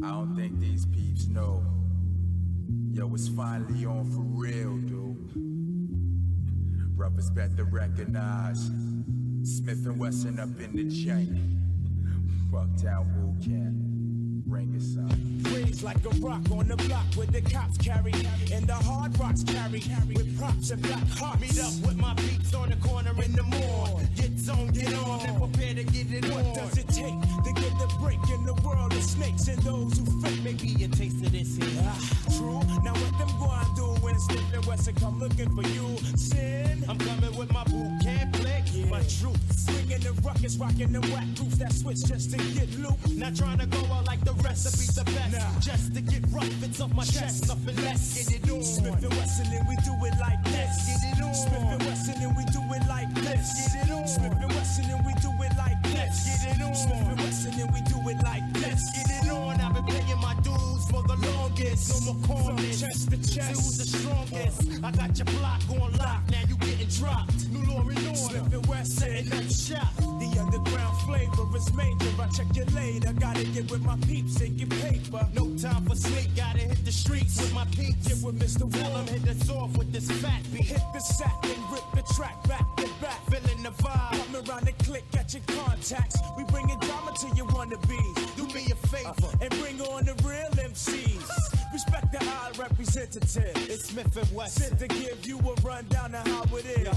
I don't think these peeps know. Yo, it's finally on for real, dude. Brothers better recognize Smith and Wesson up in the chain. Fucktown boot camp. Bring it, son. Raised like a rock on the block where the cops carry and the hard rocks carry with props and black hearts. Meet up with my peeps on the corner in the morning. Get zone, get on, and prepare to get it on. What does it take to get the break in the world of snakes and those who fake? Maybe a taste of this here. True. Now what them go and do when Smith and Wesson come looking for you? Sin. I'm coming with my boot camp flick, my troops. Bringing the ruckus, rocking the whack proofs that switch just to get loot. Not trying to go out like the recipe the best. Nah. Just to get rough, it's off my chest. Nothing less. Get it on. Smith and Wesson and we do it like this. Get it on. Smith and Wesson and we do it like this. Get it on. Smith and Wesson and we do it like this. Get it on. Smith and Wesson and we do it like this. Get it on. I've been paying my dues for the longest. No more corners. Chest to chest. Who's the strongest? I got your block on lock. Now you getting dropped. New law and order. Smith and Wesson setting up shop. The underground flavor is major. I check you later. Gotta get with my peeps and get paper. No time for sleep. Gotta hit the streets with my peeps. Get with Mr. Tell him hit us off with this fat beat. Hit the sack and rip the track back to back. Feeling the vibe. Come around the click at your contacts. We bringing drama to your wannabes. Do me a favor and bring on the real MCs. Respect the aisle representative. It's Smith and Wesson. Sit to give you a rundown of how it is.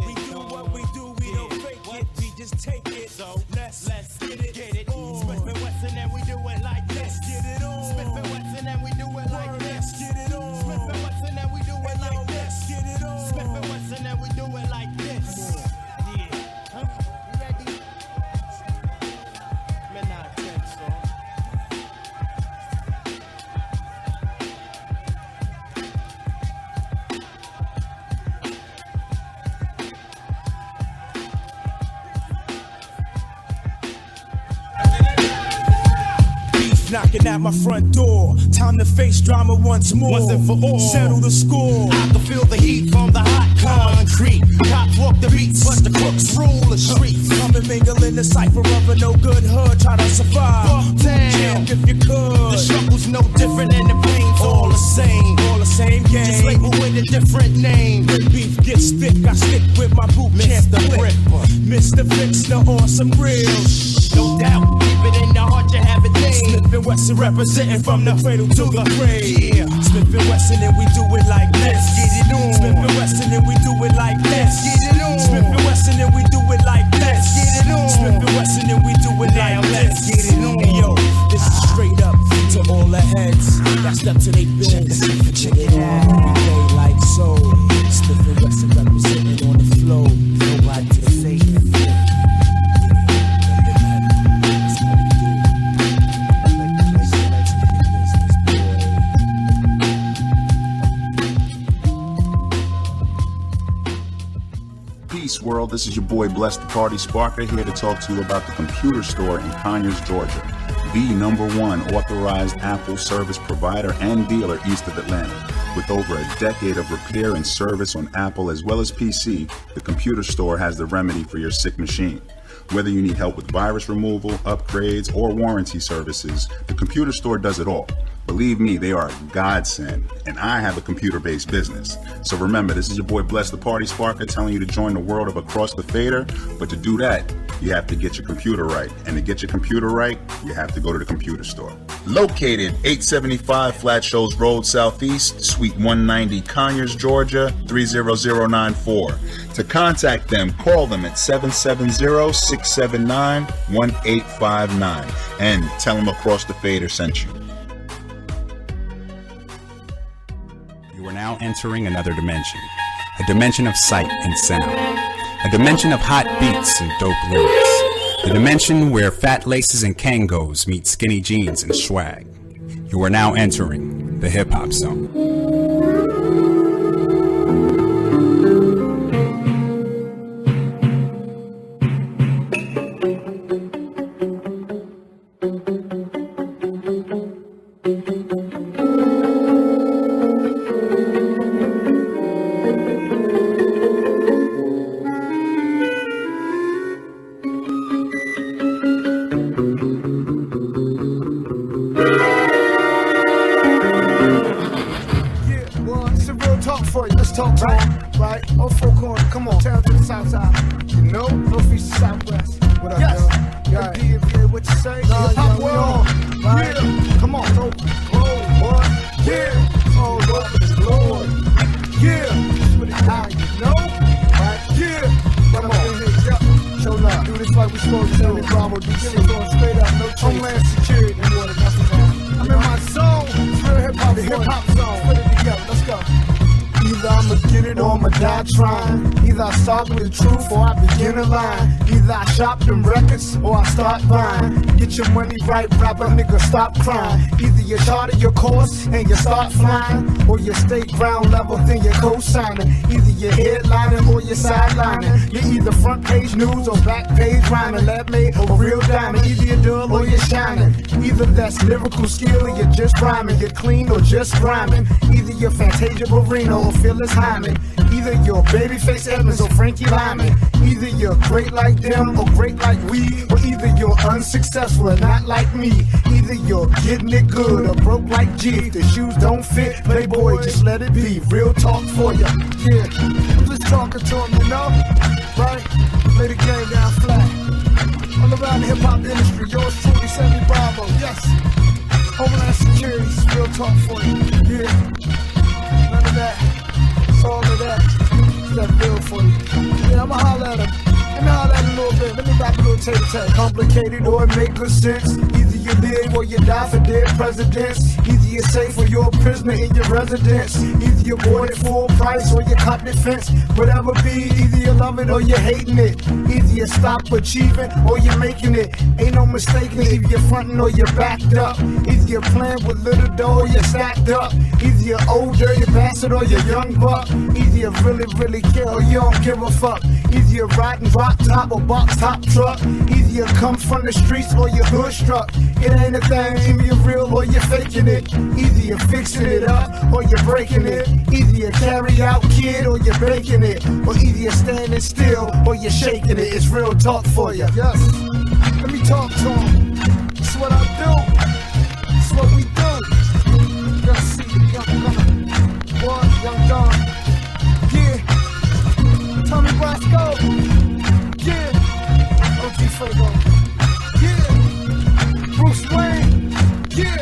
We do what we do. We don't fake it. We just take it. So let's get it on. Smith and Wesson and we do it like this. Get it on. Smith and Wesson and we do it like this. Get it on. Smith and Wesson and we do it like this. Get it on. Smith and Wesson and we do it like this. Yeah. Huh? You ready? Midnight 10 song. Knocking at my front door. Time to face drama once more. Once and for all. Settle the score. I can feel the heat from the hot concrete. Cops walk the beats, but the crooks rule the streets. Come and mingle in the cipher of a no good hood. Try to survive. Bucktown, if you could. The struggle's no different and the pain's all the same. All the same game. Just label with a different name. When beef gets thick, I stick with my boot camp flip. Mr. Fix the awesome grills. No doubt, keep it in the heart, you have it named. Smith and Wesson representing from the cradle to the grave. Yeah. Smith and Wesson and we do it like this. Get it on. Smith and Wesson and we do it like this. Get it on. Smith and Wesson and we do it like this. Get it on. Smith and Wesson and we do it like this. Get it on. Hey, yo, this is straight up to all the heads that step to they bins. Check it out every day like so. Smith and Wesson representing on the flow. Nobody to say it. Peace world, this is your boy Bless the Party Sparker here to talk to you about the computer store in Conyers, Georgia, the #1 authorized Apple service provider and dealer east of Atlanta. With over a decade of repair and service on Apple as well as PC, the computer store has the remedy for your sick machine. Whether you need help with virus removal, upgrades, or warranty services, the computer store does it all. Believe me, they are a godsend, and I have a computer-based business. So remember, this is your boy Bless the Party Sparker telling you to join the world of Across the Fader, but to do that, you have to get your computer right. And to get your computer right, you have to go to the computer store. Located 875 Flat Shoals Road Southeast, Suite 190, Conyers, Georgia, 30094. To contact them, call them at 770-679-1859 and tell them Across the Fader sent you. You are now entering another dimension, a dimension of sight and sound, a dimension of hot beats and dope lyrics, a dimension where fat laces and Kangos meet skinny jeans and swag. You are now entering the hip-hop zone. Oh, four corner, come on, tell to the south side. You know, northeast to southwest. What up, yes. Yeah, what you say? Nah, hip-hop world. Right. Yeah. Come on, roll, boy. Yeah. Oh, Lord is Lord. Yeah. That's what it's how you know. Right. Yeah. Come on. Yep. Show love. Do this like we supposed to do. Bravo, DC. Going straight up, no chase. Homeland security. I'm in my zone. It's real hip-hop. The hip-hop zone. Put it together. Let's go. Either I'ma get it or I'ma die trying. Either I start with the truth or I begin a line. Either I shop them records or I start buying. Get your money right, rapper nigga, stop crying. Either you charter your course and you start flying, or you stay ground level, then you co-signing. Either you're headlining or you're sidelining. You're either front page news or back page rhyming. Lab made or real diamond. Either you're dull or you're shining. Either that's lyrical skill or you're just rhyming. You're clean or just rhyming. Either you're Fantasia Barrino or Phyllis Hyman. Either you're Babyface Edmonds or Frankie Lyman. Either you're great like them or great like we, or either you're unsuccessful and not like me. Either you're getting it good or broke like G. If the shoes don't fit, Playboy, just let it be. Real talk for ya. Yeah, I'm just talking to him, you know? Right? Lay the game down flat. All around the hip-hop industry, yours truly, Sammy Bravo. Yes. Homeland Security, real talk for you. Yeah. None of that. It's all of that. It's that bill for you. Yeah, I'ma holler at him. Let me holler at him a little bit. Let me rap a little tater-tat. Complicated or it make good sense. Either you live or you die for dead presidents. Either you're safe or you're a prisoner in your residence. Either you bought it full price or you cop defense. Whatever be, either you love it or you're hating it. Either you stop achieving or you're making it. Ain't no mistaking it. Either you're fronting or you're backed up. Either you're playing with little dough or you're stacked up. Either you're old dirty bastard or you're young buck. Either you really care or you don't give a fuck. Either you're riding drop top or box top truck. Either you come from the streets or you're hood struck. It ain't a thing, either you're real or you're faking it. Either you're fixing it up or you're breaking it. Either you carry out kid or you're baking it. Or either you're standing still or you're shaking it. It's real talk for you. Yes. Let me talk to him. It's what I do. It's what we do. Young C, young Gunner. Boy, young Don. Yeah. Tommy Brasco. Yeah. OG Fuego. Yeah. Bruce Wayne. Yeah.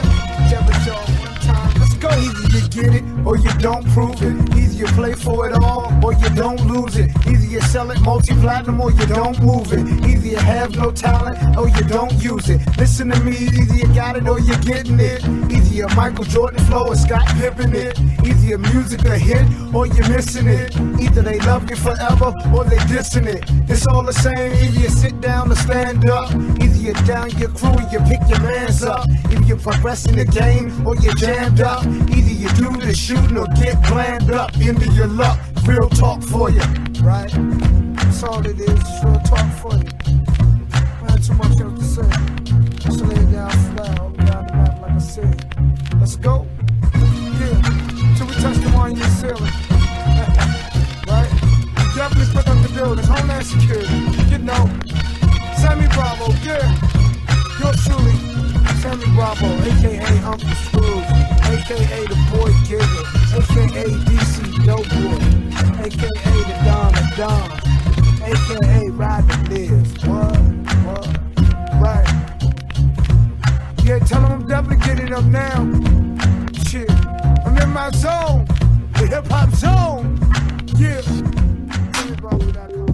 Devin Joe one time. Let's go. Either you get it or you don't prove it. Either you play for it all or you don't lose it. Either you sell it multi-platinum or you don't move it. Either you have no talent or you don't use it. Listen to me, either you got it or you're getting it. Either you're Michael Jordan flow or Scott Pippen it. Either your music a hit or you're missing it. Either they love you forever or they dissing it. It's all the same, either you sit down or stand up. Either you're down your crew and you pick your mans up. Either you're progressing the game or you're jammed up. Either you do the shooting or get bland up. Into your luck, real talk for you. Right? That's all it is, it's real talk for you. I had too much else to say. Just lay it down flat, all down the map like I said. Let's go. Yeah, till we touch the one you're ceiling. Right? Definitely put up the buildings, Homeland Security. You know, Sammy Bravo, yeah. Yours truly, Sammy Bravo, a.k.a. Uncle Scrooge, a.k.a. the Boy Giver, a.k.a. DC Dope Boy, a.k.a. the Don of Don, a.k.a. Ride the Lives. What? Right. Yeah, tell them I'm definitely getting up now. Shit, I'm in my zone, the hip-hop zone. Yeah. SammyBravo.com.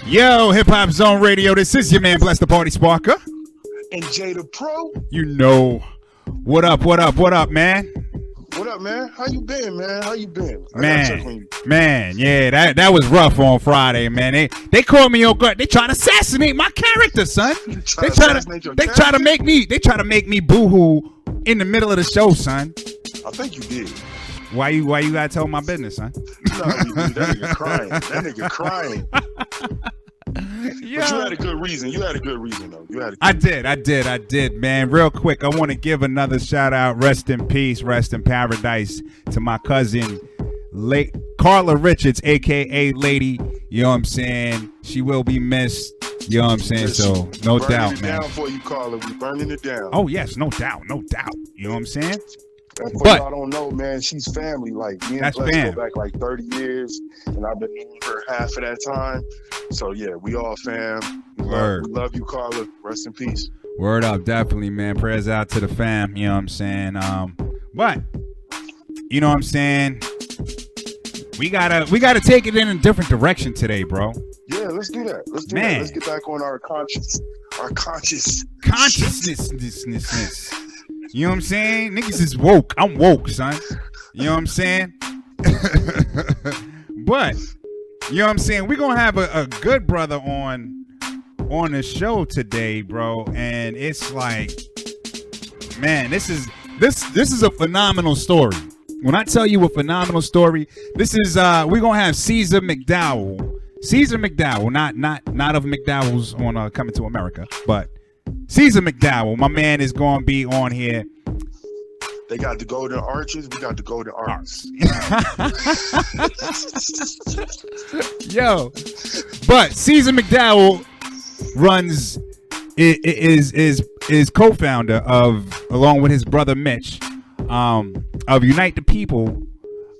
Yo, Hip Hop Zone Radio. This is your man, Bless the Party Sparker. And Jay the Pro. You know. What up, man? What up, man? How you been, man? How you been? Man, yeah, that was rough on Friday, man. They called me on guard. They try to assassinate my character, son. They try to make me boo-hoo in the middle of the show, son. I think you did. Why you gotta tell my business, son? No, that nigga crying. That nigga crying. Yeah. But you had a good reason. You had a good reason, though. I did, man. Real quick, I want to give another shout out. Rest in peace, rest in paradise to my cousin, late Carla Richards, aka Lady. You know what I'm saying? She will be missed. You know what I'm saying? So no doubt, man. Down for you, Carla. We burning it down. Oh yes, no doubt. You know what I'm saying? And for But y'all don't know, man, she's family. Like me and Bless go back like 30 years, and I've been knowing her half of that time. So yeah, we all fam. We love you, Carla. Rest in peace. Word up, definitely, man. Prayers out to the fam. You know what I'm saying? But you know what I'm saying? We gotta take it in a different direction today, bro. Yeah, let's do that. Let's do Man. that. Let's get back on our consciousness. You know what I'm saying? Niggas is woke. I'm woke, son. You know what I'm saying? But you know what I'm saying? We're gonna have a good brother on the show today, bro. And it's like, man, this is a phenomenal story. When I tell you a phenomenal story, this is we're gonna have Caesar McDowell. Caesar McDowell, not of McDowell's on Coming to America, but Caesar McDowell, my man, is going to be on here. They got the golden arches. We got the golden arcs. Yo, but Caesar McDowell is co-founder of, along with his brother Mitch, of Unite the People.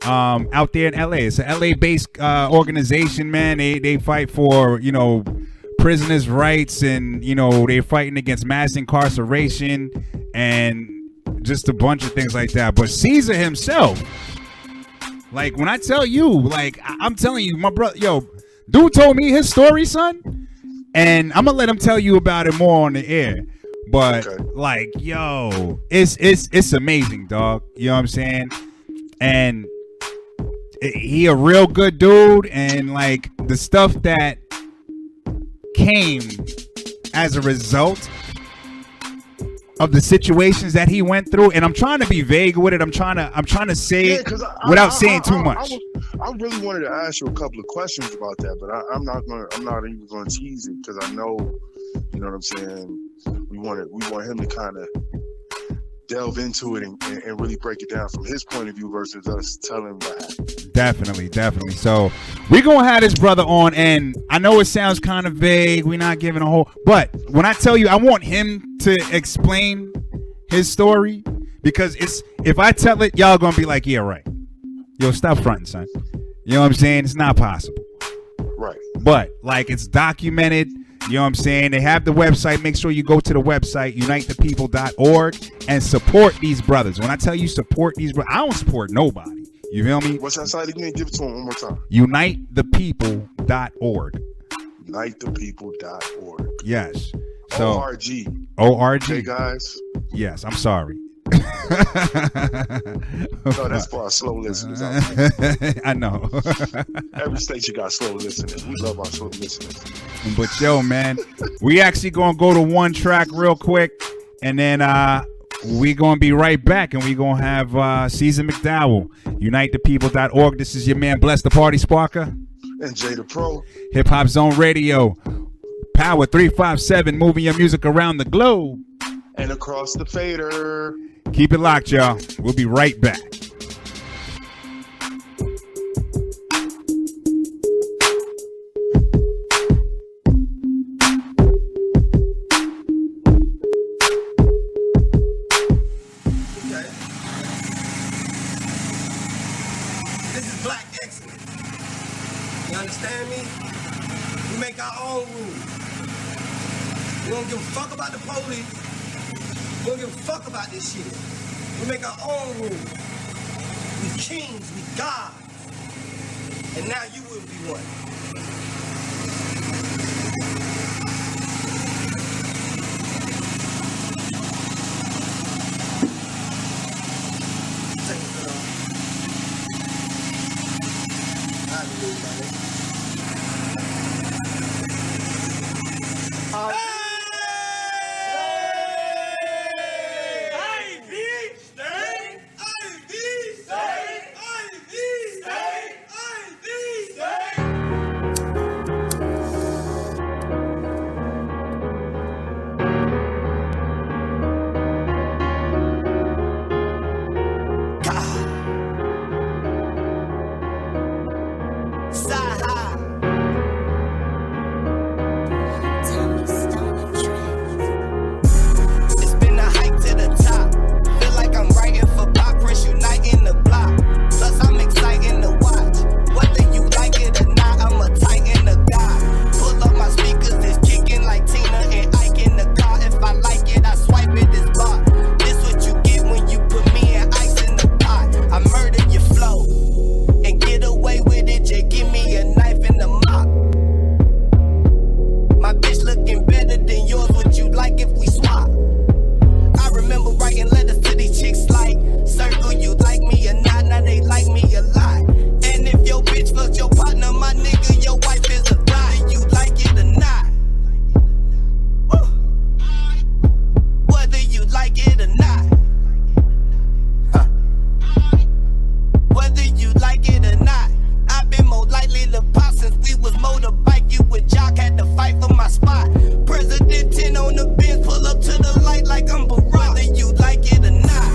Out there in LA. It's an LA-based organization, man. They fight for, you know, prisoners' rights, and, you know, they're fighting against mass incarceration and just a bunch of things like that. But Caesar himself, like, when I tell you, like, I'm telling you, my brother, yo, dude told me his story, son, and I'm gonna let him tell you about it more on the air. But like, yo, it's amazing, dog. You know what I'm saying? And he a real good dude, and like the stuff that came as a result of the situations that he went through, and I'm trying to be vague with it. I'm trying to say it without saying too much. I really wanted to ask you a couple of questions about that, but I'm not even going to tease it, because I know, you know what I'm saying. We want him to kind of delve into it and really break it down from his point of view versus us telling what happened. Definitely. So we're gonna have this brother on, and I know it sounds kind of vague. We're not giving a whole, but when I tell you, I want him to explain his story, because if I tell it, y'all gonna be like, yeah, right. Yo, stop fronting, son. You know what I'm saying? It's not possible. Right. But like, it's documented. You know what I'm saying? They have the website. Make sure you go to the website, UnitethePeople.org, and support these brothers. When I tell you support these brothers, I don't support nobody. You feel me? What's that site again? Give it to him one more time. UnitethePeople.org. UnitethePeople.org. Yes. So ORG. ORG. Okay, guys. Yes, I'm sorry. No, that's for our slow listeners out there. I know. Every station got slow listeners. We love our slow listeners. But yo, man, we actually gonna go to one track real quick, and then we gonna be right back, and we gonna have Caesar McDowell, UnitethePeople.org. This is your man, Bless the Party Sparker. And Jada Pro. Hip Hop Zone Radio. Power 357, moving your music around the globe. And across the fader. Keep it locked, y'all. We'll be right back. This is black excellence. You understand me? We make our own rules. We don't give a fuck about the police. We don't give a fuck about this shit. We make our own rules. We kings, we gods. And now you will be one. Take it off. Hallelujah, my nigga. with Jock, had to fight for my spot. President 10 on the bench, pull up to the light like I'm Barack. Whether you like it or not.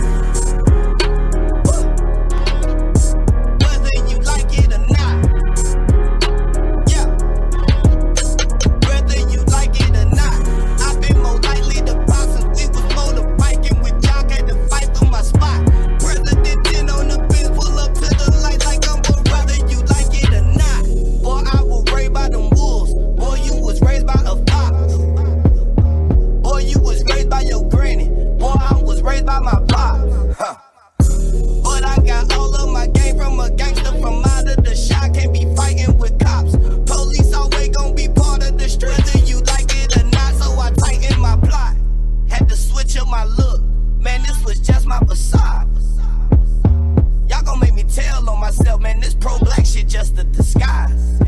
Whether you like it or not. Yeah. Whether you like it or not. I've been more likely to pop since we was motorbiking with Jock, had to fight for my spot. President 10 on the bench, pull up to the light like I'm Barack. Whether you like it or not. Boy, I was raised by them wolves. Boy, you was raised by a fox. Boy, you was raised by your granny. Boy, I was raised by my pop. Huh. But I got all of my game from a gangster from out of the shop. Can't be fighting with cops. Police always gon' be part of the street. Whether you like it or not, so I tighten my plot. Had to switch up my look. Man, this was just my facade. Y'all gon' make me tell on myself, man, this pro-black shit just a disguise.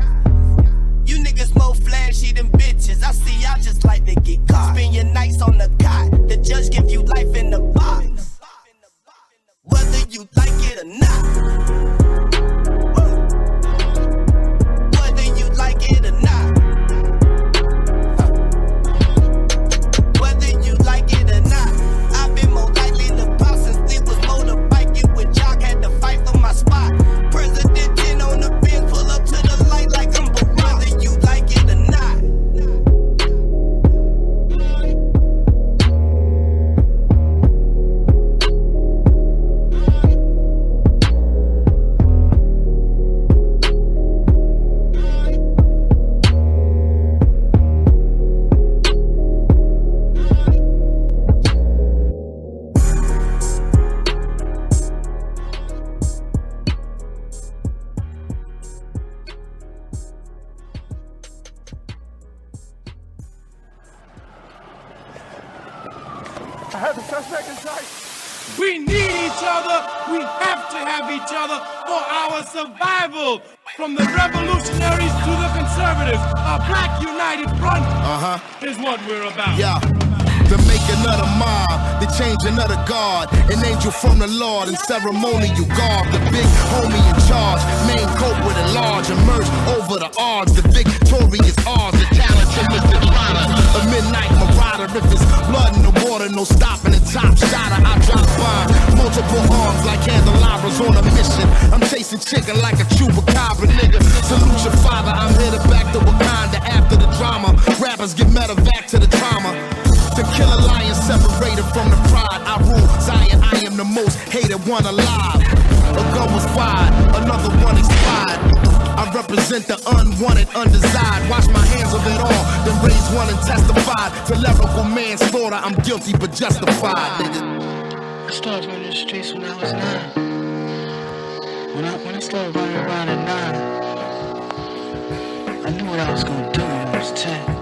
You niggas more flashy than bitches. I see y'all just like to get caught. Spend your nights on the cot. The judge give you life in the box. Whether you like it or not. Whether you like it or not. Whether you like it or not. I've been more likely to pop since we was motorbiking with Jock, had to fight for my spot. President 10 on the bench, pull up to the light like I'm Barack. Whether you like it or not. I have the suspect in sight. We need each other. We have to have each other for our survival. From the revolutionaries to the conservatives, a black united front is what we're about. Yeah. The making of the mob, the changing of the guard, an angel from the Lord in ceremonial garb. The big homie in charge, main culprit at large, emerge over the odds. The victorious odds, the talented Mr. Trotter, a midnight marauder. If it's blood in the water, no stopping the top shotter. I drop bombs, multiple arms like candelabras on a mission. I'm chasing chicken like a chupacabra, nigga. Salute your father, I'm headed back to Wakanda after the drama. Rappers get medevac to the trauma. To kill a lion separated from the pride. I rule Zion, I am the most hated one alive. A gun was fired, another one expired. I represent the unwanted, undesired. Wash my hands of it all, then raise one and testify to lyrical manslaughter. I'm guilty but justified, nigga. I started running the streets when I was 9. When I started running around at 9, I knew what I was gonna do when I was 10.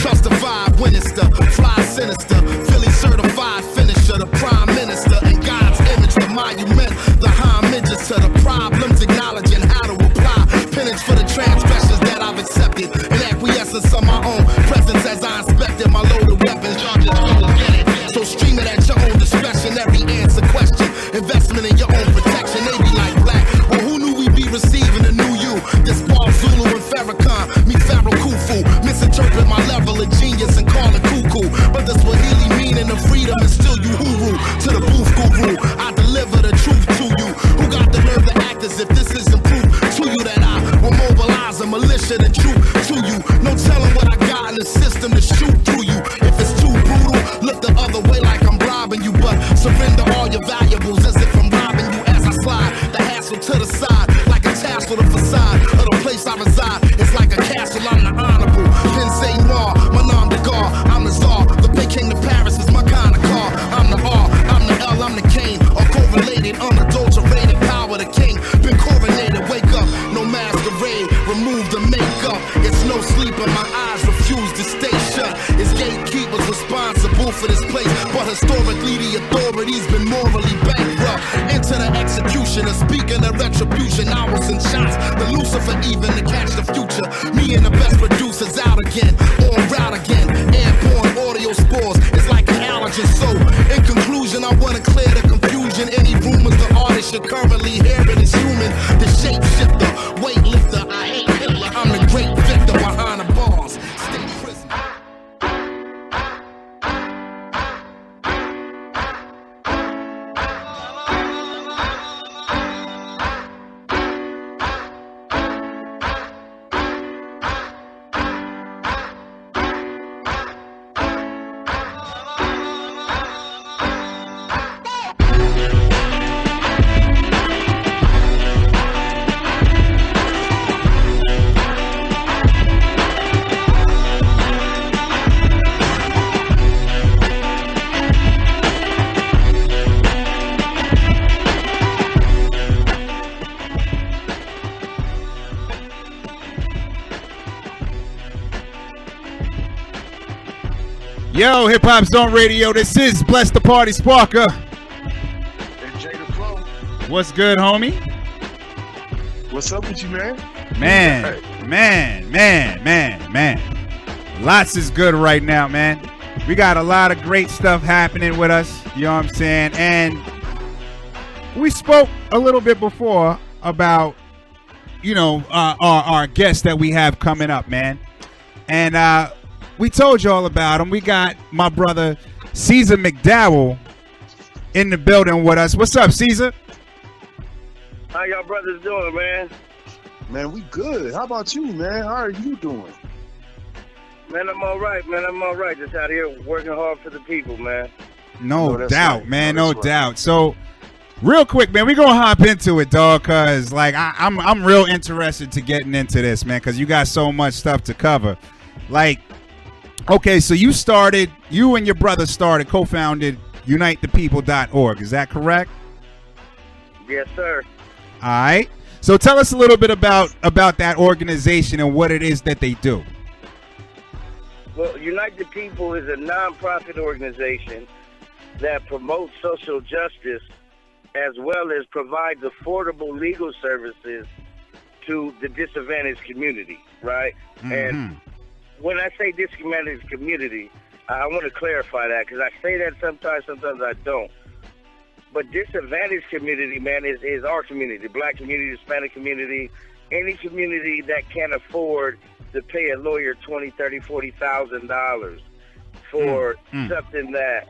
Trust the vibe, Winchester, fly sinister, Philly certified finisher, the prime minister, in God's image, the monument, the homages to the problems, acknowledging how to apply penance for the transgressions that I've accepted, and acquiescence of my own presence as I inspected my loaded weapons, y'all just don't get it, so stream it at your own discretion, every answer question, investment in your own protection, they be like black, well who knew we'd be receiving a new you, this Paul Zulu and Farrakhan, me Pharaoh Khufu, misinterpret my level of genius and call it cuckoo. But the Swahili meaning of freedom is still you huru. To the booth guru, I deliver the truth to you. Who got the nerve to act as if this isn't proof to you that I will mobilize a militia and troop to you. No telling what I got in the system to shoot through you. If it's too brutal, look the other way like I'm robbing you. But surrender all your valuables as if I'm robbing you as I slide. The hassle to the side, like a tassel the facade of the place I reside. It's like a castle, I'm the honorable. Pensée noir, my nom de gar, I'm the czar. The big king to Paris is my kind of car. I'm the R, I'm the L, I'm the Cain. All correlated, unadulterated power, the king. Been coronated, wake up, no masquerade. Remove the makeup, it's no sleep and my eyes refuse to stay shut. It's gatekeepers responsible for this place, but historically the authorities been morally bankrupt. Into the executioner, speaking of retribution, I was in shots. The Lucifer even to catch the future. Me and the best producers out again, on route again. Airborne audio spores, it's like an allergen. So, in conclusion, I wanna clear the confusion. Any rumors the artist you're currently hearing is human. The shapeshifter, weightlifter, I hate Hitler, I'm the Yo, Hip Hop Zone Radio. This is Bless the Party Sparker. And Jay the Flow. What's good, homie? What's up with you, man? Man. Lots is good right now, man. We got a lot of great stuff happening with us. You know what I'm saying? And we spoke a little bit before about, you know, our guests that we have coming up, man. And we told you all about him. We got my brother Caesar McDowell in the building with us. What's up, Caesar? How y'all brothers doing, man? Man, we good. How about you, man? How are you doing? Man, I'm all right, man. I'm all right. Just out here working hard for the people, man. No doubt, right. man. No, No that's doubt. So, real quick, man, we gonna hop into it, dog, cause like I'm real interested to getting into this, man, cause you got so much stuff to cover. Like, okay, so you and your brother co-founded UnitethePeople.org. Is that correct? Yes, sir. All right. So tell us a little bit about that organization and what it is that they do. Well, Unite the People is a non-profit organization that promotes social justice as well as provides affordable legal services to the disadvantaged community, right? Mm-hmm. And when I say disadvantaged community, I want to clarify that because I say that sometimes I don't. But disadvantaged community, man, is our community, Black community, Hispanic community, any community that can't afford to pay a lawyer $20,000, $30,000, $40,000 for something that,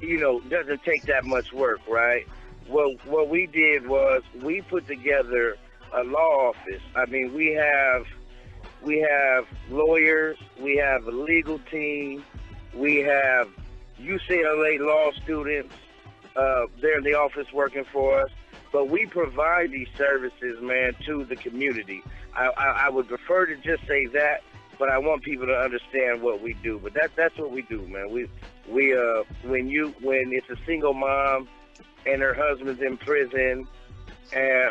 you know, doesn't take that much work, right? Well, what we did was we put together a law office. I mean, we have lawyers, we have a legal team, we have UCLA law students. They're in the office working for us, but we provide these services, man, to the community. I would prefer to just say that, but I want people to understand what we do. But that's what we do, man. When it's a single mom and her husband's in prison,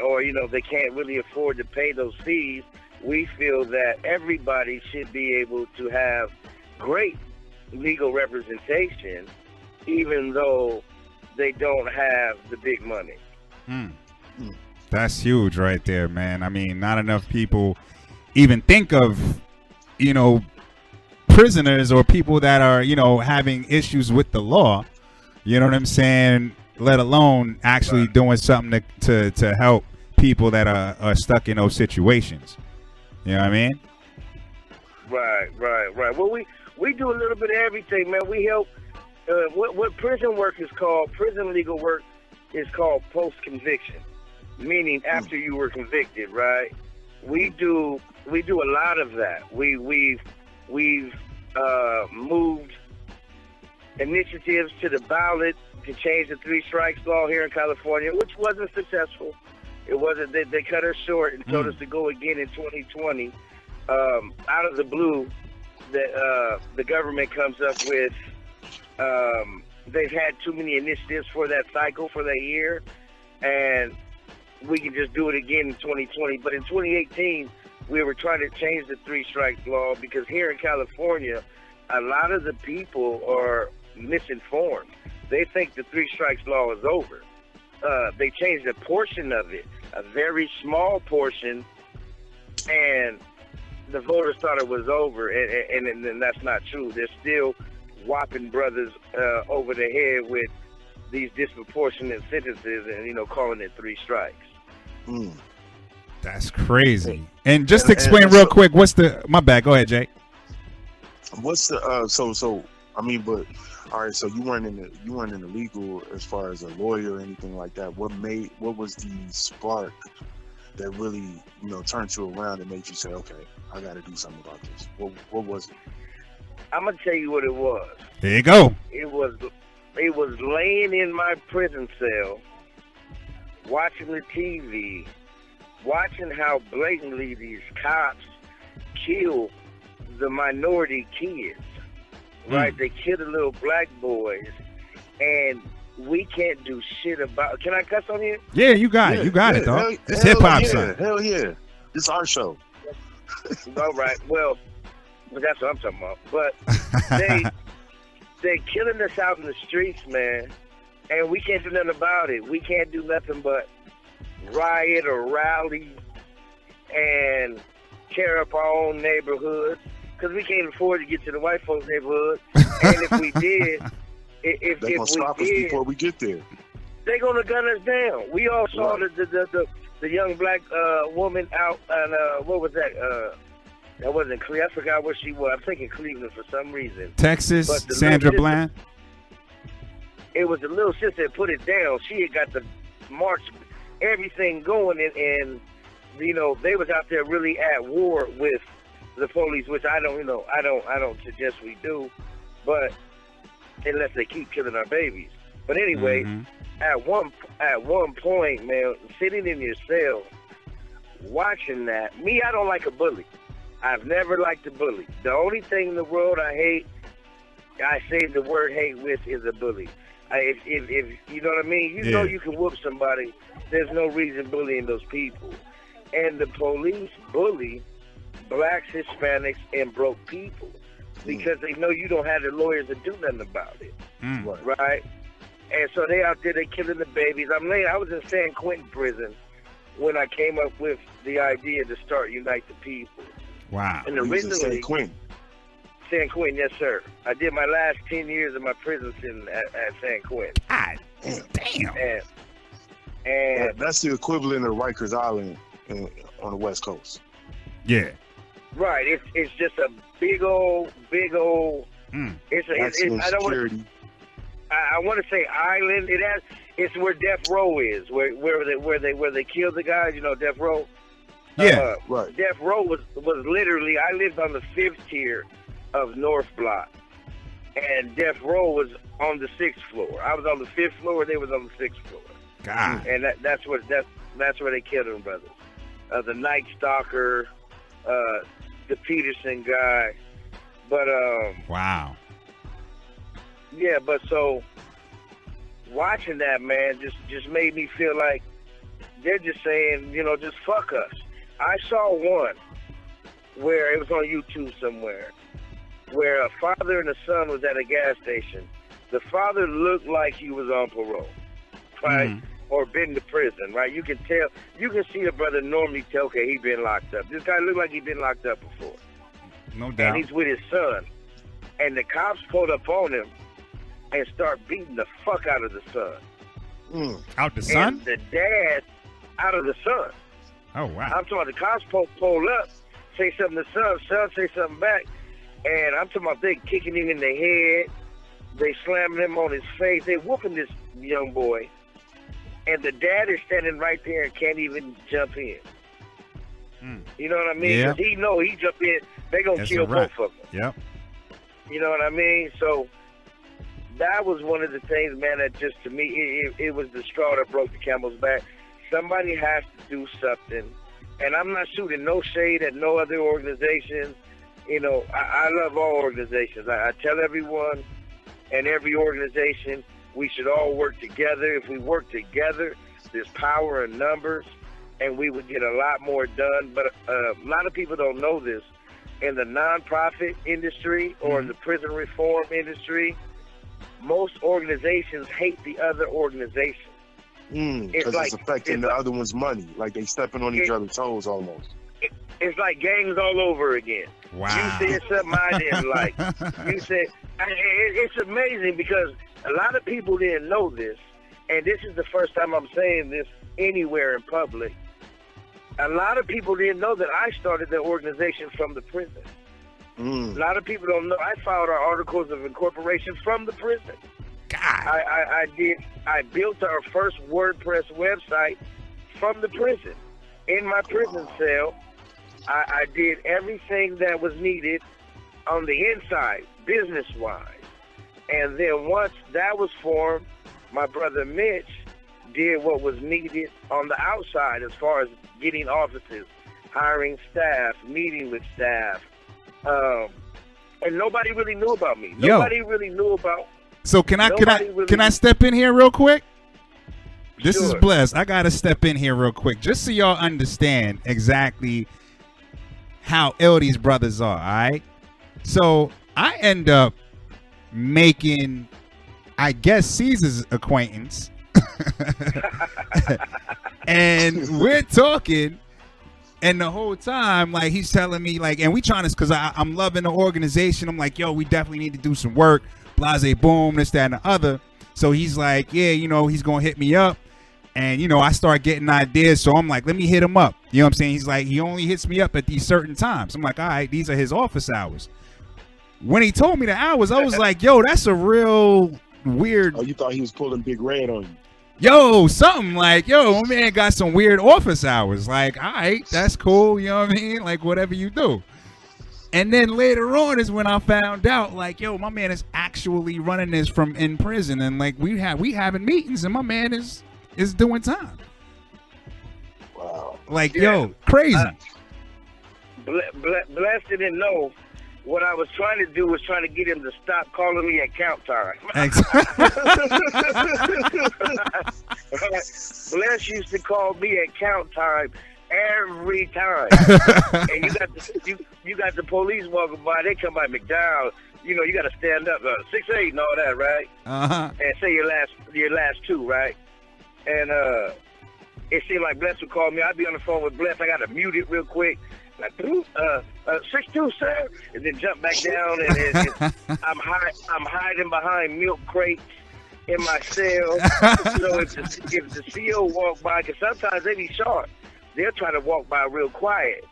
or you know they can't really afford to pay those fees, we feel that everybody should be able to have great legal representation, even though they don't have the big money. That's huge right there, man. I mean, not enough people even think of, you know, prisoners or people that are, you know, having issues with the law, you know what I'm saying, let alone actually doing something to help people that are stuck in those situations. You know what I mean? Right. Well, we do a little bit of everything, man. We help. What prison work is called, prison legal work is called post-conviction, meaning after you were convicted, right? We do a lot of that. We've moved initiatives to the ballot to change the 3 strikes law here in California, which wasn't successful. It wasn't. They cut us short and told us to go again in 2020. Out of the blue, the government comes up with. They've had too many initiatives for that cycle, for that year, and we can just do it again in 2020. But in 2018, we were trying to change the 3 strikes law because here in California, a lot of the people are misinformed. They think the 3 strikes law is over. They changed a portion of it, a very small portion, and the voters thought it was over, and that's not true. They're still whopping brothers over the head with these disproportionate sentences and, you know, calling it 3 strikes. That's crazy. And just to explain real quick, my bad, go ahead, Jay. What's the so I mean, but all right, so you weren't in the legal as far as a lawyer or anything like that. What was the spark that really, you know, turned you around and made you say, okay, I got to do something about this? What was it? I'm gonna tell you what it was. There you go. It was laying in my prison cell, watching the TV, watching how blatantly these cops kill the minority kids. Right? They kill the little black boys, and we can't do shit about. Can I cuss on here? Yeah, you got it. You got it, dog. It's hip hop, son. Hell yeah. It's our show. All right. Well, that's what I'm talking about. But they're killing us out in the streets, man, and we can't do nothing about it. We can't do nothing but riot or rally and tear up our own neighborhoods because we can't afford to get to the white folks' neighborhood. And if we did, if They're going to stop us before we get there. they're gonna gun us down. We all saw the young black woman out on what was that? That wasn't Cleveland. I forgot where she was. I'm thinking Cleveland for some reason. Texas, Sandra Bland. It was the little sister that put it down. She had got the march, everything going, and you know they was out there really at war with the police, which I don't suggest we do, but unless they keep killing our babies. But anyway, at one point, man, sitting in your cell, watching that. Me, I don't like a bully. I've never liked a bully. The only thing in the world I hate, I say the word hate with, is a bully. If you know what I mean, you know you can whoop somebody. There's no reason bullying those people. And the police bully blacks, Hispanics, and broke people because they know you don't have the lawyers to do nothing about it, right? And so they out there, they killing the babies. I was in San Quentin prison when I came up with the idea to start Unite the People. Wow. And originally, San Quentin. San Quentin, yes, sir. I did my last 10 years of my prison sentence at San Quentin. God damn. And that's the equivalent of Rikers Island on the West Coast. Yeah. Right. It's just a big old. I want to say island. It's where death row is, where they kill the guys. You know, death row. Yeah. Right. Death row was literally. I lived on the 5th tier of North Block, and death row was on the 6th floor. I was on the 5th floor. They was on the 6th floor. God. And that's where they killed them brothers. The Night Stalker, the Peterson guy, but wow. Yeah, but so watching that, man, just made me feel like they're just saying, you know, just fuck us. I saw one where it was on YouTube somewhere, where a father and a son was at a gas station. The father looked like he was on parole, right? Or been to prison, right? You can tell, you can see the brother normally tell, okay, he been locked up. This guy looked like he been locked up before. No doubt. And he's with his son. And the cops pulled up on him and start beating the fuck out of the son. Out the son? And the dad out of the son. Oh, wow. I'm talking about the cops pull up, say something to son say something back. And I'm talking about they kicking him in the head. They slamming him on his face. They whooping this young boy. And the dad is standing right there and can't even jump in. You know what I mean? Yeah. 'Cause he know he jump in, they gonna kill both of them. Yep. You know what I mean? So that was one of the things, man, that just to me, it was the straw that broke the camel's back. Somebody has to do something. And I'm not shooting no shade at no other organizations. You know, I love all organizations. I tell everyone and every organization, we should all work together. If we work together, there's power in numbers, and we would get a lot more done. But a lot of people don't know this. In the nonprofit industry or in the prison reform industry, most organizations hate the other organization. Because it's affecting the other one's money. Like they stepping on each other's toes almost. It's like gangs all over again. Wow. You said something I didn't like. You said, it's amazing because a lot of people didn't know this, and this is the first time I'm saying this anywhere in public. A lot of people didn't know that I started the organization from the prison. A lot of people don't know I filed our articles of incorporation from the prison. God. I built our first WordPress website from the prison. In my prison cell, I did everything that was needed on the inside, business-wise. And then once that was formed, my brother Mitch did what was needed on the outside as far as getting offices, hiring staff, meeting with staff. And nobody really knew about me. Nobody really knew about. So can I step in here real quick? This is Bless. I gotta step in here real quick, just so y'all understand exactly how ill these brothers are. All right. So I end up making, I guess, Caesar's acquaintance. And we're talking, and the whole time, like, he's telling me, like, and we trying to, because I'm loving the organization. I'm like, yo, we definitely need to do some work. Blase, boom, this, that, and the other. So he's like, yeah, you know, he's going to hit me up. And, you know, I start getting ideas. So I'm like, let me hit him up. You know what I'm saying? He's like, he only hits me up at these certain times. I'm like, all right, these are his office hours. When he told me the hours, I was like, yo, that's a real weird. Oh, you thought he was pulling Big Red on you? Yo, something like, yo, my man got some weird office hours. Like, all right, that's cool. You know what I mean? Like, whatever you do. And then later on is when I found out, like, yo, my man is actually running this from in prison. And, like, we having meetings, and my man is doing time. Wow. Like, yo, crazy. Blessed didn't know. What I was trying to do was trying to get him to stop calling me at count time. Bless used to call me at count time every time. And you got the police walking by. They come by McDowell. You know, you got to stand up, 6'8" and all that, right? Uh-huh. And say your last two, right? And it seemed like Bless would call me. I'd be on the phone with Bless. I got to mute it real quick. Like, 6'2", sir, and then jump back down, and I'm hiding behind milk crates in my cell. So if the CO walk by, because sometimes they be sharp, they'll try to walk by real quiet.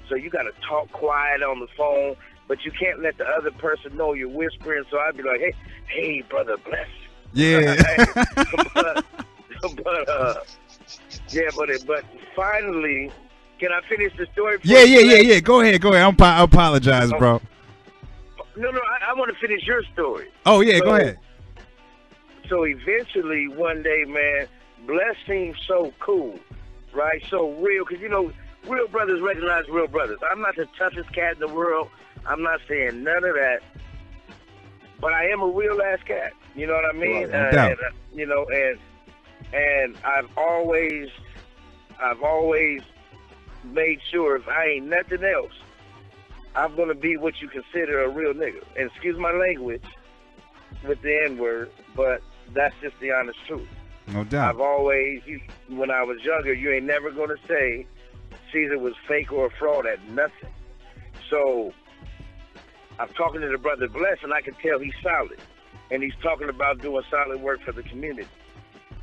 So you got to talk quiet on the phone, but you can't let the other person know you're whispering. So I'd be like, hey, brother, Bless. Yeah. but finally. Can I finish the story? Yeah. Go ahead. I apologize, bro. No, I want to finish your story. Oh, yeah, go ahead. So eventually, one day, man, Bless seemed so cool, right? So real, because, you know, real brothers recognize real brothers. I'm not the toughest cat in the world. I'm not saying none of that. But I am a real-ass cat. You know what I mean? Right, you know, and I've always made sure if I ain't nothing else, I'm going to be what you consider a real nigga. And excuse my language with the N-word, but that's just the honest truth. No doubt. I've always, when I was younger, you ain't never going to say Caesar was fake or a fraud at nothing. So I'm talking to the brother Bless, and I can tell he's solid. And he's talking about doing solid work for the community.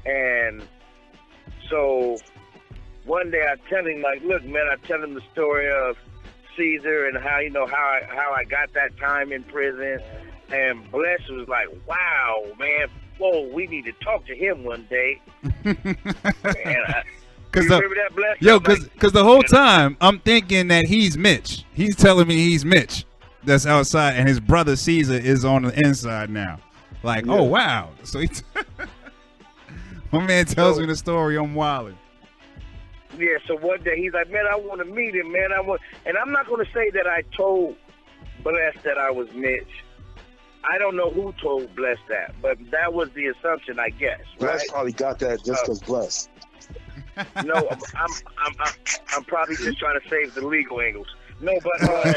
And so one day I tell him, like, look, man, I tell him the story of Caesar and how, you know, how I got that time in prison. And Bless was like, wow, man, whoa, we need to talk to him one day. You remember that, Bless? Yo, because the whole time I'm thinking that he's Mitch. He's telling me he's Mitch that's outside, and his brother Caesar is on the inside now. Like, oh, wow. So my man tells me the story, I'm wilding. Yeah, so one day he's like, man, I want to meet him, man. And I'm not going to say that I told Bless that I was Mitch. I don't know who told Bless that, but that was the assumption, I guess. Bless right? probably got that just because Bless. No, I'm probably just trying to save the legal angles. No, but right.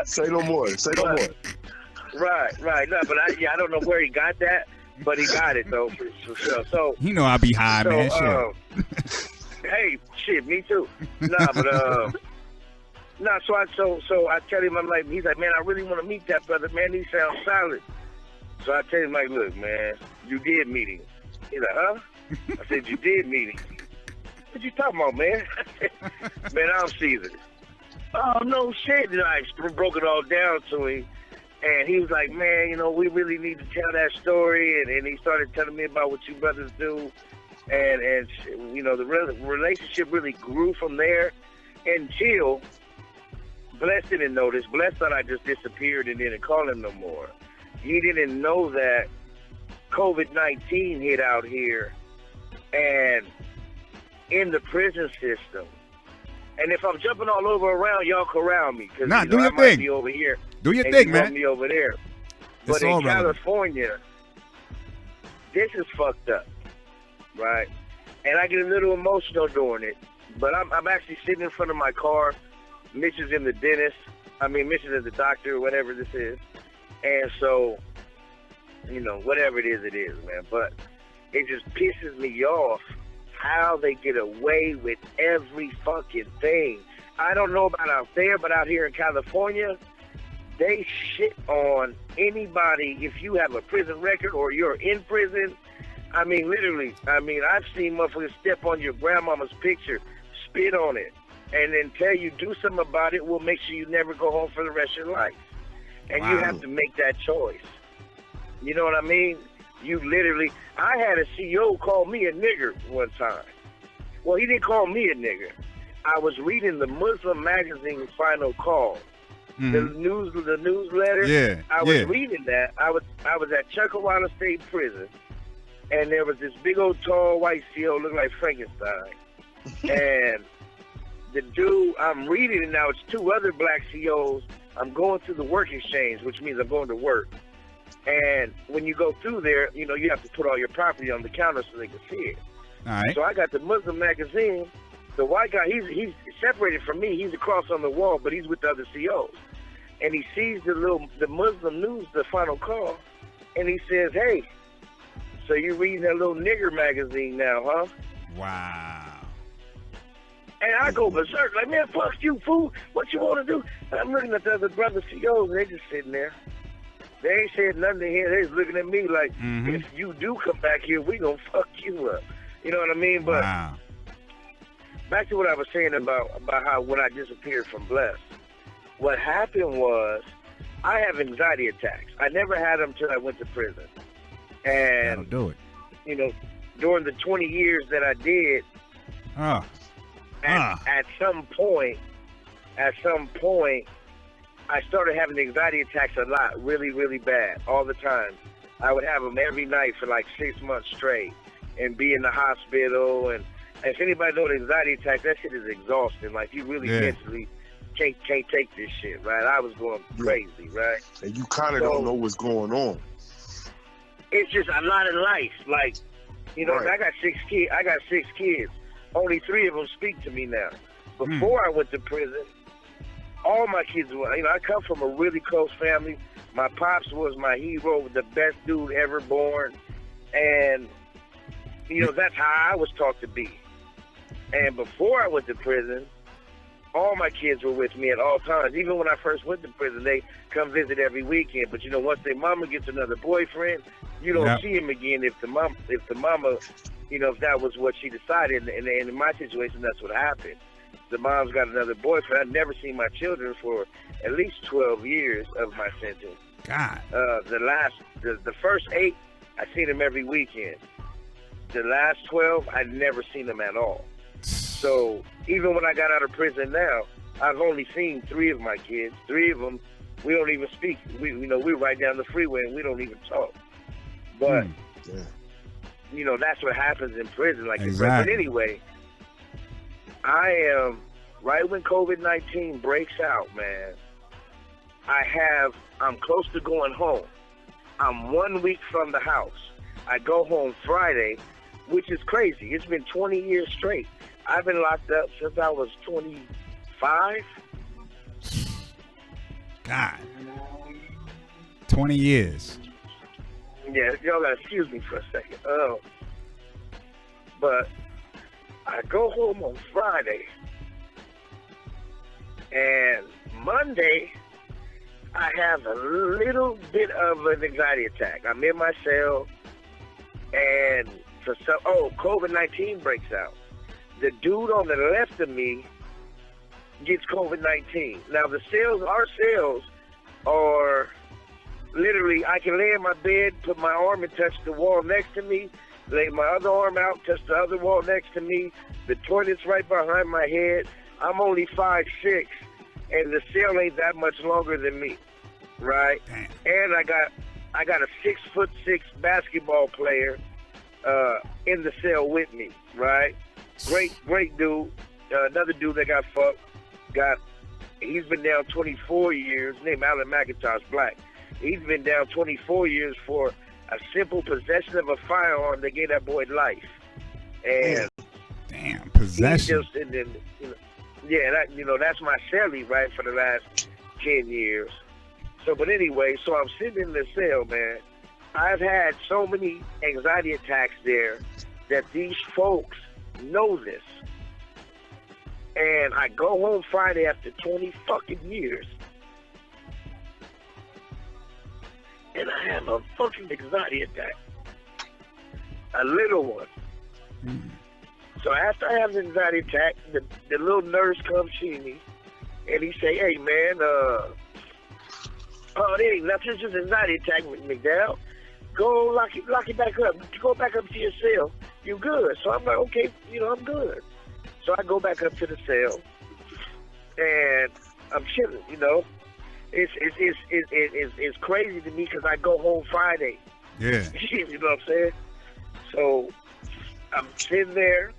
Say no more. Right. No, but I don't know where he got that. But he got it though, for sure. So you know I be high, man. Hey, shit, me too. So I tell him, I'm like, he's like, man, I really want to meet that brother, man. He sounds solid. So I tell him, like, look, man, you did meet him. He's like, huh? I said, you did meet him. What you talking about, man? Man, I'm Caesar. Oh no shit! And I broke it all down to him. And he was like, man, you know, we really need to tell that story. And he started telling me about what you brothers do. And you know, the relationship really grew from there until Bless didn't know this. Bless thought I just disappeared and didn't call him no more. He didn't know that COVID-19 hit out here and in the prison system. And if I'm jumping all over around, y'all corral me. Because do your I thing. might be over here. Do your thing, man. Me over there. But in California, this is fucked up, right? And I get a little emotional doing it. But I'm actually sitting in front of my car. Mitch is in the dentist. I mean, Mitchell is the doctor or whatever this is. And so, whatever it is, man. But it just pisses me off how they get away with every fucking thing. I don't know about out there, but out here in California, they shit on anybody if you have a prison record or you're in prison. I mean, literally. I mean, I've seen motherfuckers step on your grandmama's picture, spit on it, and then tell you do something about it. We'll make sure you never go home for the rest of your life. And you have to make that choice. You know what I mean? You literally, I had a CEO call me a nigger one time. Well, he didn't call me a nigger. I was reading the Muslim magazine Final Call. The newsletter. Yeah. I was reading that. I was at Chuckawalla State Prison, and there was this big old tall white CO looked like Frankenstein. And the dude, I'm reading it now, it's two other black COs. I'm going through the work exchange, which means I'm going to work. And when you go through there, you have to put all your property on the counter so they can see it. All right. So I got the Muslim magazine. The white guy, he's separated from me. He's across on the wall, but he's with the other COs. And he sees the Muslim news, the Final Call, and he says, "Hey, so you're reading that little nigger magazine now, huh?" Wow. And I go berserk, like, "Man, fuck you, fool. What you want to do?" And I'm looking at the other brother COs, and they just sitting there. They ain't said nothing to him. They just looking at me like, if you do come back here, we gonna fuck you up. You know what I mean? But back to what I was saying about how when I disappeared from Bless, what happened was I have anxiety attacks. I never had them until I went to prison. And that'll do it. During the 20 years that I did, at some point, I started having anxiety attacks a lot, really, really bad, all the time. I would have them every night for like 6 months straight and be in the hospital. And if anybody knows anxiety attacks, that shit is exhausting. Like, you really mentally can't take this shit, right? I was going crazy, right? And you kind of don't know what's going on. It's just a lot of life. Like, I got 6 kids. Only 3 of them speak to me now. Before I went to prison, all my kids were, I come from a really close family. My pops was my hero, the best dude ever born. And, that's how I was taught to be. And before I went to prison, all my kids were with me at all times. Even when I first went to prison, they come visit every weekend. But, once their mama gets another boyfriend, you don't see him again if the mama, if that was what she decided. And in my situation, that's what happened. The mom's got another boyfriend. I've never seen my children for at least 12 years of my sentence. God. The first 8, I seen them every weekend. The last 12, I'd never seen them at all. So even when I got out of prison now, I've only seen 3 of my kids. 3 of them, we don't even speak. We're right down the freeway and we don't even talk. But, that's what happens in prison. Like, but anyway, I am, right when COVID-19 breaks out, man, I'm close to going home. I'm 1 week from the house. I go home Friday, which is crazy. It's been 20 years straight. I've been locked up since I was 25. God. 20 years. Yeah, y'all gotta excuse me for a second. But I go home on Friday, and Monday, I have a little bit of an anxiety attack. I'm in my cell, and COVID-19 breaks out. The dude on the left of me gets COVID-19. Now, our cells are literally, I can lay in my bed, put my arm and touch the wall next to me, lay my other arm out, touch the other wall next to me. The toilet's right behind my head. I'm only 5'6", and the cell ain't that much longer than me, right? Damn. And I got a 6'6" basketball player in the cell with me, right? Great dude. Another dude that got fucked. He's been down 24 years. Named Alan McIntosh, black. He's been down 24 years for a simple possession of a firearm that gave that boy life. And damn, possession. That's my cellie, right, for the last 10 years. So, but anyway, so I'm sitting in the cell, man. I've had so many anxiety attacks there that these folks know this. And I go home Friday after 20 fucking years. And I have a fucking anxiety attack. A little one. So after I have an anxiety attack, the little nurse comes see me, and he say, "Hey man, oh, it ain't nothing, it's just an anxiety attack, McDowell. Go lock it back up. Go back up to your cell. You good?" So I'm like, okay, I'm good. So I go back up to the cell, and I'm chilling. It's crazy to me because I go home Friday. Yeah. You know what I'm saying? So I'm sitting there,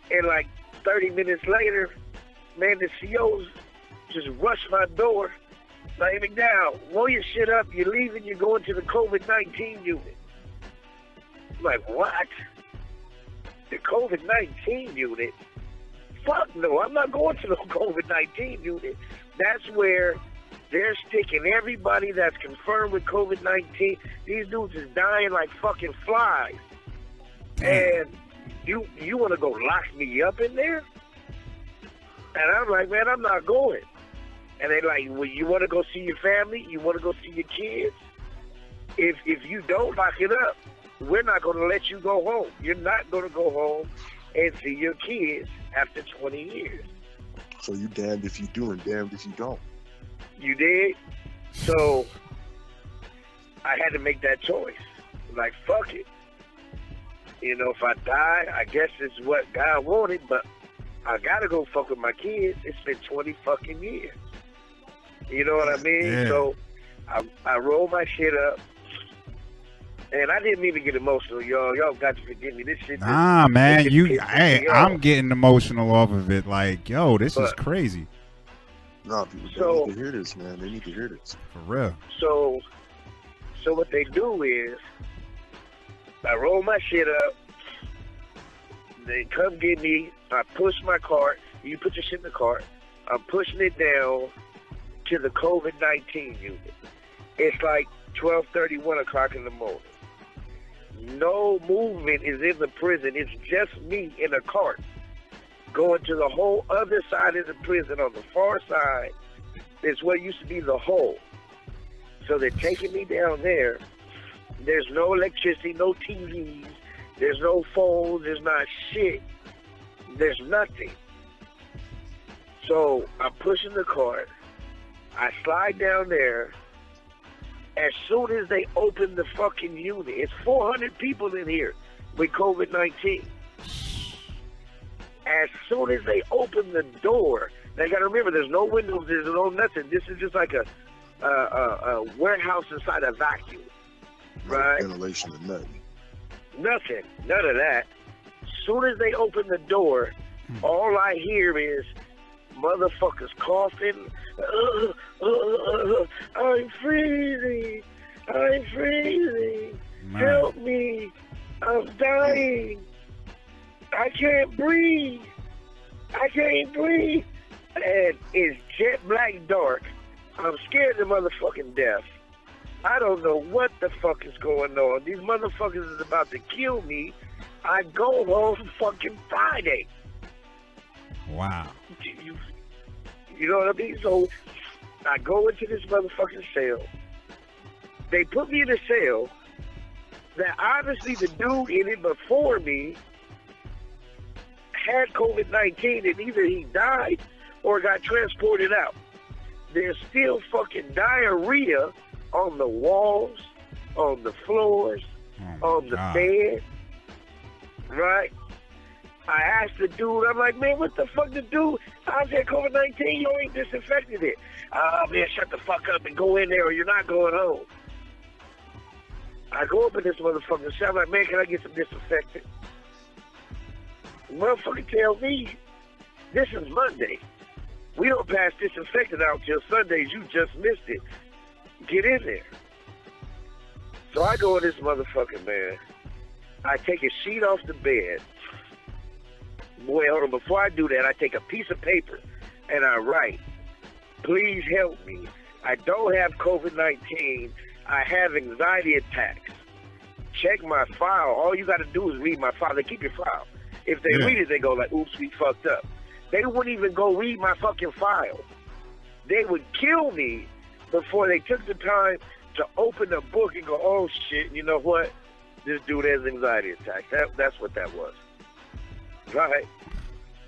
and like 30 minutes later, man, the COs just rushed my door. Like, McDowell, roll your shit up. You're leaving. You're going to the COVID-19 unit. I'm like, what? The COVID-19 unit? Fuck no, I'm not going to the COVID-19 unit. That's where they're sticking everybody that's confirmed with COVID-19. These dudes is dying like fucking flies. And you want to go lock me up in there? And I'm like, man, I'm not going. And they're like, well, you want to go see your family? You want to go see your kids? If you don't lock it up, we're not going to let you go home. You're not going to go home and see your kids after 20 years. So you damned if you do and damned if you don't. You did? So I had to make that choice. Like, fuck it. If I die, I guess it's what God wanted, but I gotta go fuck with my kids. It's been 20 fucking years. You know what I mean? Yeah. So I rolled my shit up. And I didn't mean to get emotional, y'all. Y'all got to forgive me. This shit. Nah, man. I'm getting emotional off of it. Like, yo, this is crazy. No, people need to hear this, man. They need to hear this. For real. So what they do is, I roll my shit up. They come get me. I push my cart. You put your shit in the cart. I'm pushing it down to the COVID-19 unit. It's like 12:30, 1 o'clock in the morning. No movement is in the prison. It's just me in a cart going to the whole other side of the prison. On the far side is what used to be the hole. So they're taking me down there. There's no electricity, no TVs. There's no phones. There's not shit. There's nothing. So I'm pushing the cart. I slide down there. As soon as they open the fucking unit, it's 400 people in here with COVID-19. As soon as they open the door, they got to remember, there's no windows, there's no nothing. This is just like a warehouse inside a vacuum, right? No ventilation or nothing. Nothing, none of that. As soon as they open the door, all I hear is motherfuckers coughing. I'm freezing. I'm freezing. Man. Help me. I'm dying. I can't breathe. I can't breathe. And it's jet black dark. I'm scared to motherfucking death. I don't know what the fuck is going on. These motherfuckers is about to kill me. I go home fucking Friday. Wow. You know what I mean? So I go into this motherfucking cell. They put me in a cell that obviously the dude in it before me had COVID-19 and either he died or got transported out. There's still fucking diarrhea on the walls, on the floors, on the bed, right? I asked the dude, I'm like, man, what the fuck the dude? I said, COVID-19, you ain't disinfected it. Man, shut the fuck up and go in there or you're not going home. I go up in this motherfucking cell, I'm like, man, can I get some disinfectant? The motherfucker tell me, this is Monday. We don't pass disinfectant out till Sundays. You just missed it. Get in there. So I go in this motherfucker, man. I take a sheet off the bed. Boy, hold on. Before I do that, I take a piece of paper and I write, Please help me. I don't have COVID-19. I have anxiety attacks. Check my file. All you got to do is read my file. They keep your file. If they read it, they go like, oops, we fucked up. They wouldn't even go read my fucking file. They would kill me before they took the time to open the book and go, oh, shit, you know what? This dude has anxiety attacks. That's what that was. Right?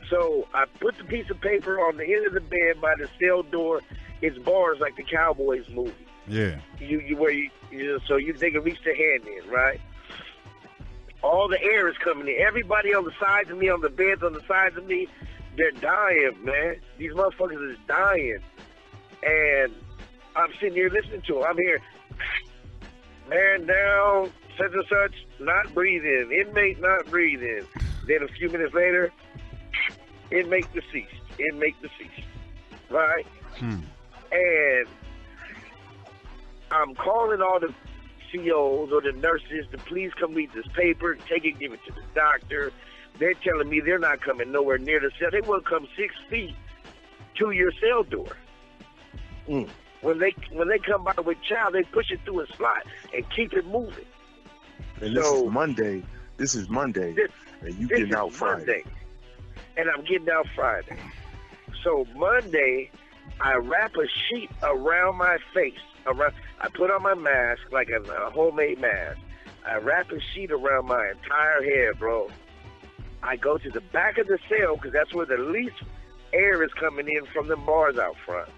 So I put the piece of paper on the end of the bed by the cell door. It's bars like the Cowboys movie. Yeah. So they can reach their hand in, right? All the air is coming in. Everybody on the sides of me, on the beds on the sides of me, they're dying, man. These motherfuckers is dying. And I'm sitting here listening to them. I'm here, man down, such and such, not breathing. Inmate not breathing. Then a few minutes later, inmate deceased. Inmate deceased. Right? And I'm calling all the COs or the nurses to please come read this paper, take it, give it to the doctor. They're telling me they're not coming nowhere near the cell. They won't come 6 feet to your cell door. When they come by with child, they push it through a slot and keep it moving. And this is Monday. This is Monday. And you getting out Friday. And I'm getting out Friday. So Monday, I wrap a sheet around my face. I put on my mask, like a homemade mask. I wrap a sheet around my entire head, bro. I go to the back of the cell because that's where the least air is coming in from the bars out front.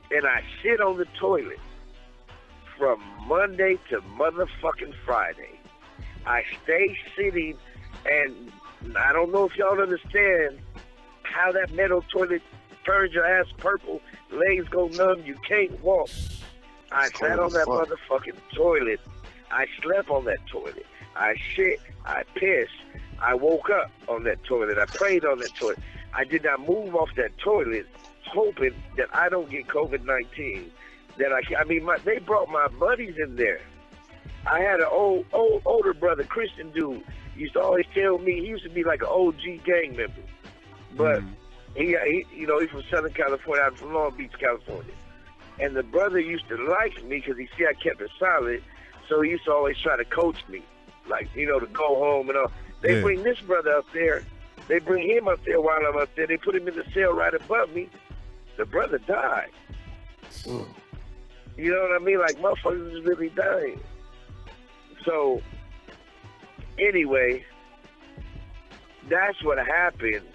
And I sit on the toilet from Monday to motherfucking Friday. I stay sitting, and I don't know if y'all understand how that metal toilet turns your ass purple, legs go numb, you can't walk. I sat on that motherfucking toilet. I slept on that toilet. I shit, I pissed. I woke up on that toilet. I prayed on that toilet. I did not move off that toilet hoping that I don't get COVID-19. They brought my buddies in there. I had an older brother, Christian dude, used to always tell me, he used to be like an OG gang member. But he's from Southern California. I'm from Long Beach, California. And the brother used to like me because he see I kept it solid. So he used to always try to coach me, like, to go home and all. They bring this brother up there. They bring him up there while I'm up there. They put him in the cell right above me. The brother died. You know what I mean? Like, motherfuckers is really dying. So, anyway, that's what happened.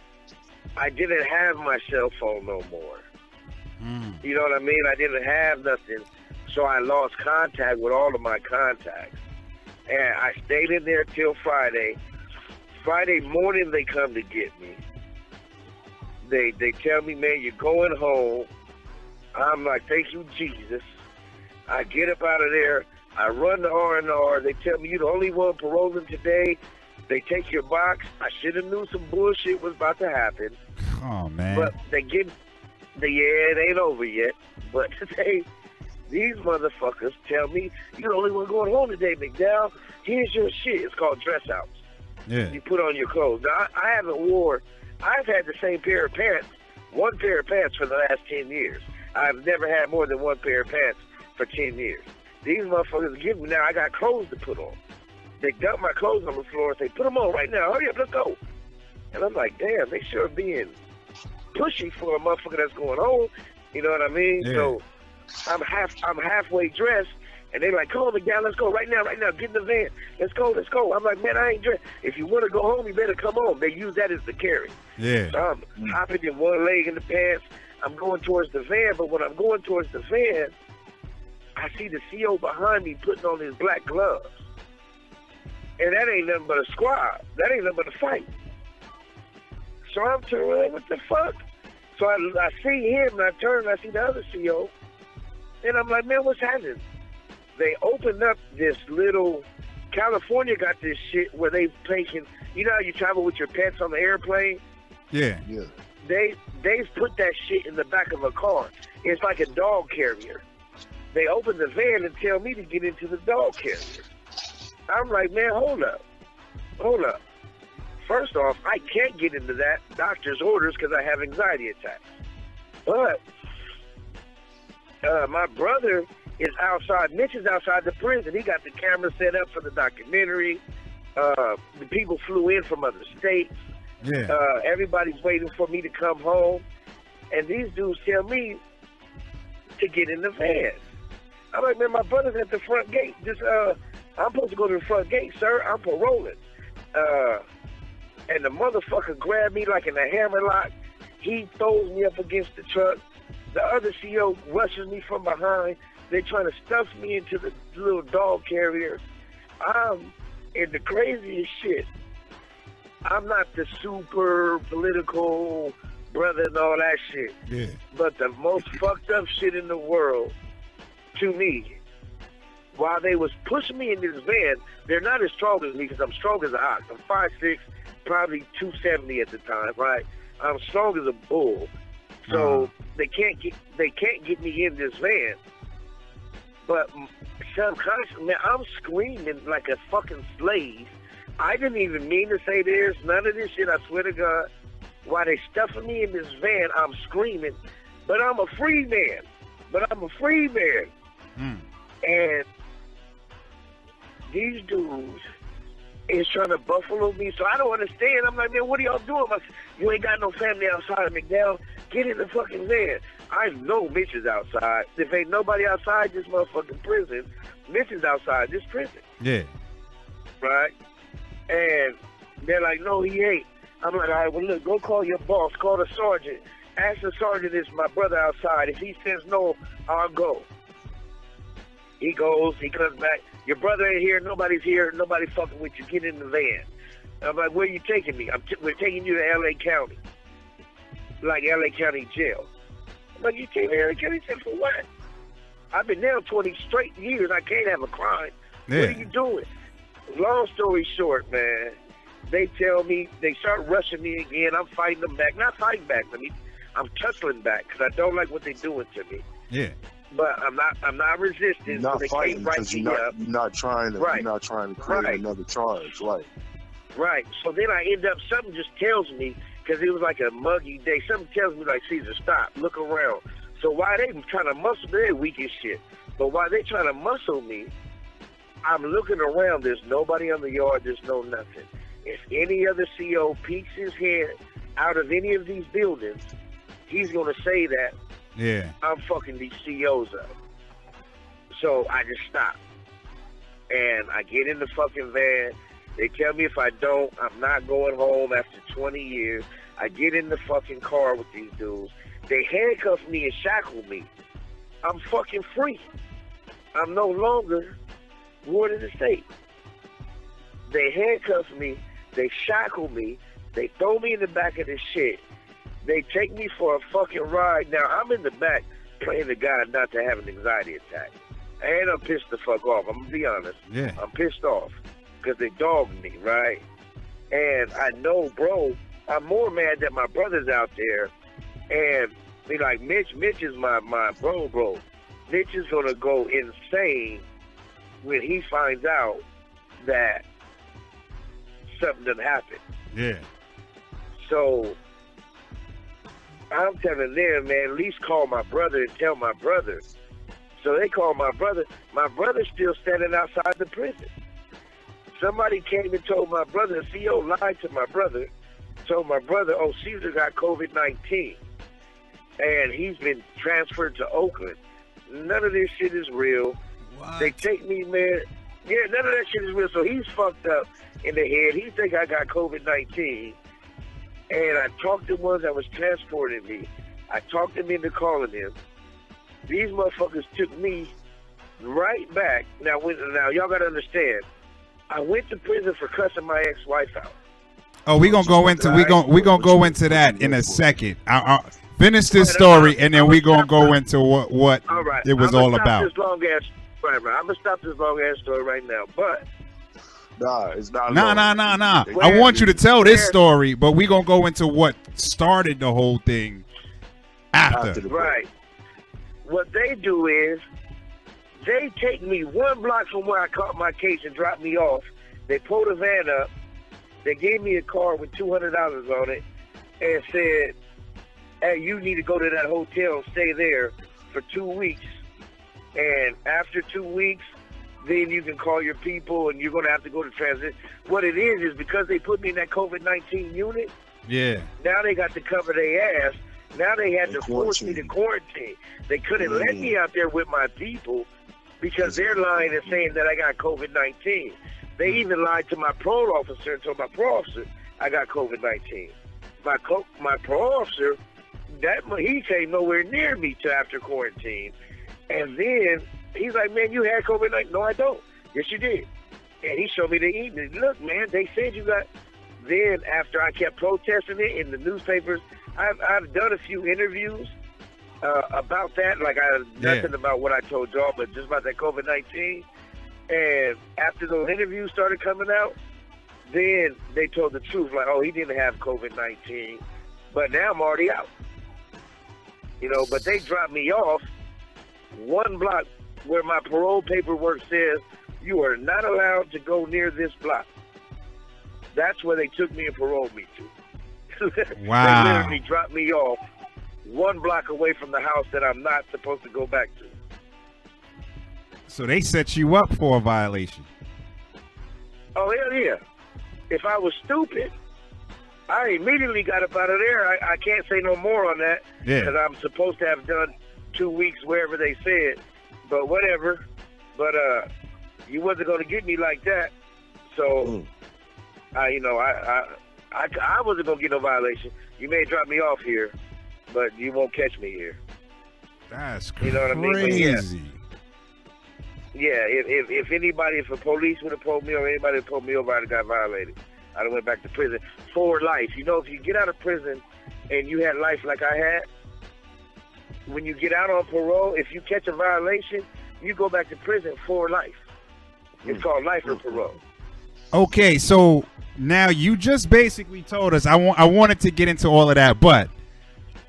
I didn't have my cell phone no more. You know what I mean? I didn't have nothing. So I lost contact with all of my contacts. And I stayed in there till Friday. Friday morning, they come to get me. They tell me, man, you're going home. I'm like, thank you, Jesus. I get up out of there. I run to R&R. They tell me, you're the only one paroling today. They take your box. I should have knew some bullshit was about to happen. Oh, man. But it ain't over yet. But these motherfuckers tell me, you're the only one going home today, McDowell. Here's your shit. It's called dress outs. Yeah. You put on your clothes. Now, I've had the same pair of pants, one pair of pants for the last 10 years. I've never had more than one pair of pants for 10 years. These motherfuckers give me now, I got clothes to put on. They dump my clothes on the floor and say, put them on right now. Hurry up, let's go. And I'm like, damn, they sure being pushy for a motherfucker that's going home. You know what I mean? Yeah. So I'm halfway dressed. And they're like, come on, McDowell, let's go right now, get in the van. Let's go. I'm like, man, I ain't dressed. If you want to go home, you better come home. They use that as the carry. Yeah. So I'm hopping in one leg in the pants. I'm going towards the van, but when I'm going towards the van, I see the CO behind me putting on his black gloves. And that ain't nothing but a squad. That ain't nothing but a fight. So I'm turning like, what the fuck? So I see him, and I turn, and I see the other CO. And I'm like, man, what's happening? They opened up this little, California got this shit where they taking, you know how you travel with your pets on the airplane? Yeah. They've put that shit in the back of a car. It's like a dog carrier. They open the van and tell me to get into the dog carrier. I'm like, man, hold up. First off, I can't get into that doctor's orders because I have anxiety attacks. But my brother is outside. Mitch is outside the prison. He got the camera set up for the documentary. The people flew in from other states. Yeah. Everybody's waiting for me to come home. And these dudes tell me to get in the van. I'm like, man, my brother's at the front gate. I'm supposed to go to the front gate, sir. I'm paroling. And the motherfucker grabbed me like in a hammerlock. He throws me up against the truck. The other CO rushes me from behind. They're trying to stuff me into the little dog carrier. I'm in the craziest shit. I'm not the super political brother and all that shit. Yeah. But the most fucked up shit in the world, to me, while they was pushing me in this van, they're not as strong as me because I'm strong as an ox. I'm 5'6", probably 270 at the time, right? I'm strong as a bull. So they can't get me in this van. But subconsciously, man, I'm screaming like a fucking slave. I didn't even mean to say this. None of this shit, I swear to God. While they stuffing me in this van, I'm screaming. But I'm a free man. And these dudes is trying to buffalo me, so I don't understand. I'm like, man, what are y'all doing? Like, you ain't got no family outside of McDowell. Get in the fucking van. I know Mitch is outside. If ain't nobody outside this motherfucking prison, Mitch is outside this prison. Yeah. Right? And they're like, no, he ain't. I'm like, all right, well, look, go call your boss. Call the sergeant. Ask the sergeant, is my brother outside? If he says no, I'll go. He goes, he comes back. Your brother ain't here. Nobody's here. Nobody fucking with you. Get in the van. I'm like, where are you taking me? We're taking you to L.A. County. Like L.A. County jail. I'm like, you take me to L.A. County jail for what? I've been there 20 straight years. I can't have a crime. Yeah. What are you doing? Long story short, man, they tell me, they start rushing me again. I'm fighting them back. Not fighting back. I'm tussling back because I don't like what they're doing to me. Yeah. But I'm not resisting. You're not so fighting because you're not trying to create another charge, right? Right. So then I end up, something just tells me, because it was like a muggy day, something tells me like, Caesar, stop, look around. So while they trying to muscle, they're weak as shit. But while they trying to muscle me, I'm looking around. There's nobody on the yard. There's no nothing. If any other CO peeks his head out of any of these buildings, he's going to say that I'm fucking these COs up. So I just stop. And I get in the fucking van. They tell me if I don't, I'm not going home after 20 years. I get in the fucking car with these dudes. They handcuff me and shackle me. I'm fucking free. I'm no longer ward of the state. They handcuff me. They shackle me. They throw me in the back of this shit. They take me for a fucking ride. Now, I'm in the back praying to God not to have an anxiety attack. And I'm pissed the fuck off. I'm going to be honest. Yeah. I'm pissed off because they dogged me, right? And I know, bro, I'm more mad that my brother's out there. And be like, Mitch is my bro. Mitch is going to go insane when he finds out that something done happened. Yeah. So I'm telling them, man, at least call my brother and tell my brother. So they call my brother. My brother's still standing outside the prison. Somebody came and told my brother, the CO lied to my brother, told my brother, oh, Caesar got COVID-19. And he's been transferred to Oakland. None of this shit is real. What? They take me, man. Yeah, none of that shit is real. So he's fucked up in the head. He think I got COVID-19. And I talked to ones that was transporting me. I talked them into calling him. These motherfuckers took me right back. Now y'all gotta understand. I went to prison for cussing my ex-wife out. Oh, we gonna go into go into that in a second. I'll finish this story and then we gonna go into what all right. it was all about. I'm gonna stop this long ass story right now, but. Nah, it's not. Nah. I want you to tell this story, but we gonna go into what started the whole thing after. Right. What they do is they take me 1 block from where I caught my case and dropped me off. They pulled a van up. They gave me a car with $200 on it and said, hey, you need to go to that hotel, stay there for 2 weeks. And after 2 weeks, then you can call your people and you're going to have to go to transit. What it is because they put me in that COVID-19 unit. Yeah. Now they got to cover their ass. Now they had to force me to quarantine. They couldn't let me out there with my people because they're lying and saying that I got COVID-19. They even lied to my parole officer and told my parole officer I got COVID-19. My parole officer, he came nowhere near me till after quarantine. And then he's like, man, you had COVID-19. No, I don't. Yes, you did. And he showed me the email. Look, man, they said you got. Then after I kept protesting it in the newspapers, I've done a few interviews about that. Like nothing about what I told y'all, but just about that COVID-19. And after those interviews started coming out, then they told the truth. Like, oh, he didn't have COVID-19, but now I'm already out. But they dropped me off 1 block where my parole paperwork says you are not allowed to go near this block. That's where they took me and paroled me to. Wow. They literally dropped me off 1 block away from the house that I'm not supposed to go back to. So they set you up for a violation. Oh, hell yeah. If I was stupid, I immediately got up out of there. I can't say no more on that because I'm supposed to have done 2 weeks wherever they said, but whatever. But you wasn't going to get me like that. So, I wasn't going to get no violation. You may drop me off here, but you won't catch me here. That's crazy. You know what I mean? Yeah, if the police would have pulled me or anybody would pulled me over, I'd have got violated. I'd have went back to prison for life. If you get out of prison and you had life like I had, when you get out on parole, if you catch a violation, you go back to prison for life. It's called life or parole. Okay, so now you just basically told us, I wanted to get into all of that, but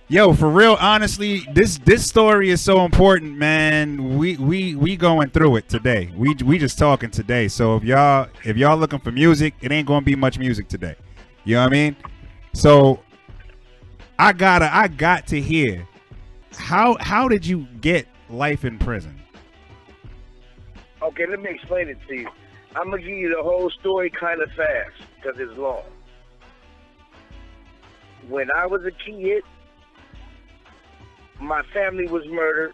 yo, for real, honestly, this story is so important, man. We going through it today. We just talking today. So if y'all looking for music, it ain't gonna be much music today. You know what I mean? So I got to hear how did you get life in prison? Okay, let me explain it to you. I'm gonna give you the whole story kind of fast because it's long. When I was a kid, my family was murdered.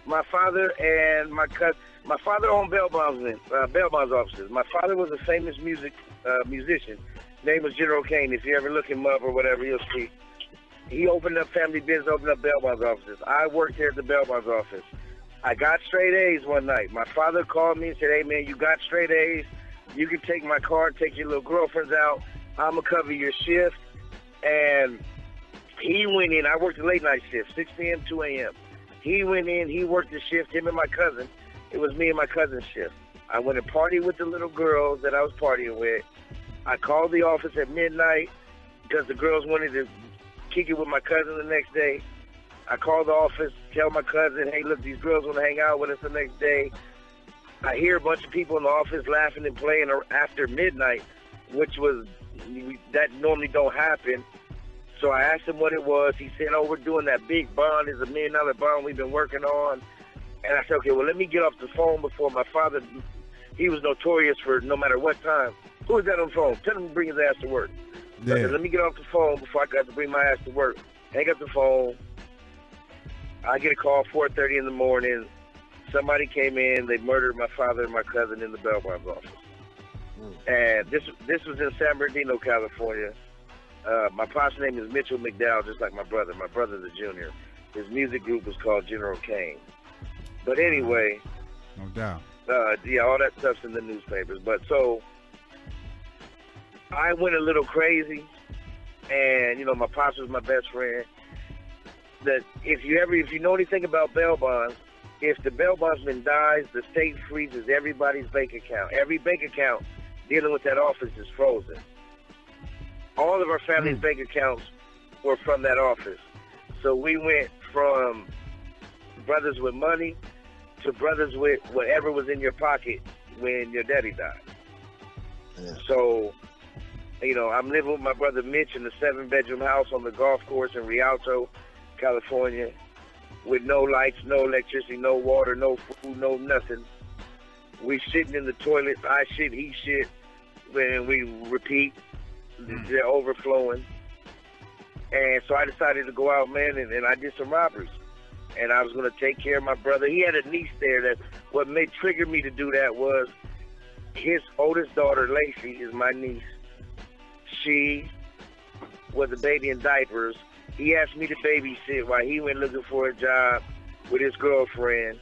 My father and my cousin. My father owned bail bonds offices. My father was a famous musician. His name was General Kane. If you ever look him up or whatever, you'll see. He opened up family business, opened up bail bonds offices. I worked there at the bail bonds office. I got straight A's one night. My father called me and said, hey, man, you got straight A's. You can take my car, take your little girlfriends out. I'm going to cover your shift. And he went in. I worked a late night shift, 6 p.m., 2 a.m. He went in. He worked the shift, him and my cousin. It was me and my cousin's shift. I went and partied with the little girls that I was partying with. I called the office at midnight because the girls wanted to kick it with my cousin the next day. I called the office, tell my cousin, hey, look, these girls want to hang out with us the next day. I hear a bunch of people in the office laughing and playing after midnight, that normally don't happen. So I asked him what it was. He said, oh, we're doing that big bond. It's $1 million bond we've been working on. And I said, okay, well, let me get off the phone before my father, he was notorious for no matter what time. Who is that on the phone? Tell him to bring his ass to work. Yeah. I said, let me get off the phone before I got to bring my ass to work. Hang up the phone. I get a call 4:30 in the morning. Somebody came in. They murdered my father and my cousin in the bail bonds office. And this was in San Bernardino, California. My pop's name is Mitchell McDowell, just like my brother. My brother's a junior. His music group was called General Kane. But anyway, no doubt. Yeah, all that stuff's in the newspapers. But so I went a little crazy, and my pops was my best friend. That if you know anything about bail bonds, if the bail bondsman dies, the state freezes everybody's bank account. Every bank account dealing with that office is frozen. All of our family's bank accounts were from that office. So we went from brothers with money to brothers with whatever was in your pocket when your daddy died. Yeah. So, I'm living with my brother Mitch in a 7-bedroom house on the golf course in Rialto. California, with no lights, no electricity, no water, no food, no nothing. We sitting in the toilets. I shit, he shit, and we repeat. They're overflowing. And so I decided to go out, man, and I did some robberies. And I was going to take care of my brother. He had a niece there. That what triggered me to do that was his oldest daughter, Lacey, is my niece. She was a baby in diapers. He asked me to babysit while he went looking for a job with his girlfriend.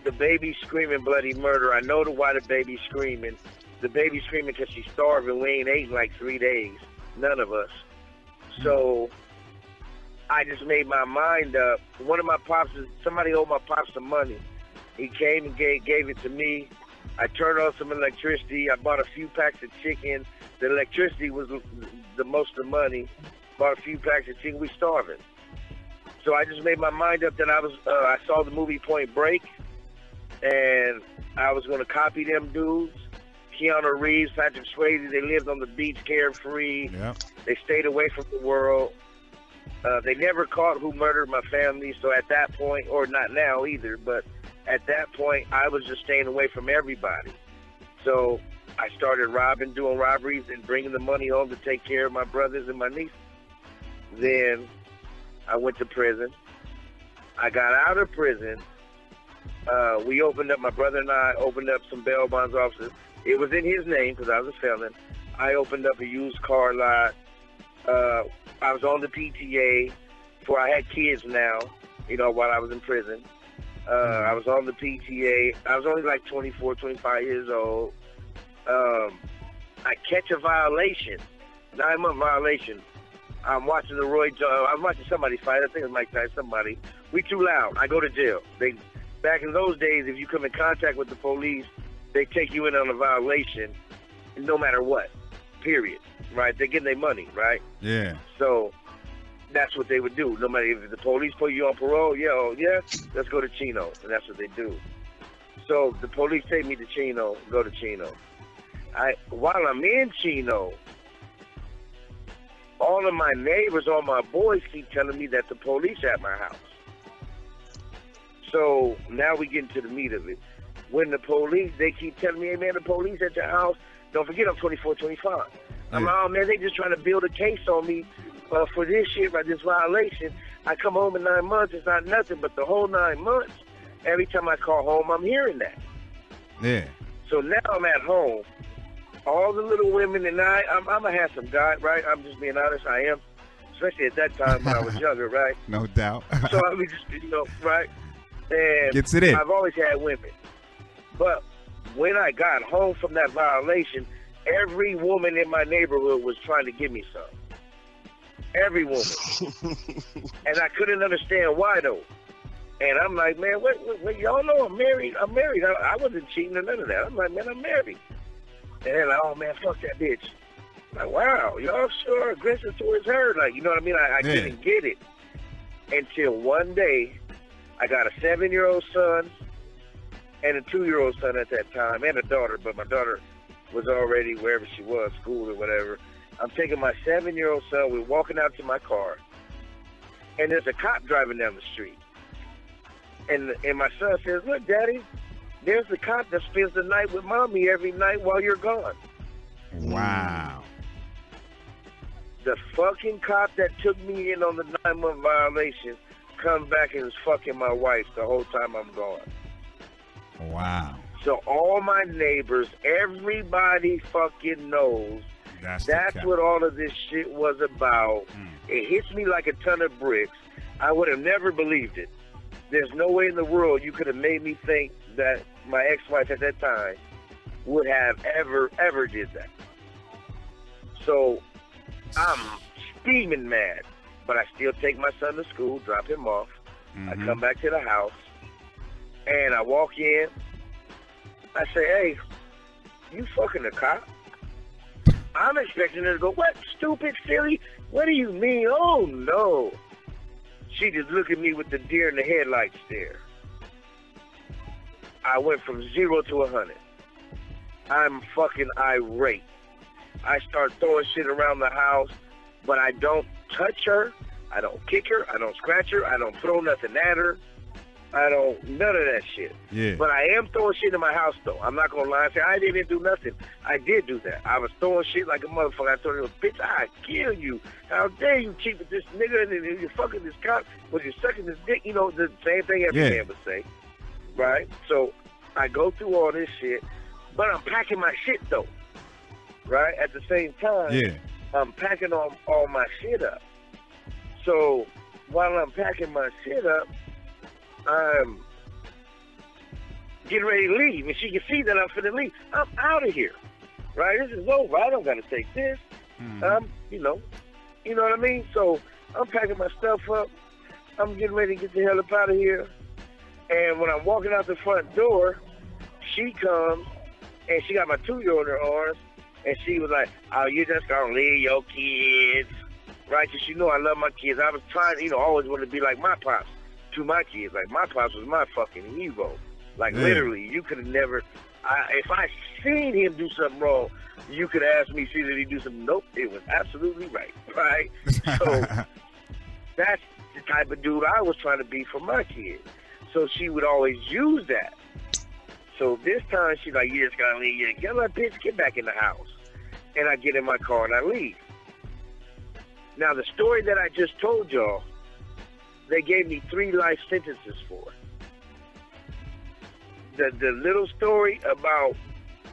The baby screaming bloody murder. I know why the baby's screaming. The baby's screaming because she's starving. We ain't ate in like 3 days. None of us. So I just made my mind up. One of my pops, somebody owed my pops some money. He came and gave it to me. I turned on some electricity. I bought a few packs of chicken. The electricity was the most of the money. Bought a few packs of chicken. We starving. So I just made my mind up that I saw the movie Point Break, and I was going to copy them dudes. Keanu Reeves, Patrick Swayze, they lived on the beach carefree. Yep. They stayed away from the world. They never caught who murdered my family, so at that point, or not now either, but at that point, I was just staying away from everybody. So I started doing robberies, and bringing the money home to take care of my brothers and my niece. Then I went to prison. I got out of prison. My brother and I opened up some bail bonds offices. It was in his name because I was a felon. I opened up a used car lot. I was on the PTA before I had kids now, while I was in prison. I was on the PTA. I was only like 24, 25 years old. I catch a violation, 9-month violation. I'm watching I'm watching somebody fight. I think it's Mike Tyson, somebody. We too loud. I go to jail. Back in those days, if you come in contact with the police, they take you in on a violation, no matter what, period, right? They're getting their money, right? Yeah. So that's what they would do. No matter if the police put you on parole, let's go to Chino, and that's what they do. So the police take me to Chino, go to Chino. While I'm in Chino, all of my neighbors, all my boys keep telling me that the police at my house. So now we get into the meat of it. When the police, they keep telling me, hey, man, the police at your house. Don't forget I'm 24, 25. I'm like, oh, man, they just trying to build a case on me for this shit, by this violation. I come home in 9 months, it's not nothing, but the whole 9 months, every time I call home, I'm hearing that. Yeah. So now I'm at home. All the little women, and I'm going to have some guys, right? I'm just being honest, I am. Especially at that time when I was younger, right? No doubt. So I mean, right? And gets it in. I've always had women. But when I got home from that violation, every woman in my neighborhood was trying to give me some. Every woman. And I couldn't understand why, though. And I'm like, man, what y'all know I'm married. I wasn't cheating or none of that. I'm like, man, I'm married. And they're like, oh, man, fuck that bitch. I'm like, wow, y'all sure aggressive towards her. Like, you know what I mean? I didn't get it. Until one day, I got a 7-year-old son and a 2-year-old son at that time, and a daughter, but my daughter was already wherever she was, school or whatever. I'm taking my 7-year-old son, we're walking out to my car, and there's a cop driving down the street. And my son says, look, Daddy, there's the cop that spends the night with Mommy every night while you're gone. Wow. The fucking cop that took me in on the 9-month violation comes back and is fucking my wife the whole time I'm gone. Wow. So all my neighbors, everybody fucking knows that's what all of this shit was about. It hits me like a ton of bricks. I would have never believed it. There's no way in the world you could have made me think that my ex-wife at that time would have ever did that. So I'm steaming mad, but I still take my son to school, drop him off. I come back to the house, and I walk in. I say, hey, you fucking a cop? I'm expecting her to go, what, stupid, silly? What do you mean? Oh, no. She just looked at me with the deer in the headlights stare. I went from 0 to 100. I'm fucking irate. I start throwing shit around the house, but I don't touch her. I don't kick her. I don't scratch her. I don't throw nothing at her. I don't, none of that shit. Yeah. But I am throwing shit in my house, though. I'm not going to lie and say I didn't do nothing. I did do that. I was throwing shit like a motherfucker. I told her, bitch, I'll kill you. How dare you cheat with this nigga and you're fucking this cop, but you're sucking this dick. You know, the same thing every man would say. Right? So I go through all this shit, but I'm packing my shit, though. Right? At the same time, I'm packing all my shit up. So while I'm packing my shit up, I'm getting ready to leave, and she can see that I'm finna leave. I'm out of here, right? This is over. I don't gotta take this. You know what I mean? So I'm packing my stuff up. I'm getting ready to get the hell up out of here. And when I'm walking out the front door, she comes, and she got my 2-year-old in her arms, and she was like, "Oh, you just gonna leave your kids?" Right? Because she knew I love my kids. I was trying, always wanted to be like my pops to my kids. Like, my pops was my fucking hero. Like, literally, you could have never, if I seen him do something wrong, you could ask me, see, did he do something? Nope, it was absolutely right, right? So, that's the type of dude I was trying to be for my kids. So she would always use that. So this time, she's like, "You just gotta leave. Get my bitch, get back in the house." And I get in my car and I leave. Now, the story that I just told y'all, they gave me 3 life sentences for. The little story about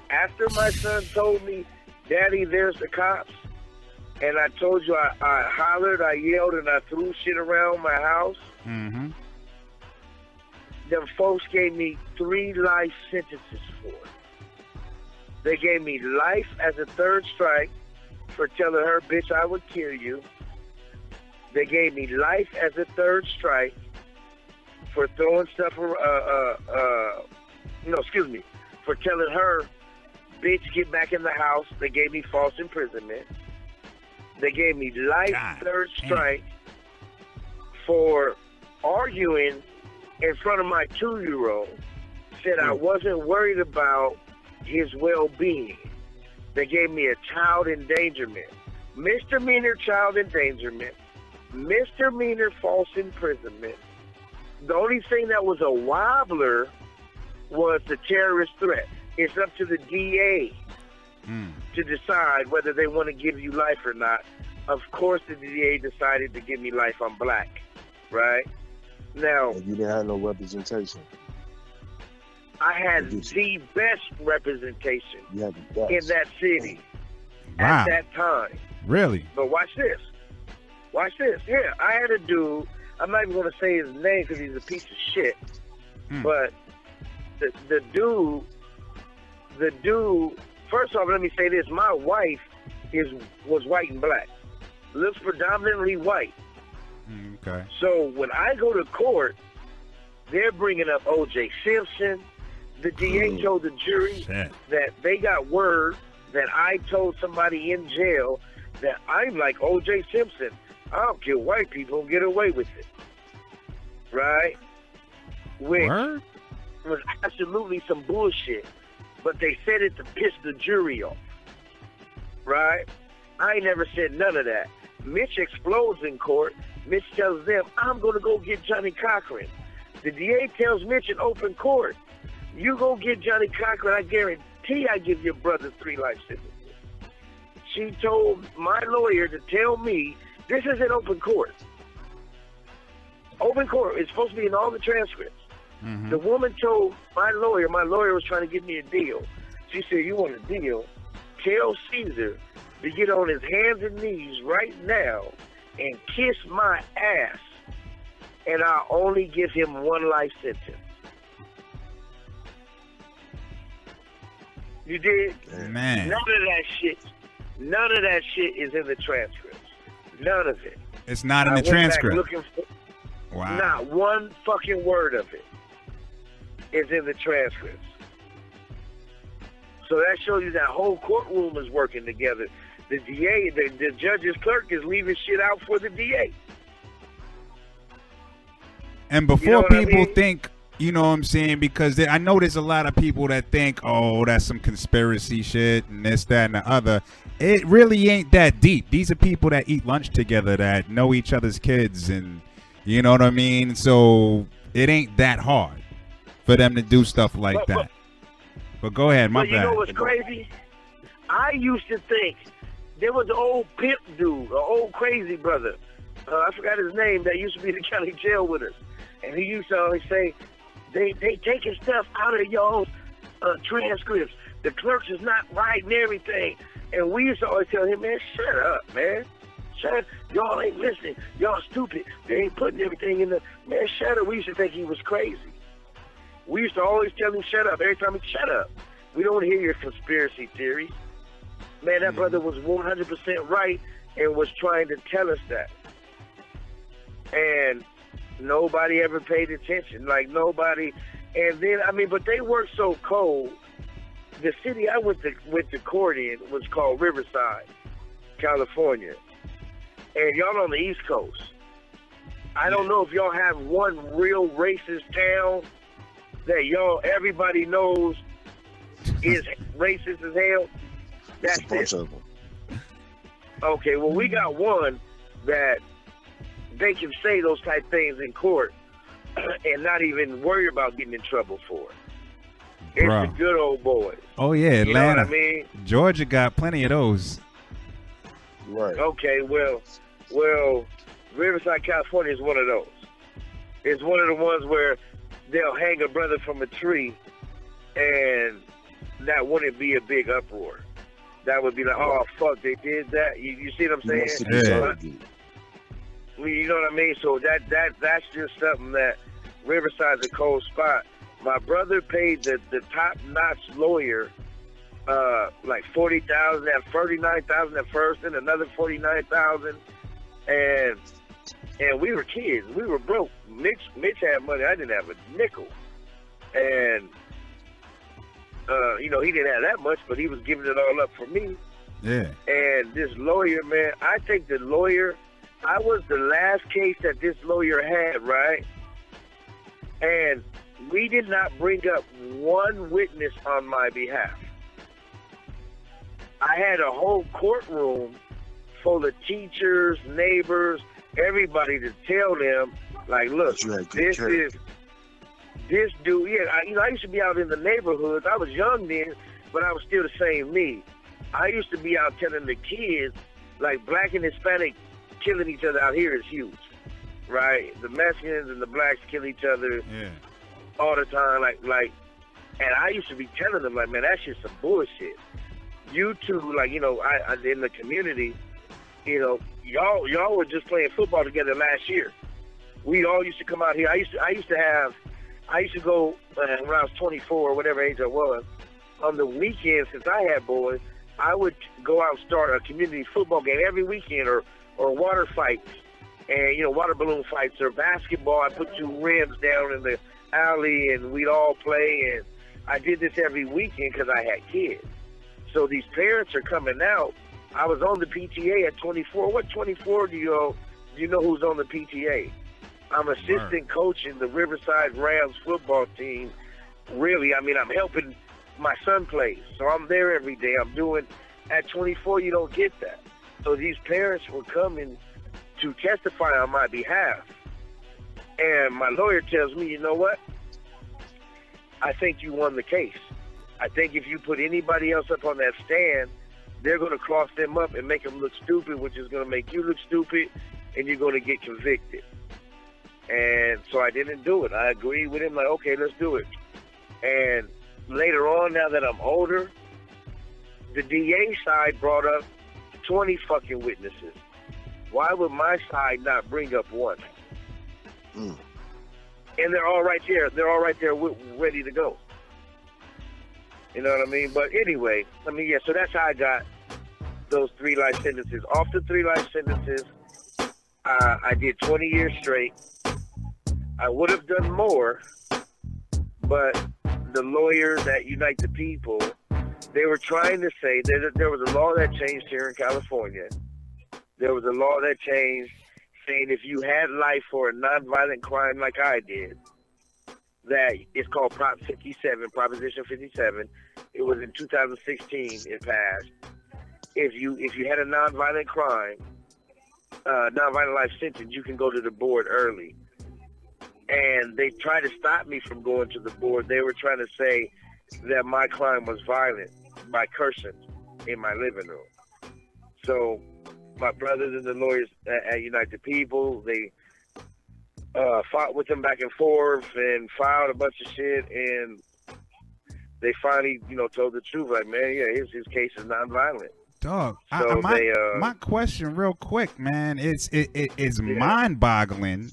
after my son told me, "Daddy, there's the cops," and I told you I hollered, I yelled, and I threw shit around my house. Mm-hmm. Them folks gave me 3 life sentences for. They gave me life as a 3rd strike for telling her, "Bitch, I would kill you." They gave me life as a 3rd strike for throwing stuff, for telling her, "Bitch, get back in the house." They gave me false imprisonment. They gave me life 3rd strike for arguing in front of my 2-year-old. Said I wasn't worried about his well-being. They gave me a child endangerment, misdemeanor child endangerment, misdemeanor false imprisonment. The only thing that was a wobbler was the terrorist threat. It's up to the DA to decide whether they want to give you life or not. Of course, the DA decided to give me life. I'm black, right? Now, you didn't have no representation. I had the best representation you had the best. in that city Wow. at that time. Really? But watch this. Watch this. Yeah, I had a dude. I'm not even going to say his name because he's a piece of shit. But the dude. First off, let me say this: my wife was white and black, lives predominantly white. Okay. So when I go to court, they're bringing up O.J. Simpson. The DA told the jury that they got word that I told somebody in jail that I'm like O.J. Simpson. I don't kill white people and get away with it. Right? Which was absolutely some bullshit. But they said it to piss the jury off. Right? I ain't never said none of that. Mitch explodes in court. Mitch tells them, "I'm going to go get Johnny Cochran." The DA tells Mitch in open court, "You go get Johnny Cochran, I guarantee I give your brother 3 life sentences." She told my lawyer to tell me, this is in open court. Open court. It's supposed to be in all the transcripts. The woman told my lawyer was trying to give me a deal. She said, "You want a deal? Tell Caesar to get on his hands and knees right now and kiss my ass, and I'll only give him 1 life sentence." You did? Man. None of that shit is in the transcripts. None of it. It's not in the I went back transcript. looking for, Wow. Not one fucking word of it is in the transcripts. So that shows you that whole courtroom is working together. The DA, the judge's clerk is leaving shit out for the DA. And before You know what I people mean? think You know what I'm saying? Because I know there's a lot of people that think, oh, that's some conspiracy shit and this, that, and the other. It really ain't that deep. These are people that eat lunch together, that know each other's kids, and you know what I mean? So it ain't that hard for them to do stuff like that. But go ahead, my bad. You know what's crazy? I used to think there was an old pimp dude, an old crazy brother. I forgot his name, that used to be in the county jail with us. And he used to always say, they taking stuff out of y'all's transcripts. The clerks is not writing everything. And we used to always tell him, man, shut up, man. Shut up. Y'all ain't listening. Y'all stupid. They ain't putting everything in the... Man, shut up. We used to think he was crazy. We used to always tell him, shut up. Every time he shut up. We don't hear your conspiracy theories. Man, that brother was 100% right and was trying to tell us that. And nobody ever paid attention. Like, nobody. And then, I mean, but they worked so cold. The city I went to court in was called Riverside, California. And y'all on the East Coast. I don't know if y'all have one real racist town that everybody knows is racist as hell. That's it. Okay, well, we got one that they can say those type things in court and not even worry about getting in trouble for it. It's the good old boys. Oh, yeah, Atlanta. You know what I mean? Georgia got plenty of those. Right. Okay, well, Riverside, California is one of those. It's one of the ones where they'll hang a brother from a tree and that wouldn't be a big uproar. That would be like, oh, fuck, they did that. You see what I'm saying? Yeah. You know what I mean? So that's just something that Riverside's a cold spot. My brother paid the top-notch lawyer like $40,000, that $39,000 at first, and another $49,000, and we were kids. We were broke. Mitch had money. I didn't have a nickel, and he didn't have that much, but he was giving it all up for me. Yeah. And this lawyer, man, I think the lawyer, I was the last case that this lawyer had, right? And we did not bring up one witness on my behalf. I had a whole courtroom full of teachers, neighbors, everybody to tell them, like, look, this dude, yeah, I used to be out in the neighborhoods. I was young then, but I was still the same me. I used to be out telling the kids, like, black and Hispanic killing each other out here is huge, right? The Mexicans and the blacks kill each other all the time, like, and I used to be telling them, like, man, that's just some bullshit. You two, like, I in the community, y'all were just playing football together last year. We all used to come out here. I used to go when I was 24 or whatever age I was. On the weekends, since I had boys, I would go out and start a community football game every weekend, or water fights, and water balloon fights, or basketball. I put 2 rims down in the alley, and we'd all play. And I did this every weekend because I had kids. So these parents are coming out. I was on the PTA at 24. What 24 do you know who's on the PTA? I'm assistant coach in the Riverside Rams football team. Really, I mean, I'm helping my son play. So I'm there every day. I'm doing, at 24, you don't get that. So these parents were coming to testify on my behalf. And my lawyer tells me, you know what? I think you won the case. I think if you put anybody else up on that stand, they're going to cross them up and make them look stupid, which is going to make you look stupid, and you're going to get convicted. And so I didn't do it. I agreed with him, like, okay, let's do it. And later on, now that I'm older, the DA side brought up 20 fucking witnesses. Why would my side not bring up one? And they're all right there. They're all right there ready to go. You know what I mean? But anyway, so that's how I got those 3 life sentences. Off the 3 life sentences, I did 20 years straight. I would have done more, but the lawyers at Unite the People, they were trying to say that there was a law that changed here in California. There was a law that changed saying if you had life for a nonviolent crime like I did, that it's called Prop 57, Proposition 57. It was in 2016. It passed. If you had a nonviolent crime, nonviolent life sentence, you can go to the board early. And they tried to stop me from going to the board. They were trying to say that my crime was violent by cursing in my living room. So my brothers and the lawyers at UnitethePeople, they fought with them back and forth and filed a bunch of shit, and they finally, told the truth. Like, man, yeah, his case is nonviolent. Dog, So my question, real quick, man, it's mind-boggling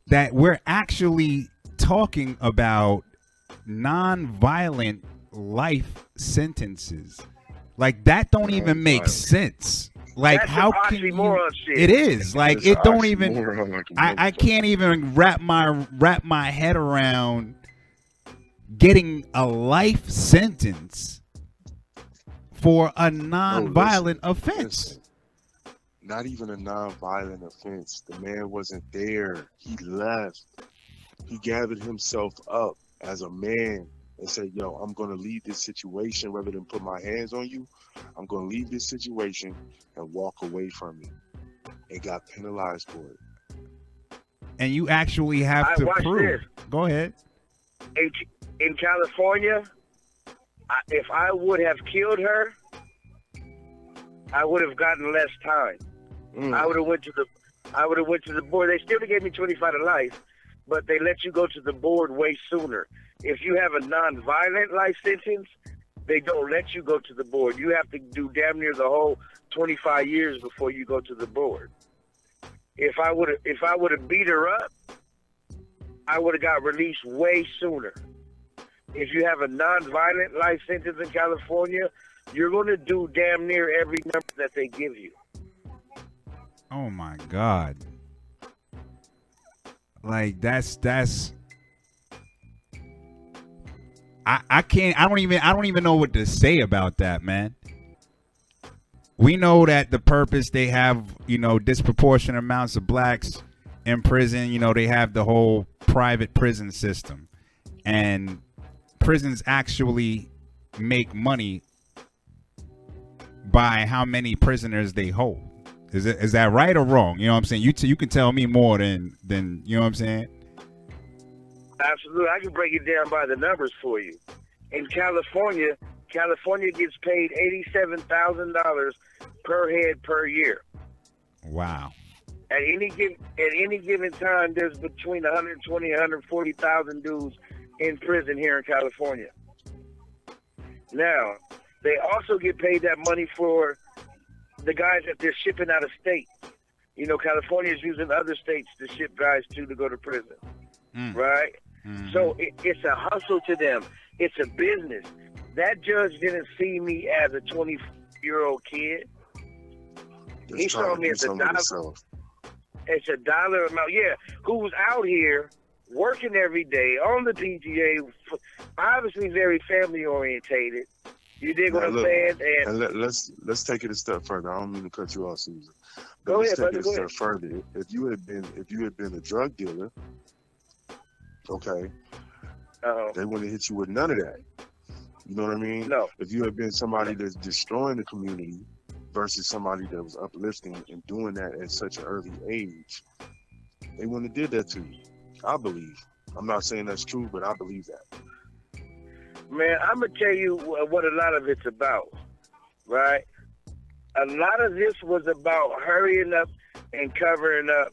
that we're actually talking about non-violent life sentences. Like, that don't even make sense. Like, That's how some can you? oxymoron shit. It is like It's it don't oxymoron even. like a I motherfucker. can't even wrap my head around getting a life sentence for a non-violent offense. Listen. Not even a non-violent offense. The man wasn't there. He left. He gathered himself up as a man and said, yo, I'm going to leave this situation rather than put my hands on you. I'm going to leave this situation and walk away from it. And got penalized for it. And you actually have to watch prove. this. Go ahead. In California, if I would have killed her, I would have gotten less time. I would have went to the board. They still gave me 25 to life, but they let you go to the board way sooner. If you have a non-violent life sentence, they don't let you go to the board. You have to do damn near the whole 25 years before you go to the board. If I would have beat her up, I would have got released way sooner. If you have a non-violent life sentence in California, you're going to do damn near every number that they give you. Oh my God. Like that's I don't even know what to say about that, man. We know that the purpose they have, disproportionate amounts of blacks in prison, they have the whole private prison system. And prisons actually make money by how many prisoners they hold. Is that right or wrong? You know what I'm saying? You can tell me more than you know what I'm saying? Absolutely. I can break it down by the numbers for you. In California gets paid $87,000 per head per year. Wow. At any given time, there's between 120 and 140,000 dudes in prison here in California. Now, they also get paid that money for the guys that they're shipping out of state. California is using other states to ship guys to go to prison, right? Mm-hmm. So it's a hustle to them. It's a business. That judge didn't see me as a 20-year-old kid. He saw me as a dollar. It's a dollar amount. Yeah, who's out here working every day on the PGA, obviously very family orientated. You dig what I'm saying? And let's take it a step further. I don't mean to cut you off, Caesar. But Go let's ahead, take brother. it a step further. If you had been a drug dealer, okay, they wouldn't hit you with none of that. You know what I mean? No. If you had been somebody that's destroying the community versus somebody that was uplifting and doing that at such an early age, they wouldn't have did that to you. I believe. I'm not saying that's true, but I believe that. Man, I'm going to tell you what a lot of it's about, right? A lot of this was about hurrying up and covering up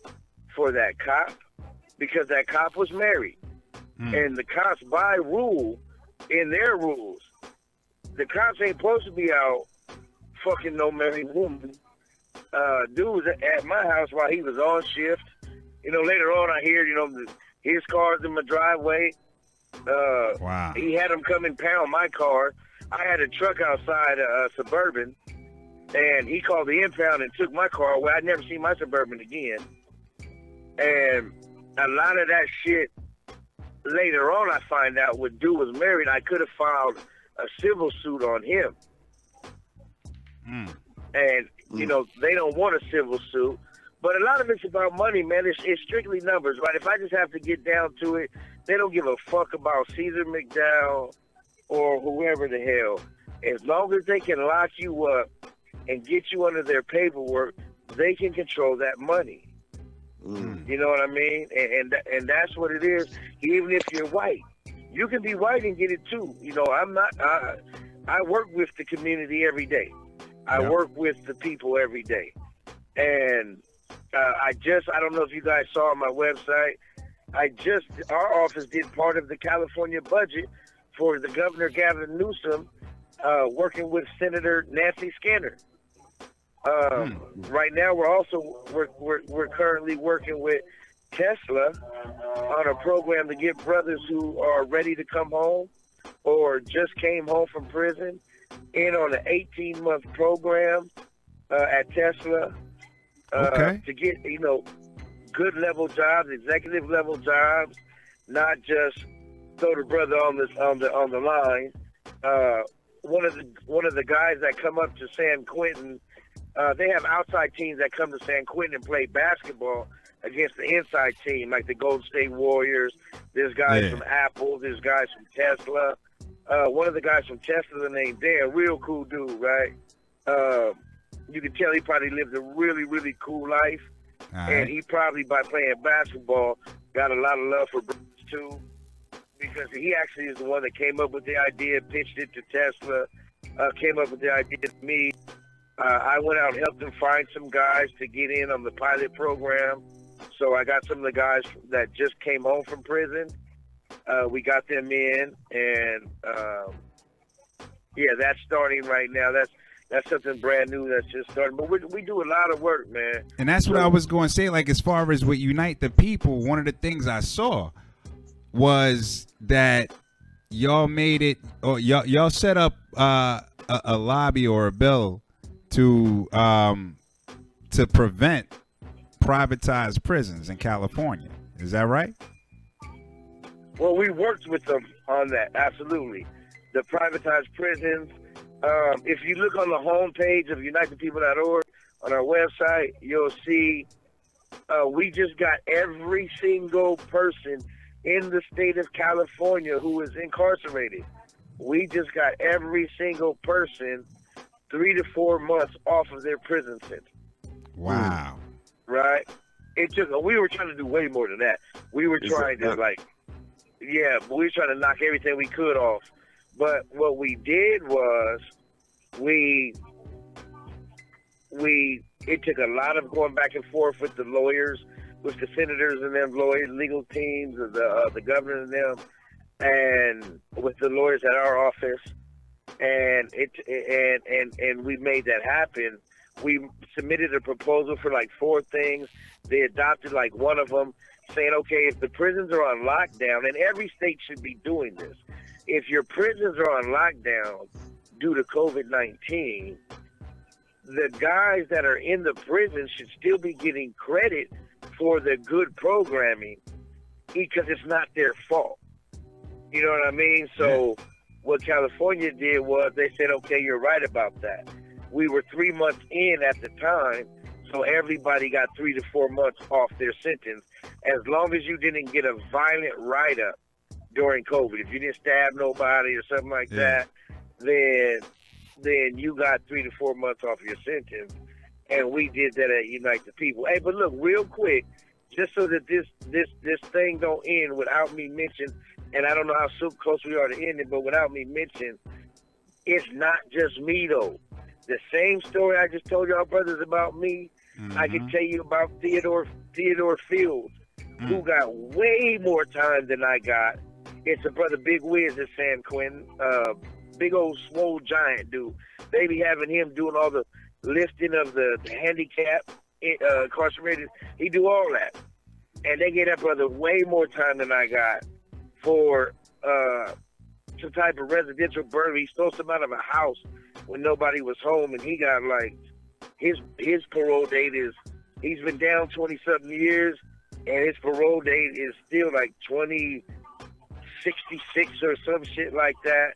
for that cop because that cop was married. And the cops, by rule, in their rules, the cops ain't supposed to be out fucking no married woman. Dude was at my house while he was on shift. Later on I hear, his car's in my driveway. Wow. He had him come and pound my car. I had a truck outside Suburban, and he called the impound and took my car away. I'd never seen my Suburban again. And a lot of that shit, later on I find out when dude was married, I could have filed a civil suit on him. And, they don't want a civil suit. But a lot of it's about money, man. It's strictly numbers, right? If I just have to get down to it, They don't give a fuck about Caesar McDowell or whoever the hell. As long as they can lock you up and get you under their paperwork, they can control that money. You know what I mean? And that's what it is. Even if you're white, you can be white and get it too. You know, I'm not. I work with the community every day. I work with the people every day. And I don't know if you guys saw on my website, our office did part of the California budget for the Governor Gavin Newsom, working with Senator Nancy Skinner. Right now, we're currently working with Tesla on a program to get brothers who are ready to come home or just came home from prison in on an 18-month program at Tesla to get, you know, good level jobs, executive level jobs, not just throw the brother on the line. One of the guys that come up to San Quentin, they have outside teams that come to San Quentin and play basketball against the inside team, like the Golden State Warriors. There's guys from Apple. There's guys from Tesla. One of the guys from Tesla named Dan, real cool dude, right? You can tell he probably lived a really, really cool life. And he probably, by playing basketball, got a lot of love for brothers too, because he actually is the one that came up with the idea, pitched it to Tesla, came up with the idea to me. I went out and helped him find some guys to get in on the pilot program. So I got some of the guys that just came home from prison. We got them in, and that's starting right now. That's something brand new that's just starting. But we do a lot of work, man. And that's what I was going to say. Like, as far as with Unite the People, one of the things I saw was that y'all made it, or y'all set up a lobby or a bill to prevent privatized prisons in California. Is that right? Well, we worked with them on that, absolutely. The privatized prisons. If you look on the homepage of UnitethePeople.org on our website, you'll see we just got every single person in the state of California who is incarcerated. We just got every single person 3 to 4 months off of their prison sentence. Wow. Right? We were trying to do way more than that. We were trying to we were trying to knock everything we could off. But what we did was it took a lot of going back and forth with the lawyers, with the senators and them lawyers, legal teams, of the governor and them, and with the lawyers at our office, and we made that happen. We submitted a proposal for like 4 things. They adopted like one of them, saying, okay, if the prisons are on lockdown, and every state should be doing this, if your prisons are on lockdown due to COVID-19, the guys that are in the prison should still be getting credit for the good programming because it's not their fault. You know what I mean? So what California did was they said, okay, you're right about that. We were 3 months in at the time, so everybody got 3 to 4 months off their sentence, as long as you didn't get a violent write-up during COVID. If you didn't stab nobody or something like that, then you got 3 to 4 months off your sentence. And we did that at Unite the People. Hey, but look, real quick, just so that this thing don't end without me mentioning, and I don't know how so close we are to ending, but without me mentioning, it's not just me though. The same story I just told y'all brothers about me, I can tell you about Theodore Fields, who got way more time than I got. It's a brother Big Wiz at San Quentin, big old swole giant dude. They be having him doing all the lifting of the handicapped incarcerated. He do all that. And they gave that brother way more time than I got for some type of residential burglary. He stole some out of a house when nobody was home, and he got like his parole date is, he's been down 20-something years, and his parole date is still like 2066 or some shit like that.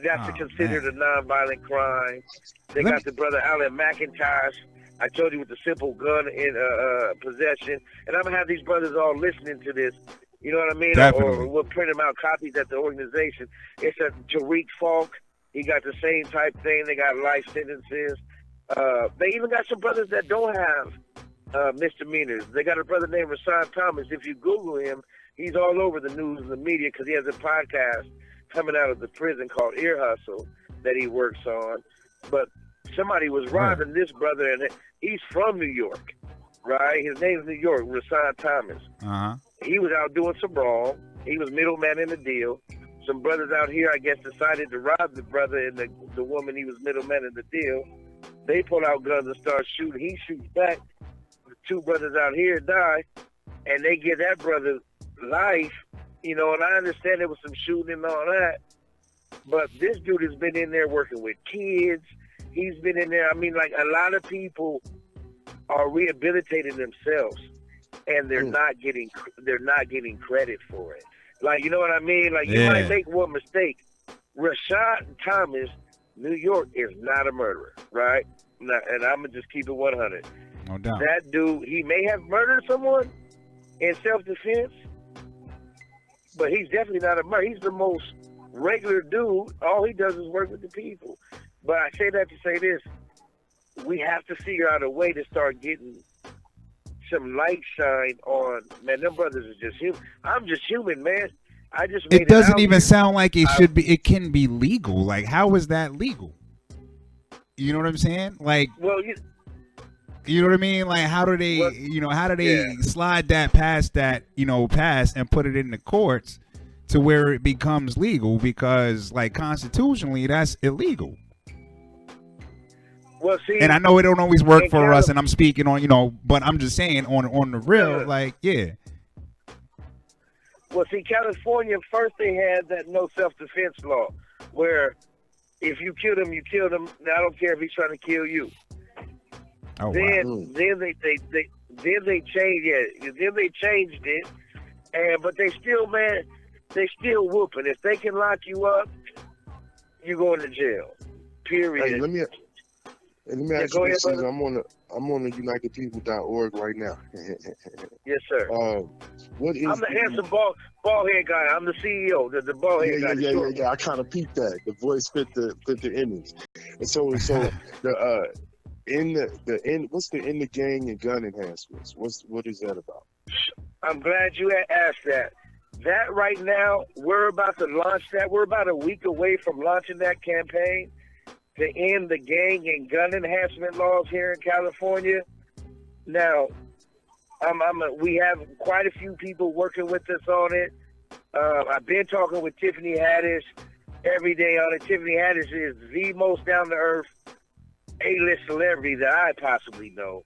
That's considered a nonviolent crime. They got the brother Alan McIntosh. I told you, with the simple gun in possession. And I'm going to have these brothers all listening to this. You know what I mean? Definitely. Or we'll print them out copies at the organization. It's a Tariq Falk. He got the same type thing. They got life sentences. They even got some brothers that don't have misdemeanors. They got a brother named Rasan Thomas. If you Google him, he's all over the news and the media because he has a podcast coming out of the prison called Ear Hustle that he works on. But somebody was robbing this brother, and he's from New York, right? His name's New York, Rasan Thomas. Uh-huh. He was out doing some wrong. He was middleman in the deal. Some brothers out here, I guess, decided to rob the brother and the woman he was middleman in the deal. They pull out guns and start shooting. He shoots back. The two brothers out here die, and they give that brother life. You know, and I understand there was some shooting and all that, but this dude has been in there working with kids. He's been in there. I mean, like, a lot of people are rehabilitating themselves, and they're not getting credit for it. Like, you know what I mean? Like, you might make one mistake. Rashad Thomas, New York, is not a murderer, right? And I'm gonna just keep it 100. No doubt. That dude, he may have murdered someone in self-defense, but he's definitely not a murderer. He's the most regular dude. All he does is work with the people. But I say that to say this: we have to figure out a way to start getting some light shine on. Man, them brothers are just human. I'm just human, man. I just made it doesn't even here. sound like it should be. It can be legal. Like, how is that legal? You know what I'm saying? Like, well, you know what I mean? Like, how do they? How do they slide that past that? Pass and put it in the courts to where it becomes legal? Because, like, constitutionally, that's illegal. Well, see, and I know it don't always work for us, and I'm speaking on, but I'm just saying on the real, like, yeah. Well, see, California, first they had that no self-defense law, where if you kill them, you kill them. I don't care if he's trying to kill you. Oh, then, wow. Then they changed it, but they still whooping. If they can lock you up, you going to jail. Period. Hey, let me ask you this. I'm on the UnitethePeople.org right now. Yes, sir. What is? I'm the handsome bald head guy. I'm the CEO. The bald head guy. Yeah. I kind of peeped that. The voice fit the image. And so what's the in the gang and gun enhancements? What is that about? I'm glad you asked that. That right now, we're about to launch that. We're about a week away from launching that campaign to end the gang and gun enhancement laws here in California. Now, we have quite a few people working with us on it. I've been talking with Tiffany Haddish every day on it. Tiffany Haddish is the most down-to-earth A-list celebrity that I possibly know.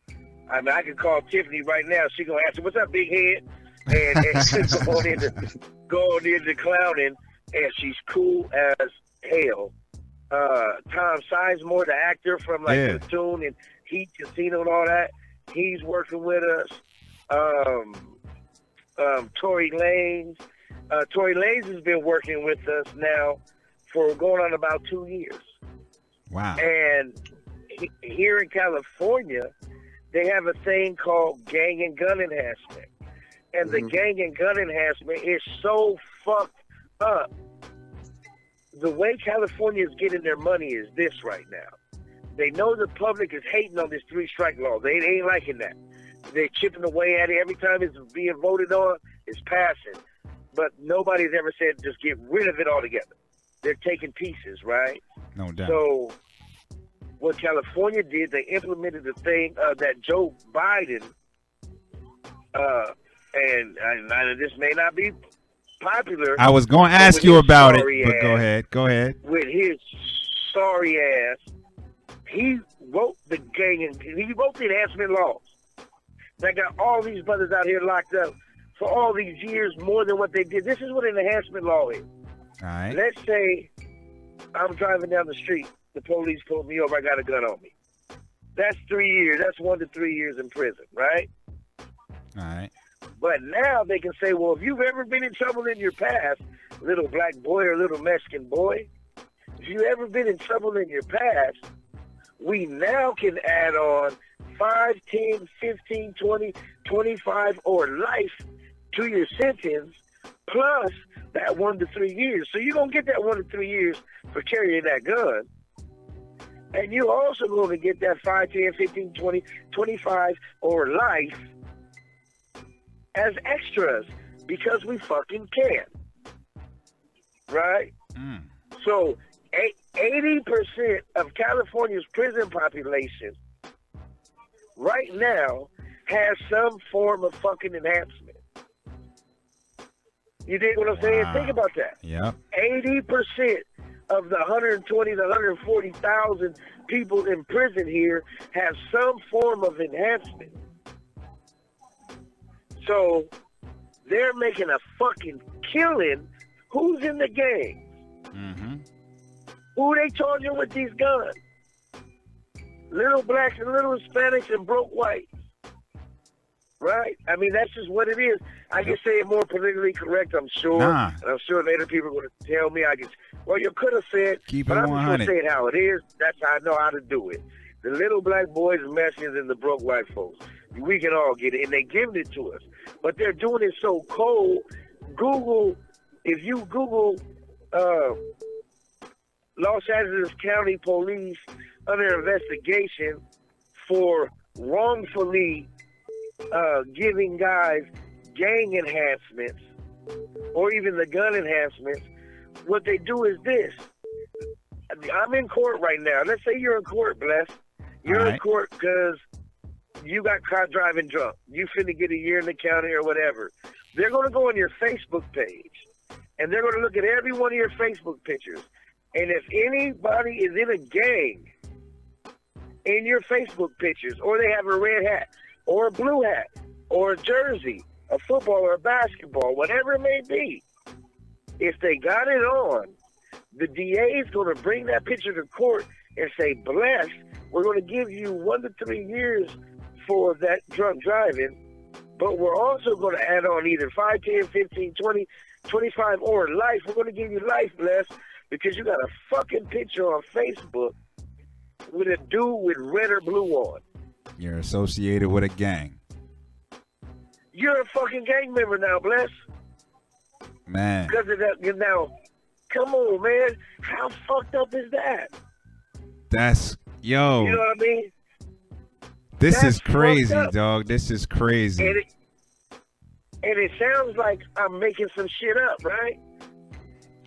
I mean, I can call Tiffany right now. She's going to answer, "What's up, big head?" And she's going into clowning, and she's cool as hell. Tom Sizemore, the actor from Platoon and Heat, Casino and all that, he's working with us. Tory Lanez has been working with us now for going on about 2 years. Wow. And here in California, they have a thing called gang and gun enhancement. And the gang and gun enhancement is so fucked up. The way California is getting their money is this right now. They know the public is hating on this 3-strike law. They ain't liking that. They're chipping away at it. Every time it's being voted on, it's passing. But nobody's ever said just get rid of it altogether. They're taking pieces, right? No doubt. So what California did, they implemented the thing that Joe Biden, and this may not be popular. I was going to ask you about it, but go ahead. With his sorry ass, he wrote the gang and he wrote the enhancement laws that got all these brothers out here locked up for all these years, more than what they did. This is what an enhancement law is. All right. Let's say I'm driving down the street. The police pulled me over. I got a gun on me. That's 3 years. That's 1 to 3 years in prison, right? All right. But now they can say, well, if you've ever been in trouble in your past, little black boy or little Mexican boy, if you've ever been in trouble in your past, we now can add on 5, 10, 15, 20, 25, or life to your sentence plus that 1 to 3 years. So you're going to get that 1 to 3 years for carrying that gun. And you're also going to get that 5, 10, 15, 20, 25, or life as extras because we fucking can. Right? So 80% of California's prison population right now has some form of fucking enhancement. You dig what I'm saying? Think about that. Yeah. 80% of the 120 to 140,000 people in prison here have some form of enhancement. So they're making a fucking killing. Who's in the game? Who they charging with these guns? Little blacks and little Hispanics and broke whites. Right? I mean, that's just what it is. I can say it more politically correct, I'm sure. And I'm sure later people are going to tell me well, you could have said, but I'm just going to say it how it is. That's how I know how to do it. The little black boys and Mexicans and the broke white folks. We can all get it. And they give it to us. But they're doing it so cold. If you Google Los Angeles County Police under investigation for wrongfully giving guys gang enhancements or even the gun enhancements, what they do is this. I'm in court right now. Let's say you're in court, Bless. You're in court because you got caught driving drunk. You finna get a year in the county or whatever. They're going to go on your Facebook page, and they're going to look at every one of your Facebook pictures. And if anybody is in a gang in your Facebook pictures, or they have a red hat, or a blue hat, or a jersey, a football or a basketball, whatever it may be, if they got it on, the DA is going to bring that picture to court and say, Bless, we're going to give you 1 to 3 years for that drunk driving, but we're also going to add on either 5, 10, 15, 20, 25, or life. We're going to give you life, Bless, because you got a fucking picture on Facebook with a dude with red or blue on. You're associated with a gang. You're a fucking gang member now, Bless. Man. Because of that, now, come on, man. How fucked up is that? You know what I mean? This is crazy, dog. This is crazy. And it sounds like I'm making some shit up, right?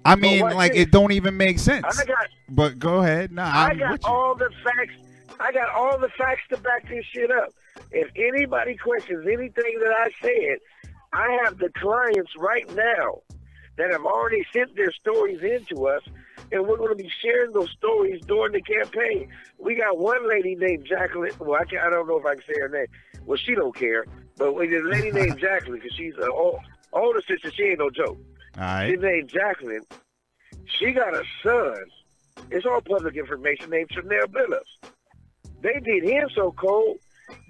I mean, like, it don't even make sense. But go ahead. I got all the facts. I got all the facts to back this shit up. If anybody questions anything that I said, I have the clients right now that have already sent their stories in to us, and we're going to be sharing those stories during the campaign. We got one lady named Jacqueline. Well, I don't know if I can say her name. Well, she don't care. But there's a lady named Jacqueline, because she's an older sister. She ain't no joke. All right. She's named Jacqueline. She got a son. It's all public information, named Chanel Billups. They did him so cold.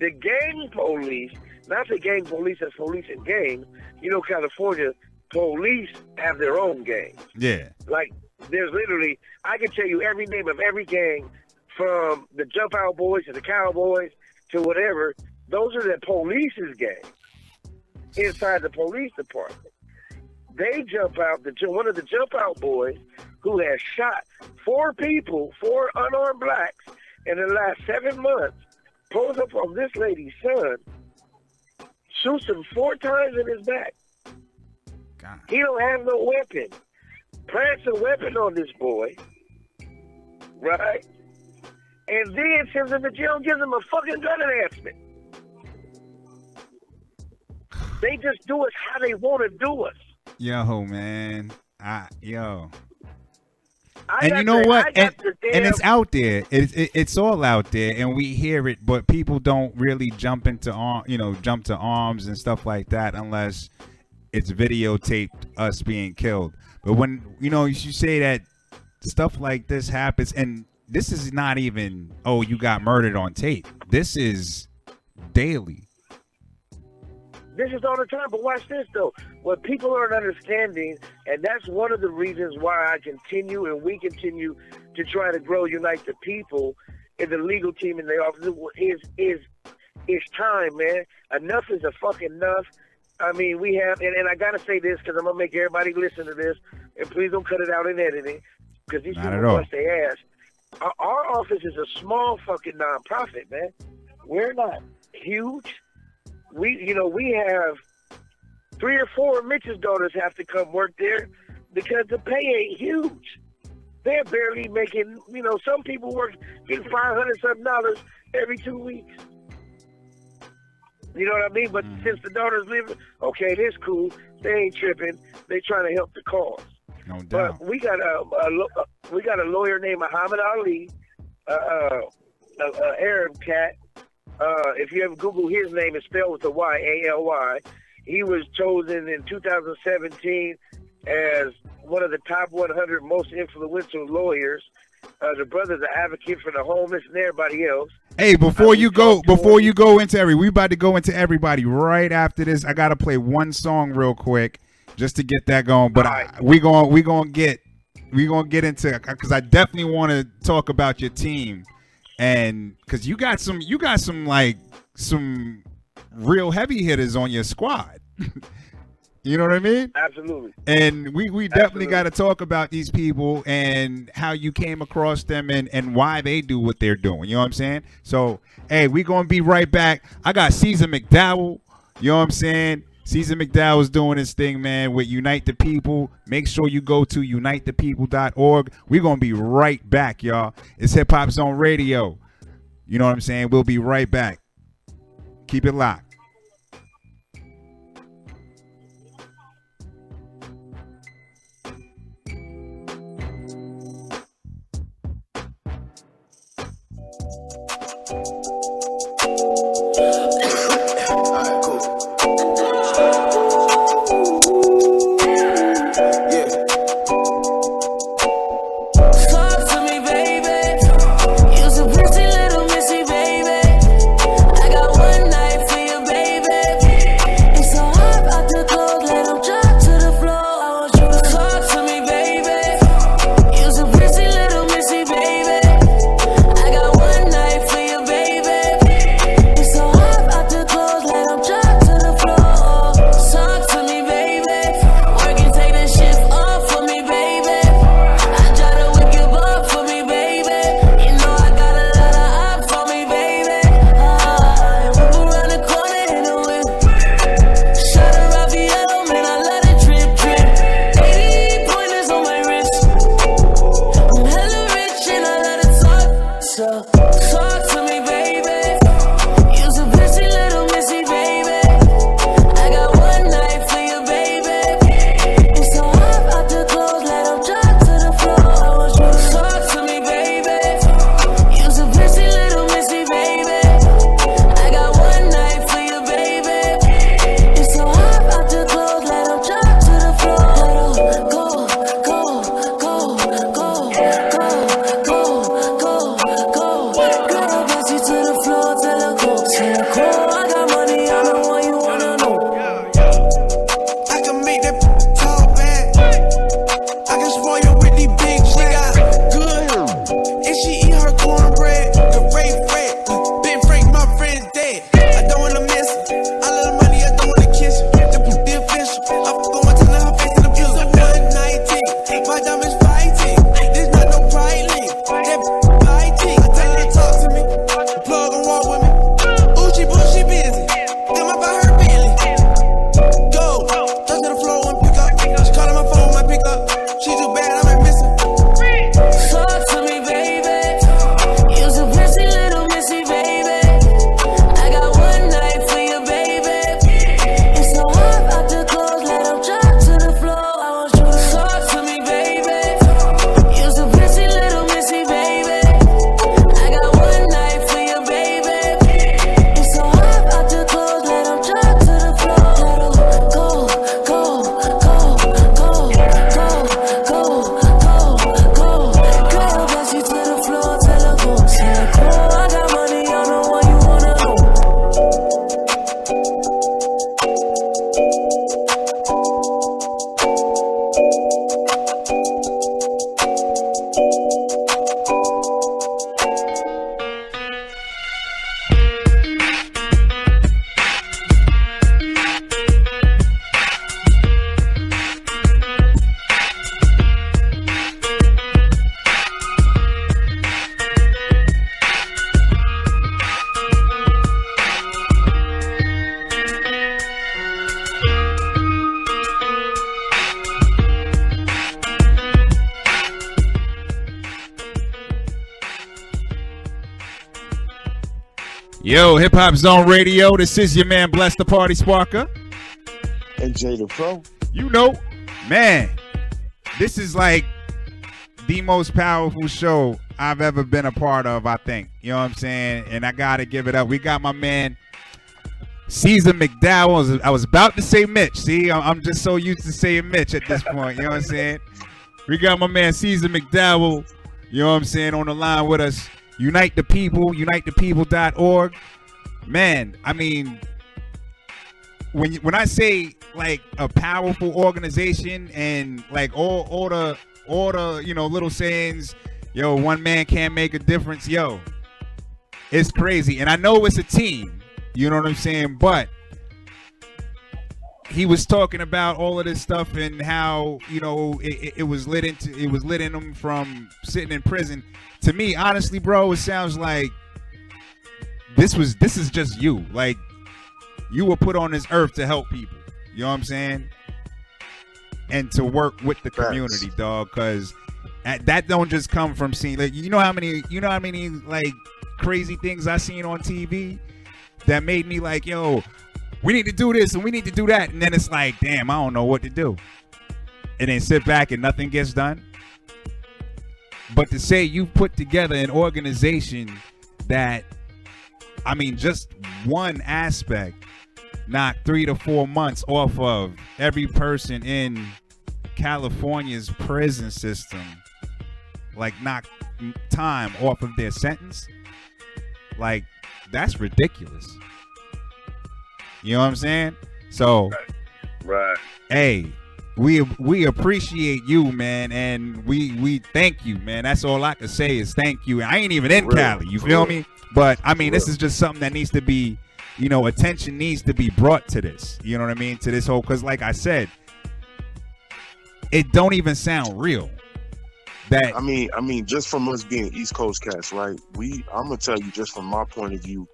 The gang police, not the gang police as police and gangs. You know, California police have their own gangs. Yeah. Like, there's literally, I can tell you every name of every gang, from the Jump Out Boys to the Cowboys to whatever. Those are the police's gangs inside the police department. They jump out, one of the Jump Out Boys, who has shot 4 people, 4 unarmed blacks, in the last 7 months, pulls up on this lady's son, shoots him 4 times in his back. God. He don't have no weapon. Plants a weapon on this boy, right? And then sends him to jail and gives him a fucking gun enhancement. They just do us how they want to do us. Yo, man. And you know what? And it's out there. It's all out there, and we hear it, but people don't really jump to arms and stuff like that unless it's videotaped us being killed. But when you say that stuff like this happens, and this is not even, oh, you got murdered on tape. This is daily. This is all the time, but watch this, though. What people aren't understanding, and that's one of the reasons why I continue and we continue to try to grow Unite the People in the legal team in the office, is time, man. Enough is a fucking enough. I mean, we have, and I got to say this because I'm going to make everybody listen to this, and please don't cut it out in editing, because these people bust their ass. Our office is a small fucking nonprofit, man. We're not huge. We have 3 or 4 of Mitch's daughters have to come work there because the pay ain't huge. They're barely making, some people getting $500-something every 2 weeks. You know what I mean? But since the daughters live, okay, this cool. They ain't tripping. They trying to help the cause. No doubt. But we got a lawyer named Muhammad Ali, Arab cat. If you ever Google his name, it's spelled with a Y, A-L-Y. He was chosen in 2017 as one of the top 100 most influential lawyers. The brother's an advocate for the homeless and everybody else. Hey, before you go into we about to go into everybody right after this. I gotta play one song real quick just to get that going. But we gonna get into, because I definitely want to talk about your team, and because you got some real heavy hitters on your squad. You know what I mean? Absolutely. And we definitely got to talk about these people and how you came across them and why they do what they're doing. You know what I'm saying? So, hey, we going to be right back. I got Caesar McDowell. You know what I'm saying? Caesar McDowell is doing his thing, man, with Unite the People. Make sure you go to UnitethePeople.org. We're going to be right back, y'all. It's Hip Hop Zone Radio. You know what I'm saying? We'll be right back. Keep it locked. You so pretty little missy baby. I got one night for you, Yo, Hip Hop Zone Radio. This is your man, Bless the Party Sparker. And Jay the Pro. You know, man, this is like the most powerful show I've ever been a part of, I think. You know what I'm saying? And I got to give it up. We got my man, Caesar McDowell. I was about to say Mitch. See, I'm just so used to saying Mitch at this point. You know what I'm saying? We got my man, Caesar McDowell, you know what I'm saying, on the line with us. Unite the People, UnitethePeople.org. Man, I mean, when I say like a powerful organization and like all the little sayings, yo, one man can't make a difference, yo, it's crazy. And I know it's a team, you know what I'm saying, but he was talking about all of this stuff and how, you know, it was lit in him from sitting in prison. To me, honestly, bro, it sounds like this is just you. Like, you were put on this earth to help people. You know what I'm saying? And to work with the community, dog. Because that don't just come from seeing. Like, you know how many like crazy things I seen on TV that made me like, yo, we need to do this and we need to do that. And then it's like, damn, I don't know what to do. And then sit back and nothing gets done. But to say you put together an organization that, I mean, just one aspect knocked 3 to 4 months off of every person in California's prison system, like knock time off of their sentence, like, that's ridiculous. You know what I'm saying? So, right. Hey, we appreciate you, man, and we thank you, man. That's all I can say is thank you. I ain't even in Cali, you feel me? But I mean, this is just something that needs to be, you know, attention needs to be brought to this. You know what I mean? To this whole, because like I said, it don't even sound real. That I mean, just from us being East Coast cats, right? I'm gonna tell you, just from my point of view,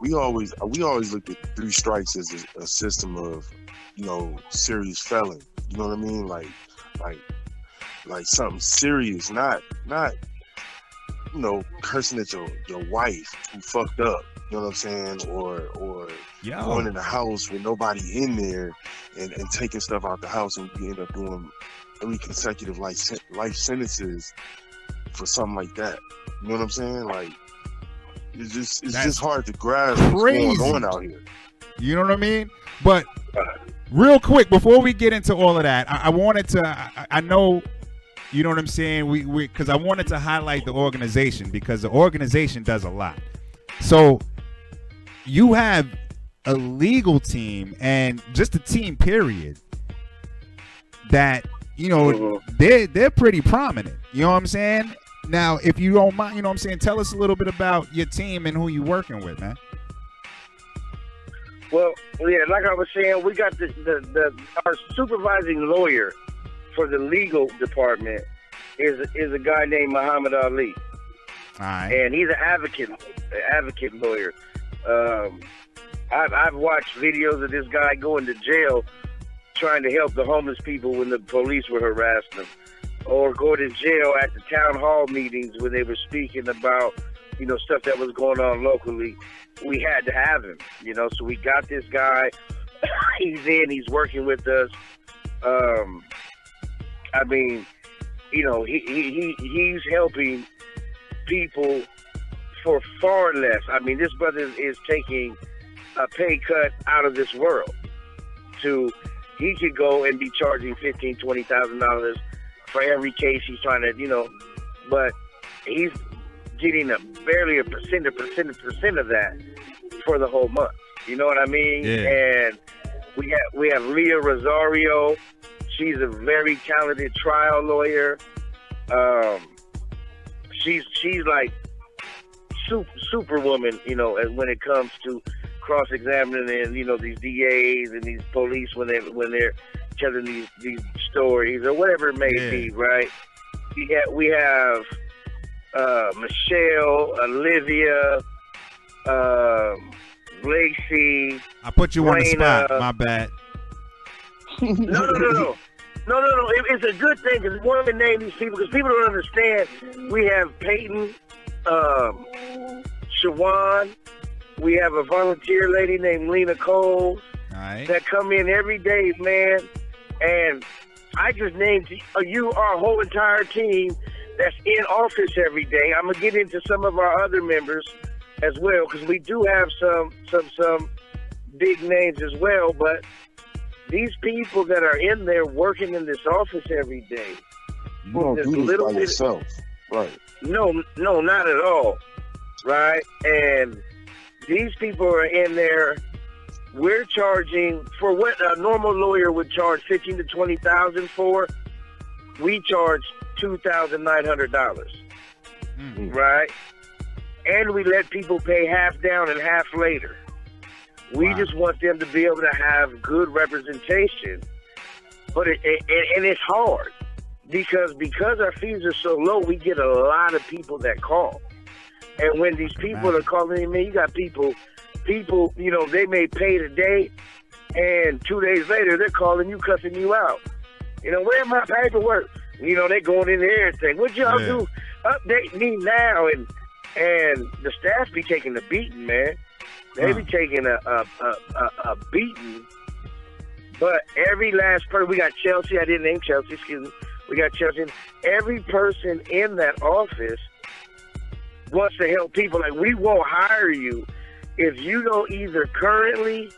we always looked at 3 strikes as a system of, you know, serious felon. You know what I mean? Like something serious, not you know, cursing at your wife who fucked up. You know what I'm saying? Or going in the house with nobody in there and taking stuff out the house, and you end up doing 3 consecutive life sentences for something like that. You know what I'm saying? Like, it's just hard to grasp what's going on out here. You know what I mean? But real quick, before we get into all of that, I wanted to, I know, you know what I'm saying? Because I wanted to highlight the organization, because the organization does a lot. So you have a legal team and just a team, period, that, you know, they're pretty prominent. You know what I'm saying? Now, if you don't mind, you know what I'm saying, tell us a little bit about your team and who you're working with, man. Well, yeah, like I was saying, we got our supervising lawyer for the legal department is a guy named Muhammad Ali. All right. And he's an advocate lawyer. I've watched videos of this guy going to jail trying to help the homeless people when the police were harassing them, or go to jail at the town hall meetings when they were speaking about, you know, stuff that was going on locally. We had to have him, you know, so we got this guy. He's working with us. I mean, you know, he's helping people for far less. I mean, this brother is taking a pay cut out of this world. He could go and be charging $15,000, $20,000 for every case he's trying to, you know, but he's getting barely a percent of that for the whole month. You know what I mean? Yeah. And we have Leah Rosario. She's a very talented trial lawyer. She's like superwoman, you know, when it comes to cross-examining, and, you know, these DAs and these police when they're telling these stories or whatever it may be, right? We have Michelle, Olivia, Lacey. I put you Raina. on the spot. My bad. No. It's a good thing, because we want to name these people, because people don't understand. We have Peyton, Shawan, We have a volunteer lady named Lena Cole that come in every day, man. And I just named you our whole entire team that's in office every day. I'm gonna get into some of our other members as well, because we do have some big names as well. But these people that are in there working in this office every day, you don't do this by yourself, right? No, not at all, right? And these people are in there. We're charging for what a normal lawyer would charge $15,000 to $20,000 for. We charge $2,900, right? And we let people pay half down and half later. We just want them to be able to have good representation, but it's hard because our fees are so low. We get a lot of people that call, and when these people are calling in, man, you got people, you know, they may pay today, and 2 days later they're calling you, cussing you out. You know, where's my paperwork? You know, they going in there and saying, "What y'all do? Update me now." And the staff be taking a beating, man. They be taking a beating. But every last person, we got Chelsea. I didn't name Chelsea. Excuse me. We got Chelsea. Every person in that office wants to help people. Like, we won't hire you if you don't either currently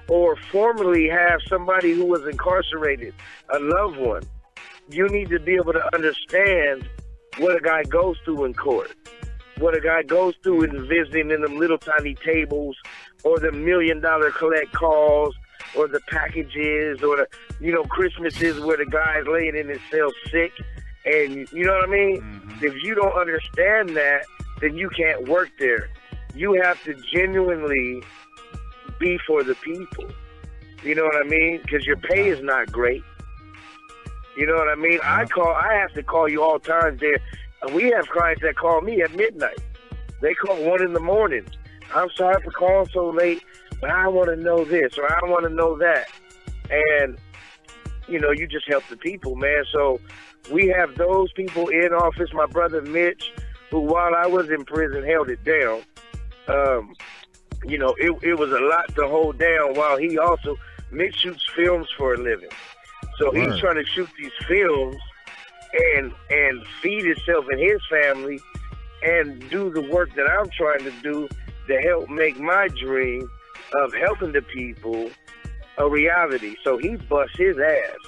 or formerly have somebody who was incarcerated, a loved one. You need to be able to understand what a guy goes through in court, what a guy goes through in visiting in them little tiny tables, or the $1 million collect calls, or the packages, or the, you know, Christmases where the guy's laying in his cell sick, and you know what I mean? If you don't understand that, then you can't work there. You have to genuinely be for the people. You know what I mean? Because your pay is not great. You know what I mean? I have to call you all times there. We have clients that call me at midnight. They call 1 in the morning. I'm sorry for calling so late, but I want to know this or I want to know that. And, you know, you just help the people, man. So we have those people in office. My brother Mitch, who while I was in prison held it down. You know, it was a lot to hold down while he also, Mitch shoots films for a living. So he's trying to shoot these films and feed himself and his family and do the work that I'm trying to do to help make my dream of helping the people a reality. So he busts his ass,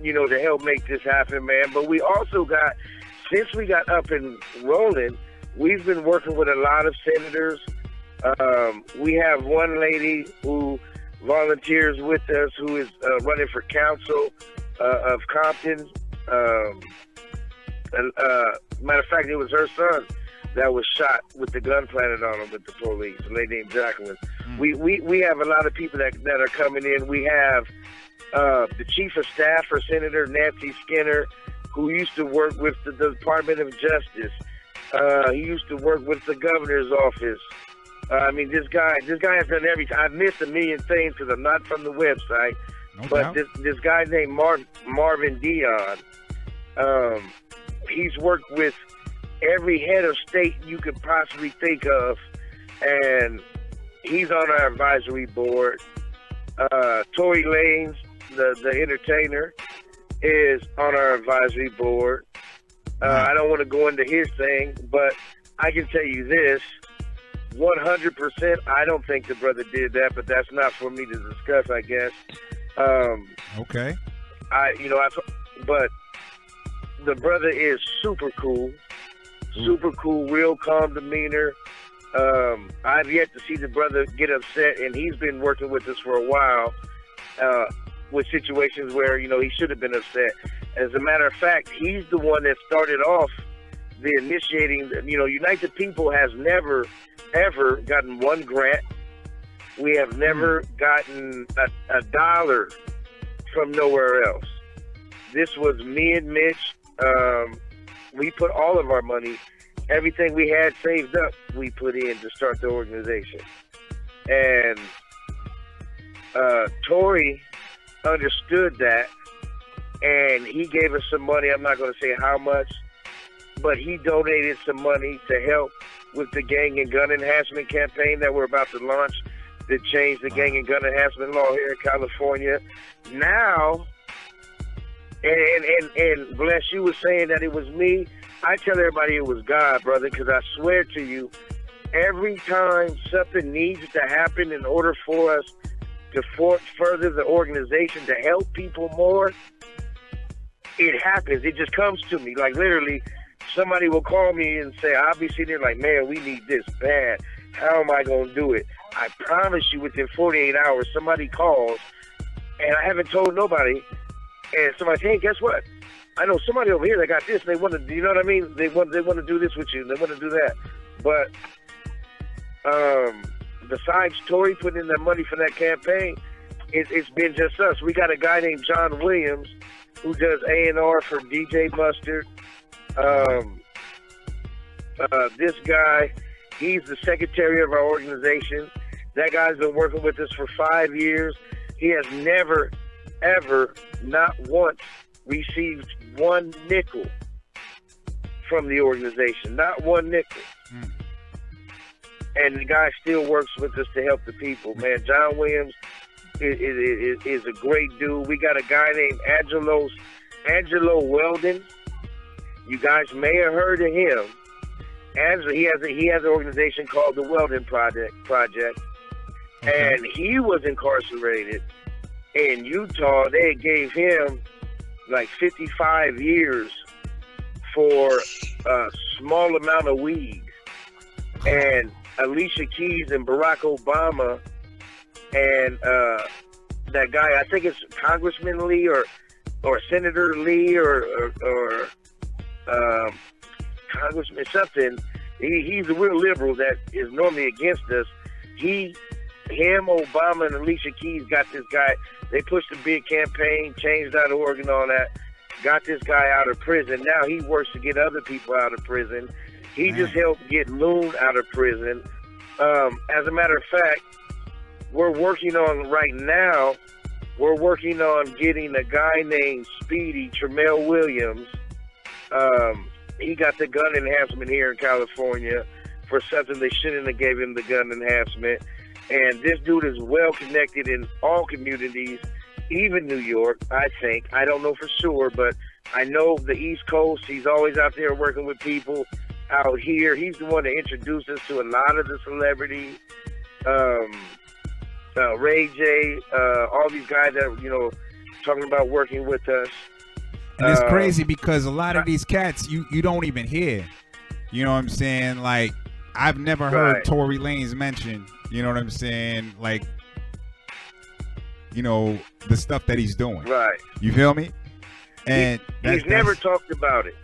you know, to help make this happen, man. But we also got, since we got up and rolling, we've been working with a lot of senators. We have one lady who volunteers with us who is running for council of Compton. Matter of fact, it was her son that was shot with the gun planted on him with the police, a lady named Jacqueline. We have a lot of people that are coming in. We have the chief of staff for Senator Nancy Skinner, who used to work with the Department of Justice. He used to work with the governor's office. I mean, this guy has done everything. I've missed a million things because I'm not from the website. But this guy named Marvin Dion, he's worked with every head of state you could possibly think of, and he's on our advisory board. Tory Lanez, the entertainer, is on our advisory board. I don't want to go into his thing, but I can tell you this. 100%, I don't think the brother did that, but that's not for me to discuss, I guess. Okay. But the brother is super cool, real calm demeanor. I've yet to see the brother get upset, and he's been working with us for a while with situations where, you know, he should have been upset. As a matter of fact, he's the one that started off the initiating. You know, UnitethePeople has never, ever gotten one grant. We have never gotten a dollar from nowhere else. This was me and Mitch. We put all of our money, everything we had saved up, we put in to start the organization. And Tory understood that, and he gave us some money. I'm not going to say how much, but he donated some money to help with the gang and gun enhancement campaign that we're about to launch to change the gang and gun enhancement law here in California. Now, and bless you was saying that it was me. I tell everybody it was God, brother, because I swear to you, every time something needs to happen in order for us to further the organization to help people more, it happens. It just comes to me. Like, literally, somebody will call me and say, I'll be sitting there like, man, we need this bad. How am I going to do it? I promise you within 48 hours, somebody calls, and I haven't told nobody, and somebody says, hey, guess what? I know somebody over here that got this, and they want to, you know what I mean? They want to do this with you. They want to do that. But besides Tory putting in that money for that campaign, it's been just us. We got a guy named John Williams who does A&R for DJ Mustard. This guy, he's the secretary of our organization. That guy's been working with us for 5 years. He has never, ever, not once received one nickel from the organization. Not one nickel. And the guy still works with us to help the people, man. John Williams is a great dude. We got a guy named Angelo Weldon. You guys may have heard of him. He has an organization called the Weldon Project. And he was incarcerated in Utah. They gave him like 55 years for a small amount of weed. And Alicia Keys and Barack Obama and that guy, I think it's Congressman Lee or Senator Lee or Congressman something. He's a real liberal that is normally against us. Him, Obama, and Alicia Keys got this guy. They pushed a big campaign, Change.org and all that, got this guy out of prison. Now he works to get other people out of prison. He just helped get Loon out of prison. As a matter of fact, we're working on getting a guy named Speedy, Tremel Williams. He got the gun enhancement here in California for something they shouldn't have gave him the gun enhancement. And this dude is well connected in all communities, even New York, I think. I don't know for sure, but I know the East Coast. He's always out there working with people out here. He's the one that introduced us to a lot of the celebrities. Ray J, all these guys that, talking about working with us. And it's crazy because a lot of these cats you don't even hear. You know what I'm saying? Like, I've never heard Tory Lanez mention, you know what I'm saying? Like, the stuff that he's doing. Right. You feel me? And he's never talked about it.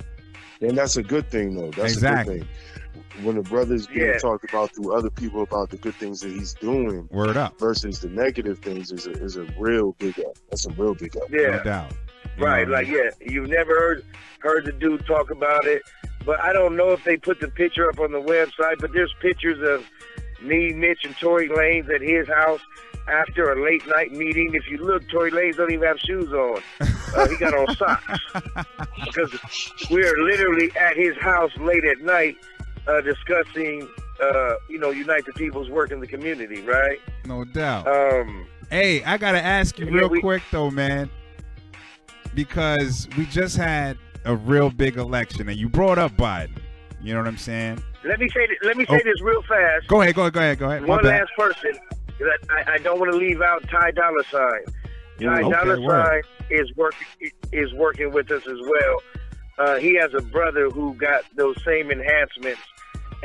And that's a good thing, though. That's exactly. a good thing. When the brother's being talked about through other people about the good things that he's doing, word up, versus the negative things is a real big up. That's a real big up. Yeah. No doubt. Right, you've never heard the dude talk about it, but I don't know if they put the picture up on the website, but there's pictures of me, Mitch, and Tory Lanez at his house after a late night meeting. If you look, Tory Lanez don't even have shoes on. He got on socks. Because we're literally at his house late at night discussing, Unite the People's work in the community, right? No doubt. Hey, I got to ask you real quick, though, man. Because we just had a real big election, and you brought up Biden. You know what I'm saying? Let me say this real fast. Go ahead. One last person. I don't want to leave out Ty Dolla $ign. Ty Dolla $ign is working with us as well. He has a brother who got those same enhancements,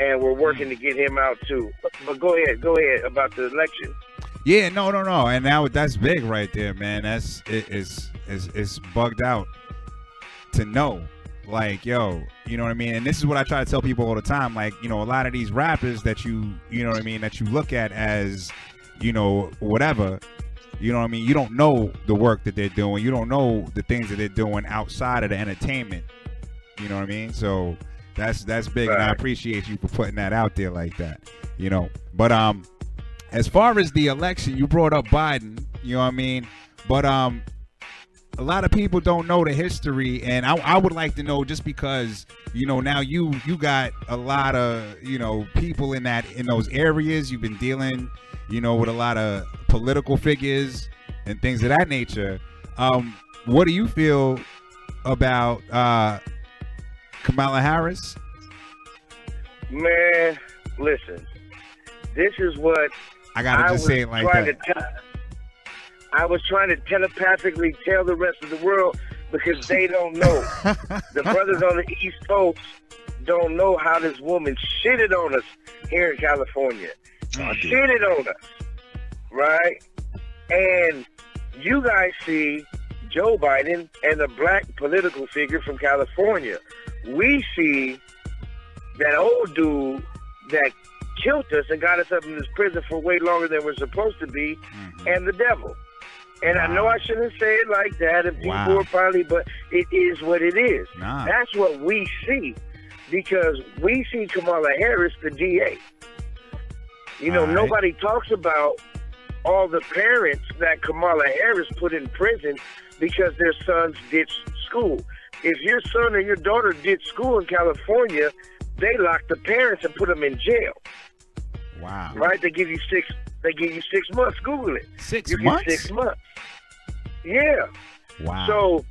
and we're working to get him out too. But go ahead about the election. Yeah, no, and now that's big right there, man. It's bugged out to know, like, yo, you know what I mean? And this is what I try to tell people all the time, like, a lot of these rappers that you know what I mean, that you look at as, whatever, you know what I mean? You don't know the work that they're doing. You don't know the things that they're doing outside of the entertainment. You know what I mean? So that's big, and I appreciate you for putting that out there like that, But as far as the election, you brought up Biden, you know what I mean? But a lot of people don't know the history, and I would like to know, just because, you know, now you got a lot of, you know, people in those areas. You've been dealing, you know, with a lot of political figures and things of that nature. What do you feel about Kamala Harris? Man, listen, this is what I gotta just say it like that. I was trying to telepathically tell the rest of the world, because they don't know. The brothers on the East Coast don't know how this woman shitted on us here in California. Shitted on us, right? And you guys see Joe Biden and a black political figure from California. We see that old dude that killed us and got us up in this prison for way longer than we're supposed to be, and the devil. And I know I shouldn't say it like that, and people are probably, but it is what it is. That's what we see, because we see Kamala Harris, the DA. You know, nobody talks about all the parents that Kamala Harris put in prison because their sons ditched school. If your son or your daughter did school in California, they lock the parents and put them in jail. Wow. Right? They give you 6 months. Google it. 6 you months? Get 6 months. Yeah. Wow. So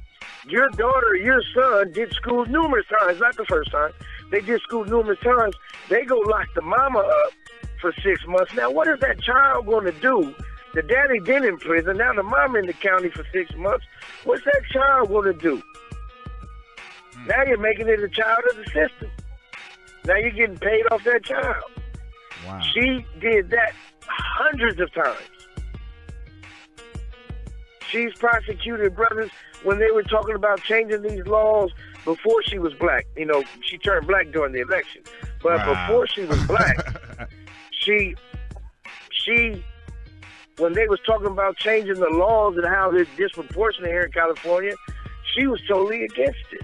your daughter or your son did school numerous times, not the first time. They did school numerous times. They go lock the mama up for 6 months. Now, what is that child going to do? The daddy been in prison. Now the mama in the county for 6 months. What's that child going to do? Now you're making it a child of the system. Now you're getting paid off that child. Wow. She did that hundreds of times. She's prosecuted brothers when they were talking about changing these laws before she was black. You know, she turned black during the election. But before she was black, she when they was talking about changing the laws and how it's disproportionate here in California, she was totally against it.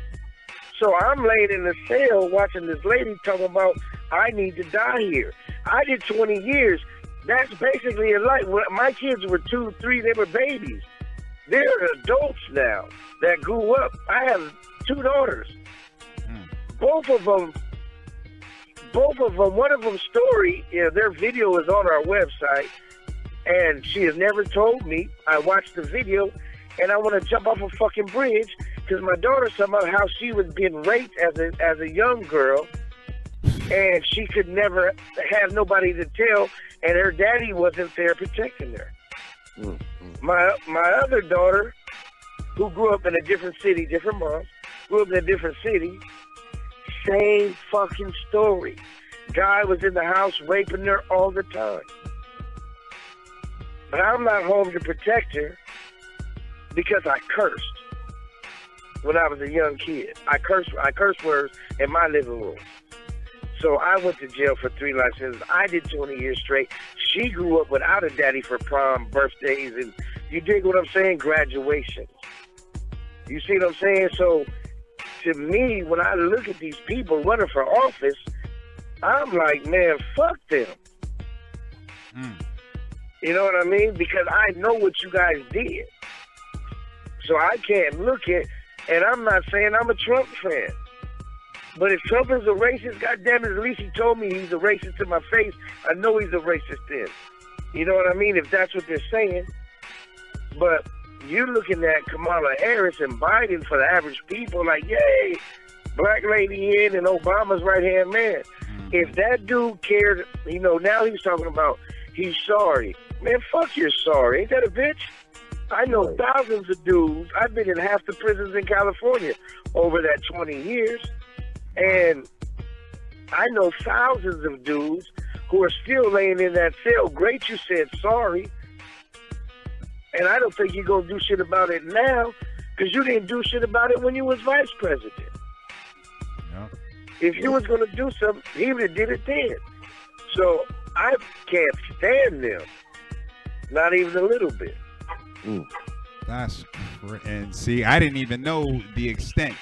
So I'm laying in the cell watching this lady talking about, I need to die here. I did 20 years. That's basically a life. When my kids were 2, 3, they were babies. They're adults now that grew up. I have 2 daughters. Both of them, one of them's story, you know, their video is on our website, and she has never told me. I watched the video, and I want to jump off a fucking bridge, because my daughter's talking about how she was being raped as a young girl, and she could never have nobody to tell, and her daddy wasn't there protecting her. My other daughter, who grew up in a different city, different mom, grew up in a different city, same fucking story. Guy was in the house raping her all the time. But I'm not home to protect her because I cursed when I was a young kid. I cursed words in my living room. So I went to jail for 3 life sentences. I did 20 years straight. She grew up without a daddy for prom, birthdays, and you dig what I'm saying? Graduation. You see what I'm saying? So to me, when I look at these people running for office, I'm like, man, fuck them. You know what I mean? Because I know what you guys did. So I can't look at, and I'm not saying I'm a Trump fan. But if Trump is a racist, goddammit, at least he told me he's a racist to my face. I know he's a racist then. You know what I mean? If that's what they're saying. But you're looking at Kamala Harris and Biden for the average people, like, yay, black lady in and Obama's right-hand man. If that dude cared, you know, now he's talking about he's sorry. Man, fuck you're sorry. Ain't that a bitch? I know thousands of dudes. I've been in half the prisons in California over that 20 years. And I know thousands of dudes who are still laying in that cell. Great, you said sorry. And I don't think you're going to do shit about it now, because you didn't do shit about it when you was vice president. Yeah. If you was going to do something, he would have did it then. So I can't stand them. Not even a little bit. That's and see, I didn't even know the extent.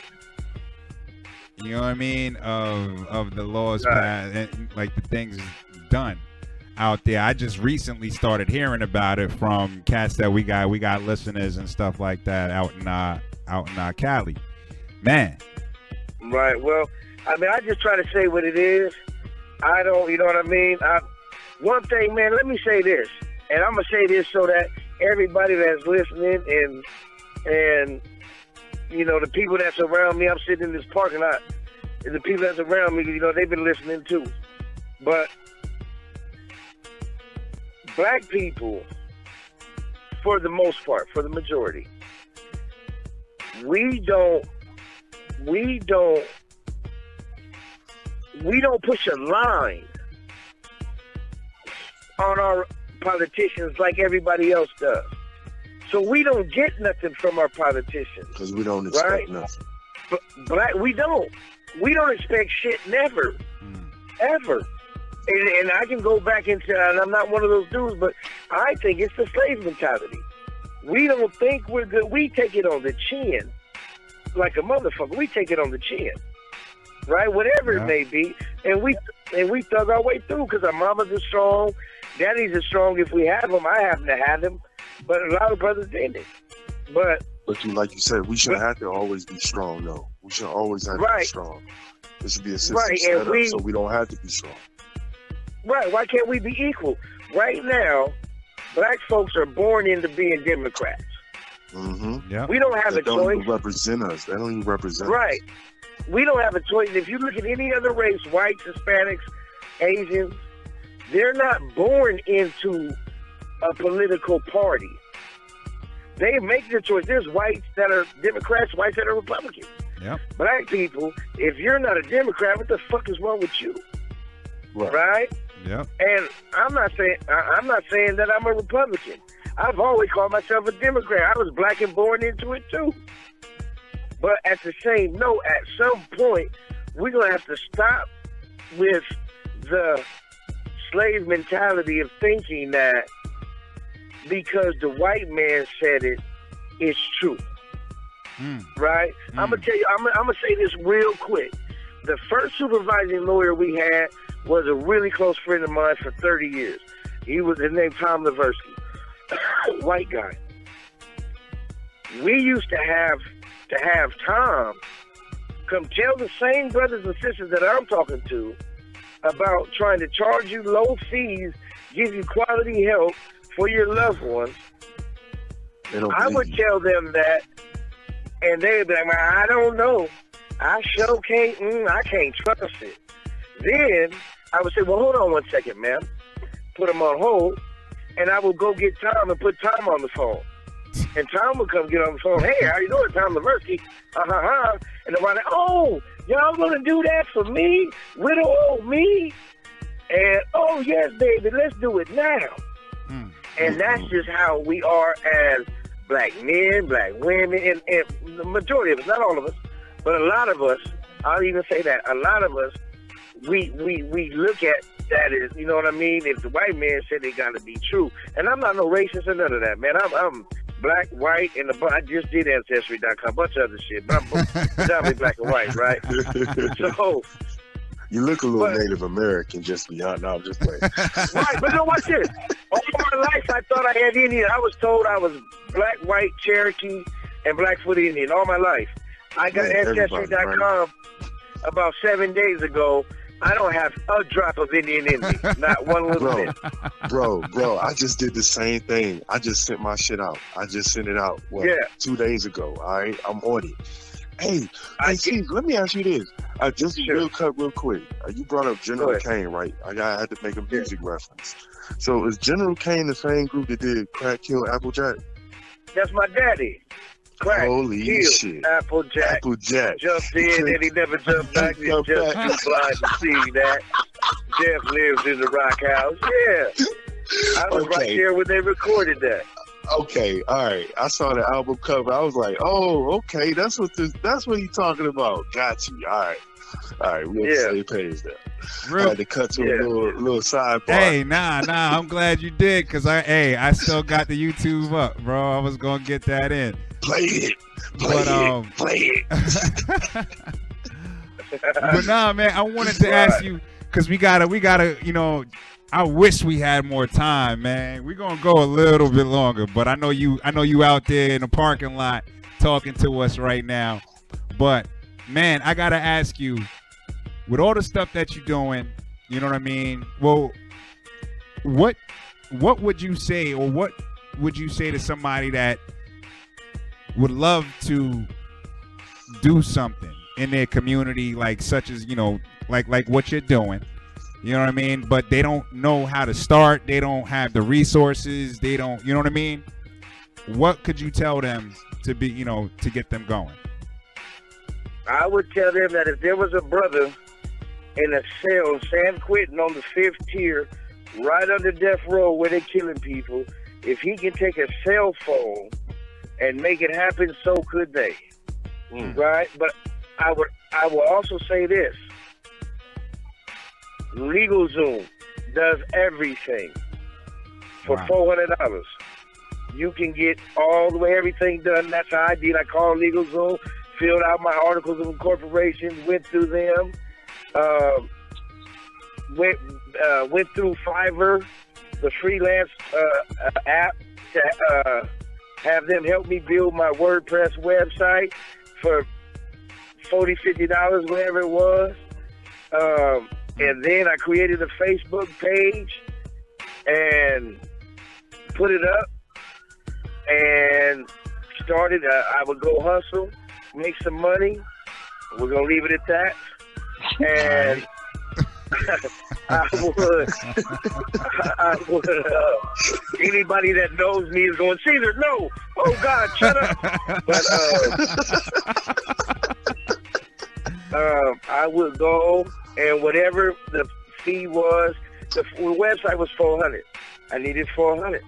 You know what I mean? Of the laws passed, and like the things done. out there. I just recently started hearing about it from cats that we got listeners and stuff like that out in Cali. Man. Right. Well, I mean, I just try to say what it is. I don't, you know what I mean? One thing, man, let me say this, and I'm going to say this so that everybody that's listening and you know, the people that's around me, I'm sitting in this parking lot, and the people that's around me, you know, they've been listening too. But black people, for the most part, for the majority, we don't push a line on our politicians like everybody else does. So we don't get nothing from our politicians. Because we don't expect nothing. But we don't expect shit, never. Ever. And I can go back into, and I'm not one of those dudes, but I think it's the slave mentality. We don't think we're good. We take it on the chin like a motherfucker. We take it on the chin. Right? Whatever it may be. And we thug our way through because our mamas are strong. Daddies are strong if we have them. I happen to have them. But a lot of brothers didn't. But like you said, we shouldn't have to always be strong, though. We should always have to be strong. This should be a system set up so we don't have to be strong. Right. Why can't we be equal? Right now, black folks are born into being Democrats. Mm-hmm. Yeah. We don't have a choice. They don't even represent us. They don't even represent us. Right. We don't have a choice. If you look at any other race, whites, Hispanics, Asians, they're not born into a political party. They make the choice. There's whites that are Democrats, whites that are Republicans. Yep. Black people, if you're not a Democrat, what the fuck is wrong with you? Right? Yep. And I'm not saying that I'm a Republican. I've always called myself a Democrat. I was black and born into it too. But at the same note, at some point, we're gonna have to stop with the slave mentality of thinking that because the white man said it, it's true. Right? I'm gonna tell you. I'm gonna say this real quick. The first supervising lawyer we had was a really close friend of mine for 30 years. His name Tom Leversky, white guy. We used to have Tom come tell the same brothers and sisters that I'm talking to about trying to charge you low fees, give you quality help for your loved ones. I would tell them that, and they'd be like, I don't know. I sure can't, I can't trust it. Then I would say, well, hold on one second, man. Put them on hold, and I would go get Tom and put Tom on the phone. And Tom would come get on the phone. Hey, how you doing, Tom Leversky? And they're like, oh, y'all gonna do that for me? Widow old me? And, oh, yes, baby, let's do it now. And that's just how we are as black men, black women, and the majority of us, not all of us, but a lot of us, I'll even say that, a lot of us, we look at that as, you know what I mean? If the white man said it got to be true. And I'm not no racist or none of that, man. I'm black, white, and I just did Ancestry.com, a bunch of other shit, but I'm predominantly black and white, right? So... You look a little Native American, just beyond. No, I'm just playing. Right, but no, watch this. All my life, I thought I had Indian. I was told I was black, white, Cherokee, and Blackfoot Indian all my life. I got Ancestry.com about 7 days ago. I don't have a drop of Indian in me. Not one little bit. Bro, I just did the same thing. I just sent my shit out. I just sent it out, 2 days ago, all right? I'm on it. Hey, Steve, let me ask you this. Just real quick. You brought up General Kane, right? I had to make a music reference. So is General Kane the same group that did Crack, Kill, Applejack? That's my daddy. Crack, Holy Kill, shit. Applejack. Jumped in and he never jumped back. He's just too blind to see that. Jeff lives in the Rock House. Yeah. I was right there when they recorded that. Okay, all right. I saw the album cover. I was like, "Oh, okay, that's what he's talking about." Got you. All right. We're on the same page there. I had to cut to a little sidebar. Hey, nah. I'm glad you did, cause I still got the YouTube up, bro. I was gonna get that in. Play it. But nah, man, I wanted to ask you, cause we gotta, I wish we had more time, man. We're gonna go a little bit longer, but I know you out there in the parking lot talking to us right now. But man, I gotta ask you, with all the stuff that you're doing, you know what I mean? Well, what would you say, or what would you say to somebody that would love to do something in their community, like such as, you know, like what you're doing? You know what I mean? But they don't know how to start. They don't have the resources. They don't, you know what I mean? What could you tell them to be, you know, to get them going? I would tell them that if there was a brother in a cell in San Quentin on the 5th tier, right under death row where they're killing people, if he can take a cell phone and make it happen, so could they. Right? But I will also say this. LegalZoom does everything for $400. You can get all the way everything done. That's how I did. I called LegalZoom, filled out my articles of incorporation, went through them, went through Fiverr, the freelance app, to have them help me build my WordPress website for $40, $50, whatever it was. And then I created a Facebook page and put it up and started. I would go hustle, make some money. We're going to leave it at that. And I would anybody that knows me is going, Caesar, no. Oh, God, shut up. But I would go, and whatever the fee was, the website was $400. I needed $400.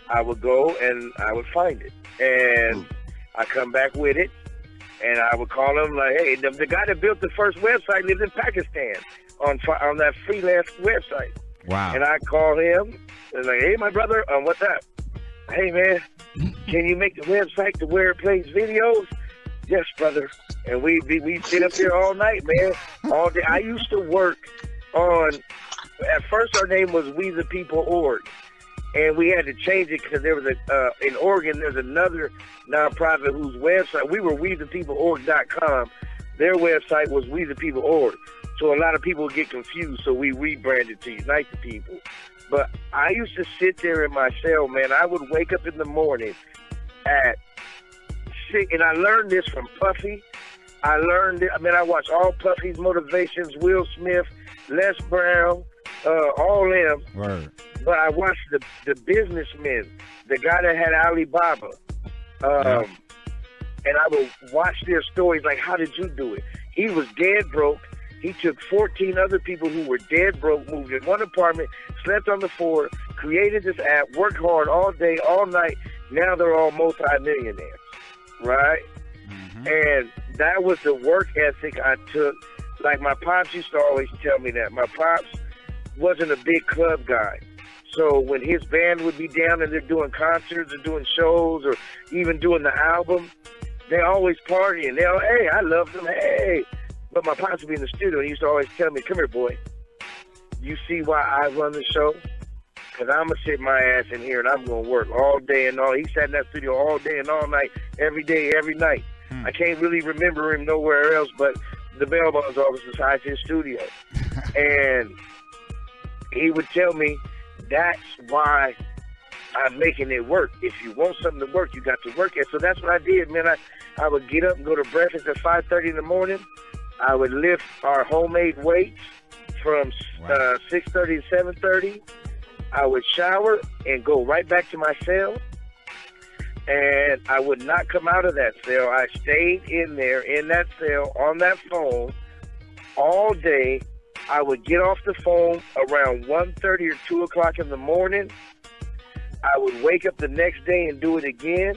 I would go and I would find it, and I come back with it, and I would call him like, hey, the guy that built the first website lives in Pakistan on that freelance website. Wow. And I call him and like, hey, my brother, what's up? Hey, man, can you make the website to where it plays videos? Yes, brother. And we sit up there all night, man, all day. I used to work on. At first, our name was We the People Org, and we had to change it because there was in Oregon. There's another nonprofit whose website we were UnitethePeople.org.com. Their website was We the People Org. So a lot of people get confused. So we rebranded to Unite the People. But I used to sit there in my cell, man. I would wake up in the morning at 6, and I learned this from Puffy. I learned it. I mean, I watched all Puffy's motivations, Will Smith, Les Brown, all them. Word. But I watched the businessmen, the guy that had Alibaba. And I would watch their stories like, how did you do it? He was dead broke. He took 14 other people who were dead broke, moved in one apartment, slept on the floor, created this app, worked hard all day, all night. Now they're all multi-millionaires, right? Mm-hmm. And that was the work ethic I took. Like my pops used to always tell me that. My pops wasn't a big club guy. So when his band would be down and they're doing concerts or doing shows or even doing the album, they're always partying. They're, hey, I love them, hey. But my pops would be in the studio and he used to always tell me, come here, boy. You see why I run the show? Because I'm going to sit my ass in here and I'm going to work all day and all. He sat in that studio all day and all night, every day, every night. I can't really remember him nowhere else but the bellboy's office besides his studio. And he would tell me, that's why I'm making it work. If you want something to work, you got to work it. So that's what I did, man. I would get up and go to breakfast at 5:30 in the morning. I would lift our homemade weights from 6:30 to 7:30. I would shower and go right back to my cell. And I would not come out of that cell. I stayed in there, in that cell, on that phone all day. I would get off the phone around 1:30 or 2 o'clock in the morning. I would wake up the next day and do it again.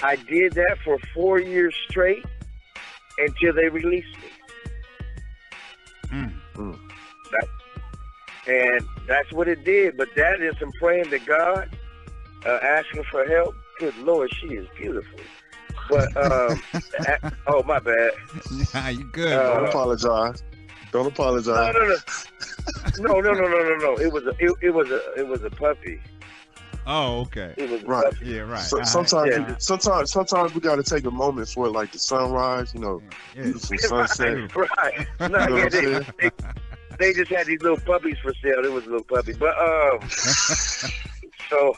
I did that for 4 years straight until they released me. And that's what it did. But that is some praying to God, asking for help. Good Lord, she is beautiful. But, oh, my bad. Nah, you good. Don't apologize. Don't apologize. No. No. It was a puppy. Oh, okay. It was a Right. puppy. Yeah, right. So, All sometimes we got to take a moment for like the sunrise, beautiful sunset. Right. No, You know what I'm saying? they just had these little puppies for sale. It was a little puppy, but so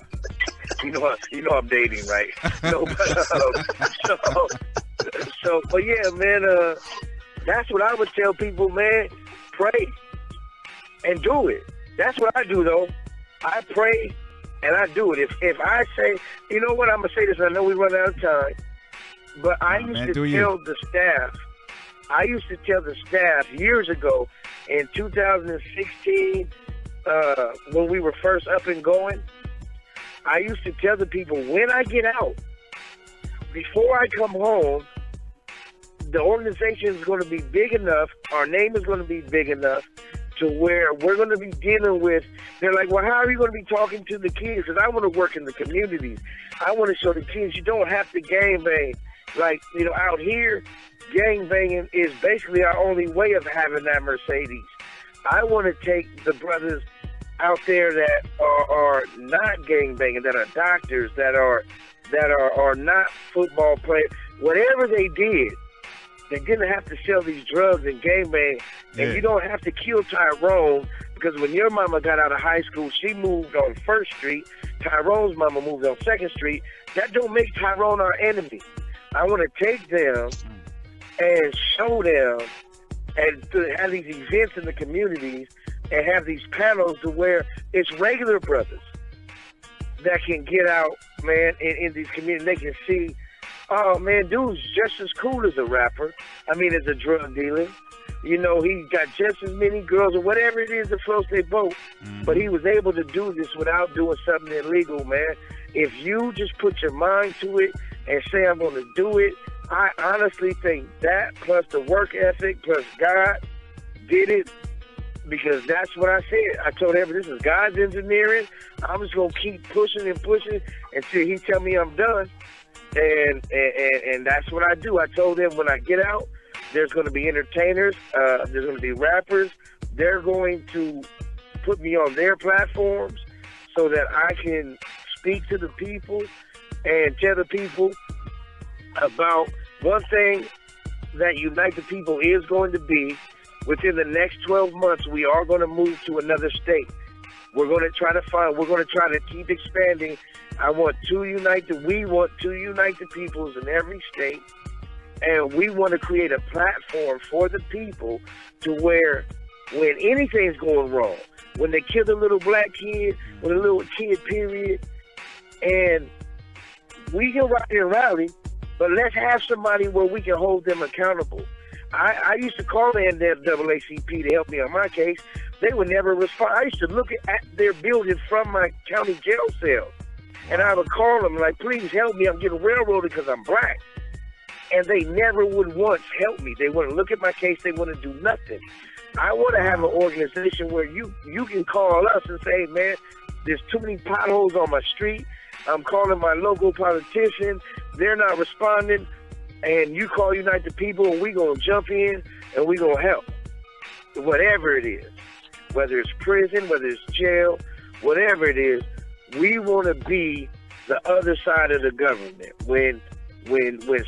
you know I'm dating, right? No, but yeah, man. That's what I would tell people, man. Pray and do it. That's what I do, though. I pray and I do it. If I say, you know what, I'm gonna say this. I know we run out of time, but I used to tell the staff. I used to tell the staff years ago in 2016 when we were first up and going. I used to tell the people, when I get out, before I come home, the organization is going to be big enough, our name is going to be big enough to where we're going to be dealing with, they're like, well, how are you going to be talking to the kids? Because I want to work in the communities. I want to show the kids you don't have to gangbang. Like, out here, gangbanging is basically our only way of having that Mercedes. I want to take the brothers out there that are not gangbanging, that are doctors, that are not football players, whatever they did. They didn't have to sell these drugs and gangbang, and you don't have to kill Tyrone, because when your mama got out of high school, she moved on 1st Street. Tyrone's mama moved on 2nd Street. That don't make Tyrone our enemy. I want to take them and show them and to have these events in the communities and have these panels to where it's regular brothers that can get out, man, in these communities. They can see, oh, man, dude's just as cool as a rapper. I mean, as a drug dealer. He got just as many girls or whatever it is that floats their boat. But he was able to do this without doing something illegal, man. If you just put your mind to it and say, I'm going to do it, I honestly think that plus the work ethic plus God did it, because that's what I said. I told everyone, this is God's engineering. I'm just going to keep pushing and pushing until he tell me I'm done. And that's what I do. I told them when I get out, there's going to be entertainers, there's going to be rappers. They're going to put me on their platforms so that I can speak to the people and tell the people about one thing that Unite the People is going to be. Within the next 12 months, we are going to move to another state. We're going to try to keep expanding. We want 2 Unite the Peoples in every state. And we want to create a platform for the people to where when anything's going wrong, when they kill a little black kid, with a little kid, period, and we can rock and rally, but let's have somebody where we can hold them accountable. I used to call the NAACP to help me on my case. They would never respond. I used to look at their building from my county jail cell, and I would call them like, please help me. I'm getting railroaded because I'm black. And they never would once help me. They wouldn't look at my case. They wouldn't do nothing. I want to have an organization where you can call us and say, man, there's too many potholes on my street. I'm calling my local politician. They're not responding. And you call Unite the People, and we're going to jump in, and we're going to help. Whatever it is. Whether it's prison, whether it's jail, whatever it is, we want to be the other side of the government. When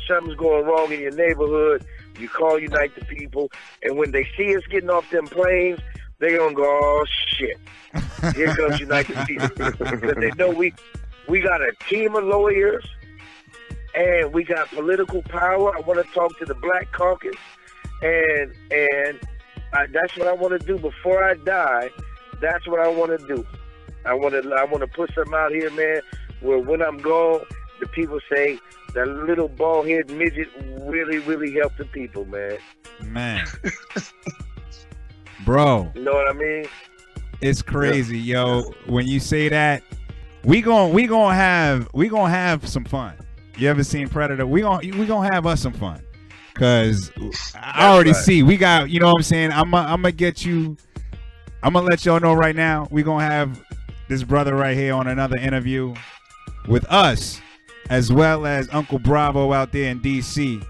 something's going wrong in your neighborhood, you call Unite the People, and when they see us getting off them planes, they're going to go, oh, shit. Here comes Unite the People. Because they know we got a team of lawyers, and we got political power. I want to talk to the Black Caucus, and that's what I want to do before I die. That's what I want to do. I want to put something out here, man, where when I'm gone, the people say, that little bald-headed midget really, really helped the people, man. Man. Bro. You know what I mean? It's crazy, yo. When you say that, we gonna have some fun. You ever seen Predator? We gonna have us some fun. Cause I already see we got, you know what I'm saying? I'm gonna get you. I'm gonna let y'all know right now. We gonna have this brother right here on another interview with us, as well as Uncle Bravo out there in DC.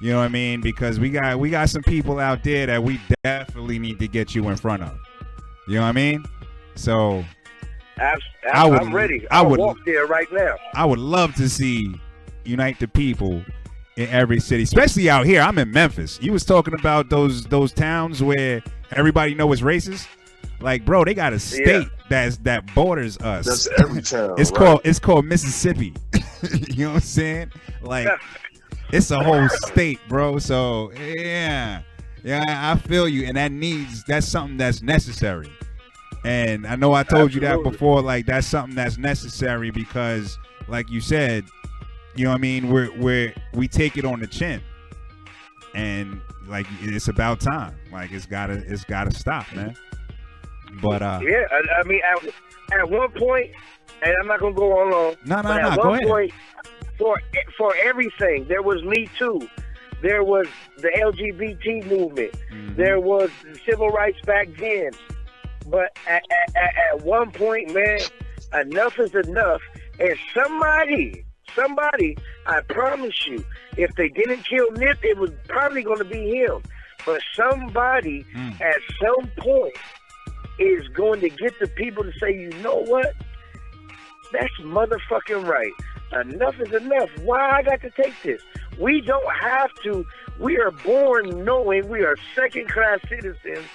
You know what I mean? Because we got some people out there that we definitely need to get you in front of. You know what I mean? So I'm ready. I would walk there right now. I would love to see Unite the People in every city, especially out here. I'm in Memphis. You was talking about those towns where everybody know it's racist. Like, bro, they got a state that borders us. That's every town. It's called Mississippi. You know what I'm saying? Like, it's a whole state, bro. So yeah, I feel you, and that's something that's necessary. And I know I told you that before. Like, that's something that's necessary because, like you said, you know what I mean. We take it on the chin, and like it's about time. Like it's gotta stop, man. But yeah, I mean, at one point, and I'm not gonna go on long. No, at go one ahead. point, for everything, there was Me Too, there was the LGBT movement, there was civil rights back then. But at one point, man, enough is enough, and somebody, I promise you, if they didn't kill Nip, it was probably going to be him. But somebody at some point is going to get the people to say, you know what? That's motherfucking right. Enough is enough. Why I got to take this? We don't have to. We are born knowing we are second-class citizens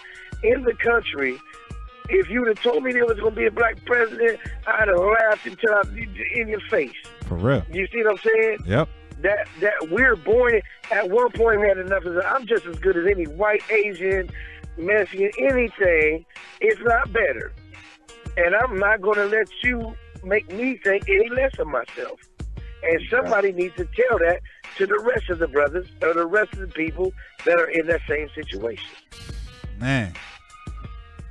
in the country. If you would have told me there was going to be a black president, I'd have laughed until I'm in your face. For real. You see what I'm saying? Yep. That we're born at one point we had enough of. I'm just as good as any white, Asian, Mexican, anything. It's not better, and I'm not going to let you make me think any less of myself. And somebody needs to tell that to the rest of the brothers or the rest of the people that are in that same situation. Man,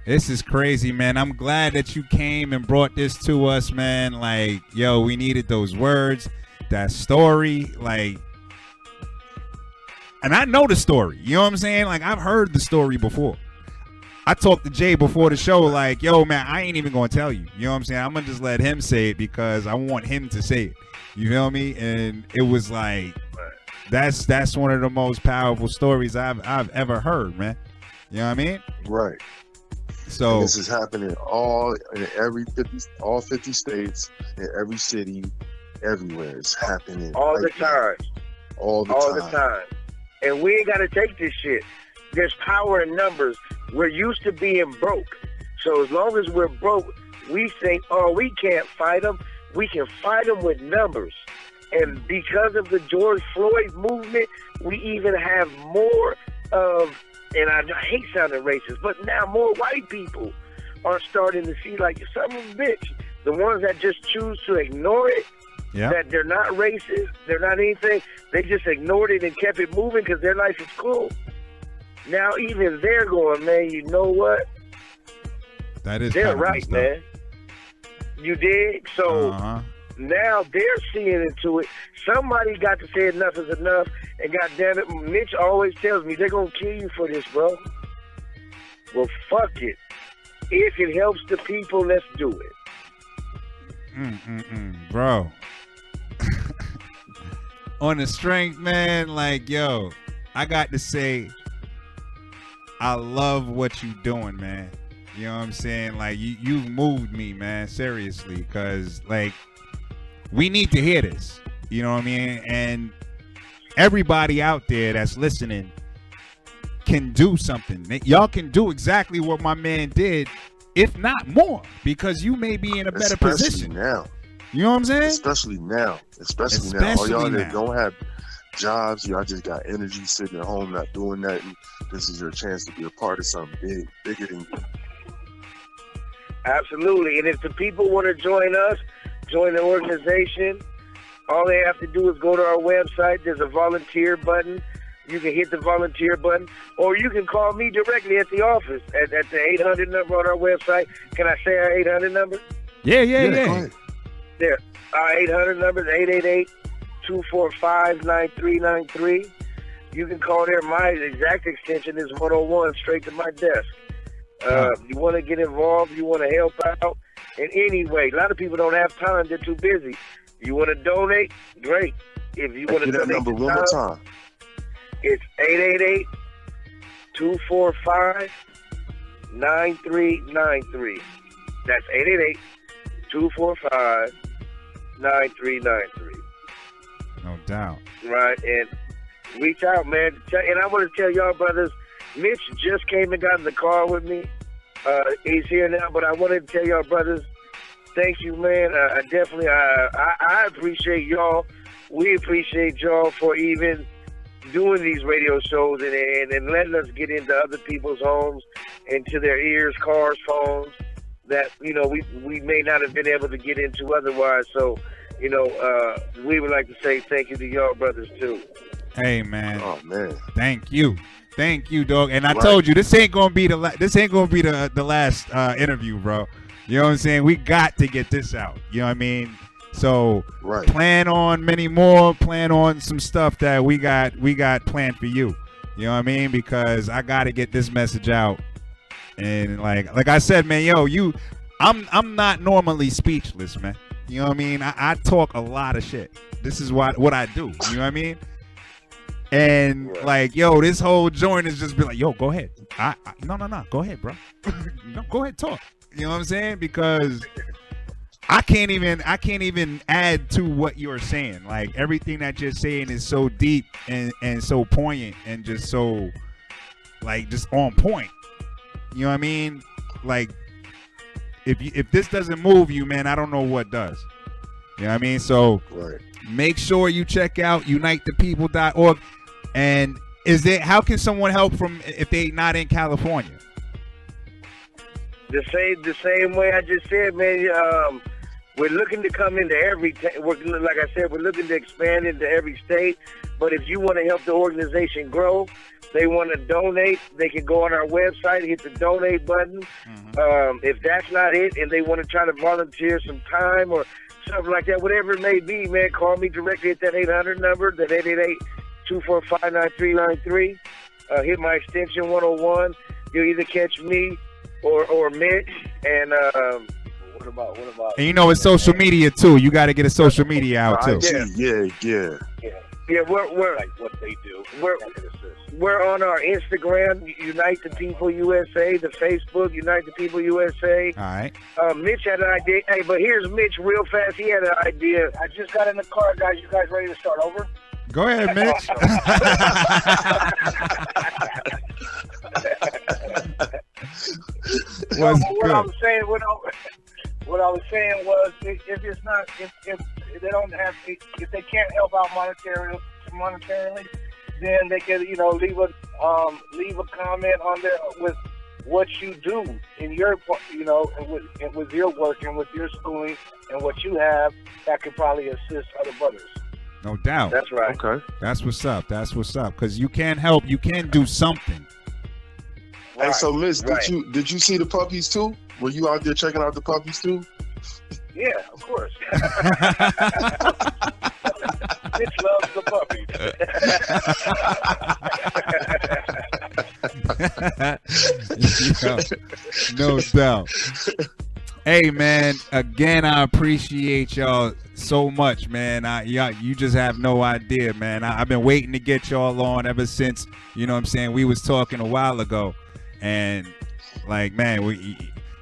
this is crazy, man. I'm glad that you came and brought this to us, man. Like, yo, we needed those words, that story, like, and I know the story. You know what I'm saying? Like, I've heard the story before. I talked to Jay before the show, like, yo, man, I ain't even going to tell you. You know what I'm saying? I'm going to just let him say it because I want him to say it. You feel me? And it was like, that's one of the most powerful stories I've ever heard, man. You know what I mean? Right. So and this is happening all 50 states, in every city, everywhere. It's happening all the time. All the time. And we ain't got to take this shit. There's power in numbers. We're used to being broke. So as long as we're broke, we think, oh, we can't fight them. We can fight them with numbers. And because of the George Floyd movement, we even have more of, and I hate sounding racist, but now more white people are starting to see, like, son of a bitch, the ones that just choose to ignore it, that they're not racist, they're not anything, they just ignored it and kept it moving because their life is cool. Now even they're going, man, you know what? That is they're right, man. You dig? So now they're seeing into it. Somebody got to say enough is enough. And goddamn it, Mitch always tells me they're gonna kill you for this, bro. Well, fuck it. If it helps the people, let's do it. Bro. On the strength, man, like, yo, I got to say, I love what you doing, man. You know what I'm saying? Like, you've moved me, man, seriously, because, like, we need to hear this. You know what I mean? And everybody out there that's listening can do something. Y'all can do exactly what my man did, if not more, because you may be in a better position now. You know what I'm saying? Especially now. Especially now. All y'all that don't have jobs, y'all just got energy sitting at home not doing nothing. This is your chance to be a part of something bigger than you. Absolutely. And if the people want to join us, join the organization, all they have to do is go to our website. There's a volunteer button. You can hit the volunteer button, or you can call me directly at the office at the 800 number on our website. Can I say our 800 number? Yeah. There. Our 800 number is 888-245-9393. You can call there. My exact extension is 101, straight to my desk. You want to get involved, you want to help out in any way. A lot of people don't have time. They're too busy. You want to donate? Great. If you want to donate, that number one more time. It's 9393. That's 888-245-9393. No doubt. Right, and reach out, man. And I want to tell y'all, brothers, Mitch just came and got in the car with me. He's here now, but I wanted to tell y'all, brothers, thank you, man. I definitely, I appreciate y'all. We appreciate y'all for even doing these radio shows and letting us get into other people's homes, into their ears, cars, phones, that, you know, we may not have been able to get into otherwise. So, you know, we would like to say thank you to y'all, brothers, too. Hey, man. Oh, man. Thank you, dog. And I told you, this ain't gonna be the last interview, bro. You know what I'm saying? We got to get this out. You know what I mean? So plan on many more. Plan on some stuff that we got planned for you. You know what I mean? Because I got to get this message out. And like I said, man, I'm not normally speechless, man. You know what I mean? I talk a lot of shit. This is what I do. You know what I mean? And this whole joint is just be like, yo, go ahead. No, go ahead, bro. No, go ahead, talk. You know what I'm saying? Because I can't even add to what you're saying. Like, everything that you're saying is so deep and so poignant and just so, like, just on point. You know what I mean? Like, if this doesn't move you, man, I don't know what does. You know what I mean? So make sure you check out UnitethePeople.org. And how can someone help if they not in California? The same way I just said, man. We're looking to come into like I said, we're looking to expand into every state. But if you want to help the organization grow, they want to donate, they can go on our website, hit the donate button. If that's not it, and they want to try to volunteer some time or something like that, whatever it may be, man, call me directly at that 800 number, that 888-245-9393. Hit my extension 101. You'll either catch me or Mitch. And what about? And you know, it's social media too. You got to get a social media out too. Yeah, we're like what they do. We're on our Instagram, Unite the People USA, the Facebook, Unite the People USA. All right. Mitch had an idea. Hey, but here's Mitch real fast. He had an idea. I just got in the car, guys. You guys ready to start over? Go ahead, Mitch. What I was saying was, if they don't have, if they can't help out monetarily, then they can, leave a comment on there with what you do in your, and with your work and with your schooling and what you have that could probably assist other brothers. No doubt. That's right. Okay. That's what's up. Because you can help. You can do something. Hey, so Miss, did you see the puppies too? Were you out there checking out the puppies too? Yeah, of course. Mitch loves the puppies. No doubt. Hey, man, again, I appreciate y'all so much, man. You just have no idea, man. I've been waiting to get y'all on ever since, you know what I'm saying, we was talking a while ago. And, like, man,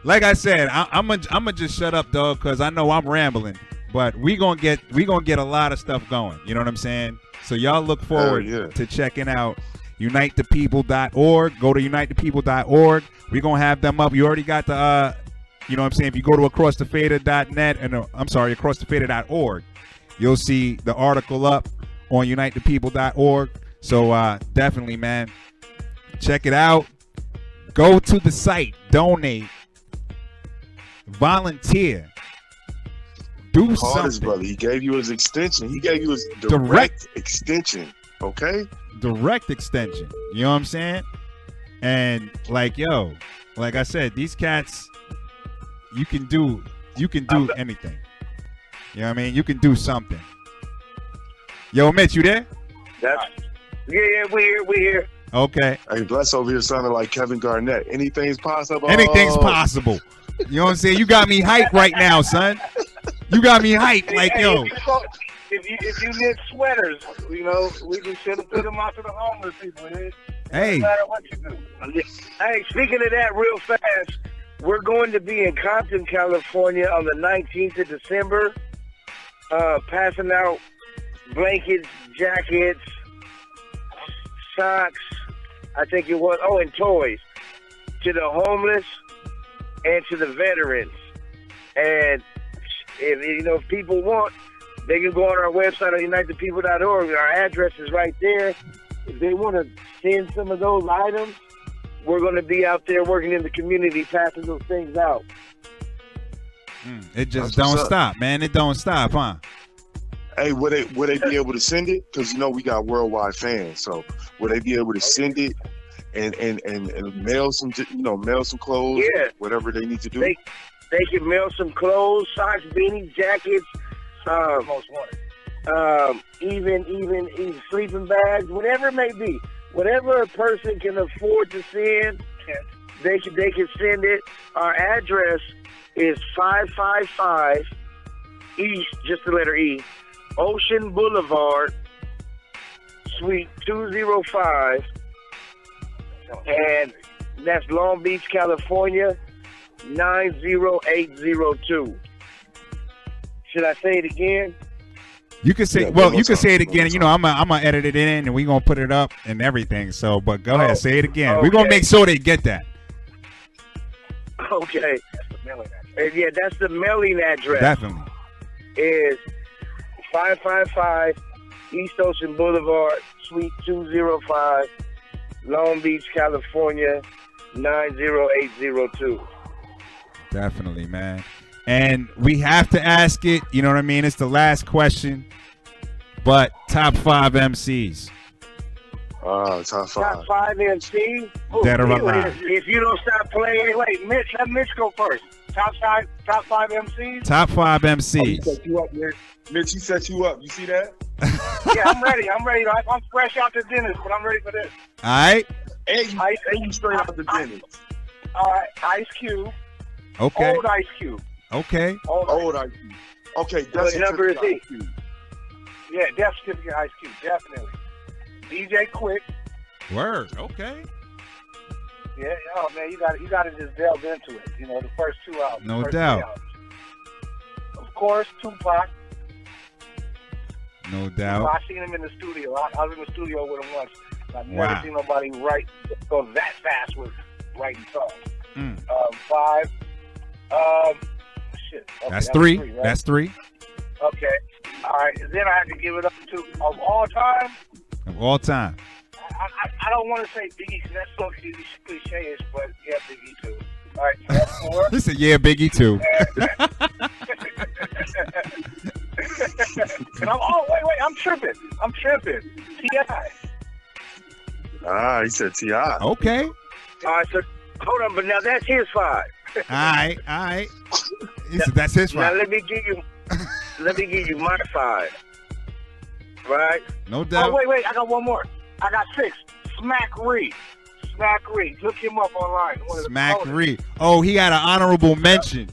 like I said, I'm gonna just shut up, dog, because I know I'm rambling. But we gonna get a lot of stuff going. You know what I'm saying? So y'all look forward to checking out UnitethePeople.org. Go to UnitethePeople.org. We're gonna have them up. You already got the you know what I'm saying? If you go to acrossthefader.net and acrossthefader.org, you'll see the article up on UnitethePeople.org. So definitely, man, check it out. Go to the site, donate, volunteer, do something. Brother, he gave you his extension. He gave you his direct extension. Okay, direct extension. You know what I'm saying? And like I said, these cats. You can do anything. You know what I mean? You can do something. Yo, Mitch, you there? Yeah, we're here. Okay. Hey, Bless over here sounding like Kevin Garnett. Anything's possible. Anything's possible. You know what I'm saying? You got me hyped right now, son. You got me hyped, like, yo. If you need sweaters, we can send them out to the homeless people. Hey. No matter what you do. Hey, speaking of that real fast, we're going to be in Compton, California on the 19th of December, passing out blankets, jackets, socks, I think it was, and toys to the homeless and to the veterans. And if people want, they can go on our website on UnitethePeople.org. Our address is right there. If they want to send some of those items, we're going to be out there working in the community, passing those things out. It just don't stop, man. It don't stop, huh? Hey, would they be able to send it? Because we got worldwide fans. So would they be able to send it and mail some clothes, whatever they need to do? They can mail some clothes, socks, beanies, jackets, even sleeping bags, whatever it may be. Whatever a person can afford to send, they can send it. Our address is 555 East, just the letter E, Ocean Boulevard, Suite 205, and that's Long Beach, California, 90802. Should I say it again? You can say, you can say it again. I'm gonna edit it in, and we're gonna put it up and everything. So, but go ahead, say it again. Okay. We're gonna make sure they get that. Okay. Yeah, that's the mailing address. Definitely. Is 555 East Ocean Boulevard, Suite 205, Long Beach, California, 90802. Definitely, man. And we have to ask it. You know what I mean? It's the last question. But top 5 MCs. Top 5. Top 5 MCs? Dead or alive. If you don't stop playing, Wait, Mitch, let Mitch go first. Top 5 MCs? Top 5 MCs. He set you up, Mitch. Mitch, he set you up. You see that? Yeah, I'm ready. I'm fresh out the dentist, but I'm ready for this. All right. And you straight out the dentist. All right, Ice Cube. Okay. Old Ice Cube. Okay. Old Ice Cube. Okay, What number is he? Yeah, Death Certificate Ice Cube, definitely. DJ Quick. Word. Okay. Yeah, man, you got to just delve into it. The first 2 albums. No doubt. Of course, Tupac. No doubt. I seen him in the studio. I was in the studio with him once. I've never seen nobody go that fast with writing songs. 5. Shit. Okay, That's 3. Right? That's 3. Okay. All right. Then I have to give it up to of all time. Of all time. I don't want to say Biggie because that's so cliche-ish, but yeah, Biggie too. All right, so that's 4. He said, yeah, Biggie too. And wait, I'm tripping. T.I. He said T.I. Okay. All right, so hold on, but now that's his 5. All right. He said that's his 5. Now let me give you my 5. Right? No doubt. Oh, wait, I got one more. I got 6. Smack Reed. Look him up online. Smack Reed. Oh, he got an honorable mention.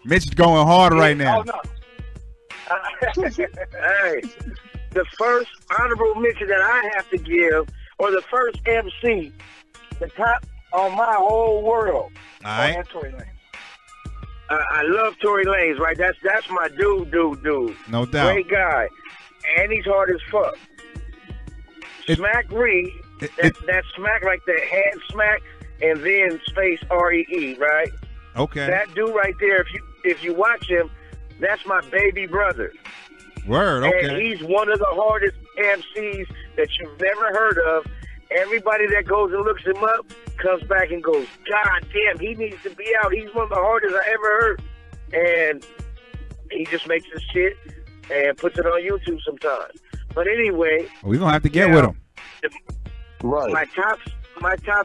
Mitch is going hard right now. Oh, no. Hey, the first honorable mention that I have to give, or the first MC, the top on my whole world. All right. Tory Lanez. I love Tory Lanez, right? That's my dude. No doubt. Great guy. And he's hard as fuck. Smack Reed, that's smack like the hand smack and then space R-E-E, right? Okay. That dude right there, if you watch him, that's my baby brother. Word, okay. And he's one of the hardest MCs that you've never heard of. Everybody that goes and looks him up comes back and goes, God damn, he needs to be out. He's one of the hardest I ever heard. And he just makes his shit and puts it on YouTube sometimes. But anyway, we're gonna have to get with him. Right. My top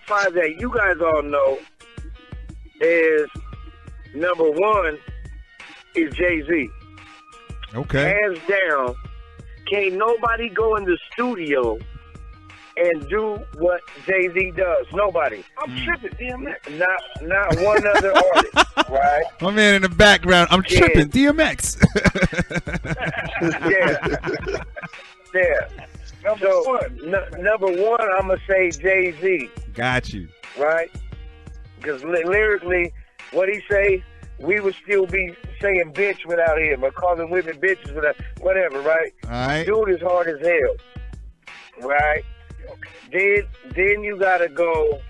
5 that you guys all know is number 1 is Jay-Z. Okay. Hands down, can't nobody go in the studio and do what Jay-Z does. Nobody. I'm tripping, DMX. Not one other artist, right? My man in the background, I'm tripping, DMX. Yeah. Yeah. Number one, I'm gonna say Jay-Z. Got you. Right? Because lyrically, what he say, we would still be saying bitch without him, or calling women bitches without whatever, right? All right. Dude is hard as hell. Right? Then you gotta go.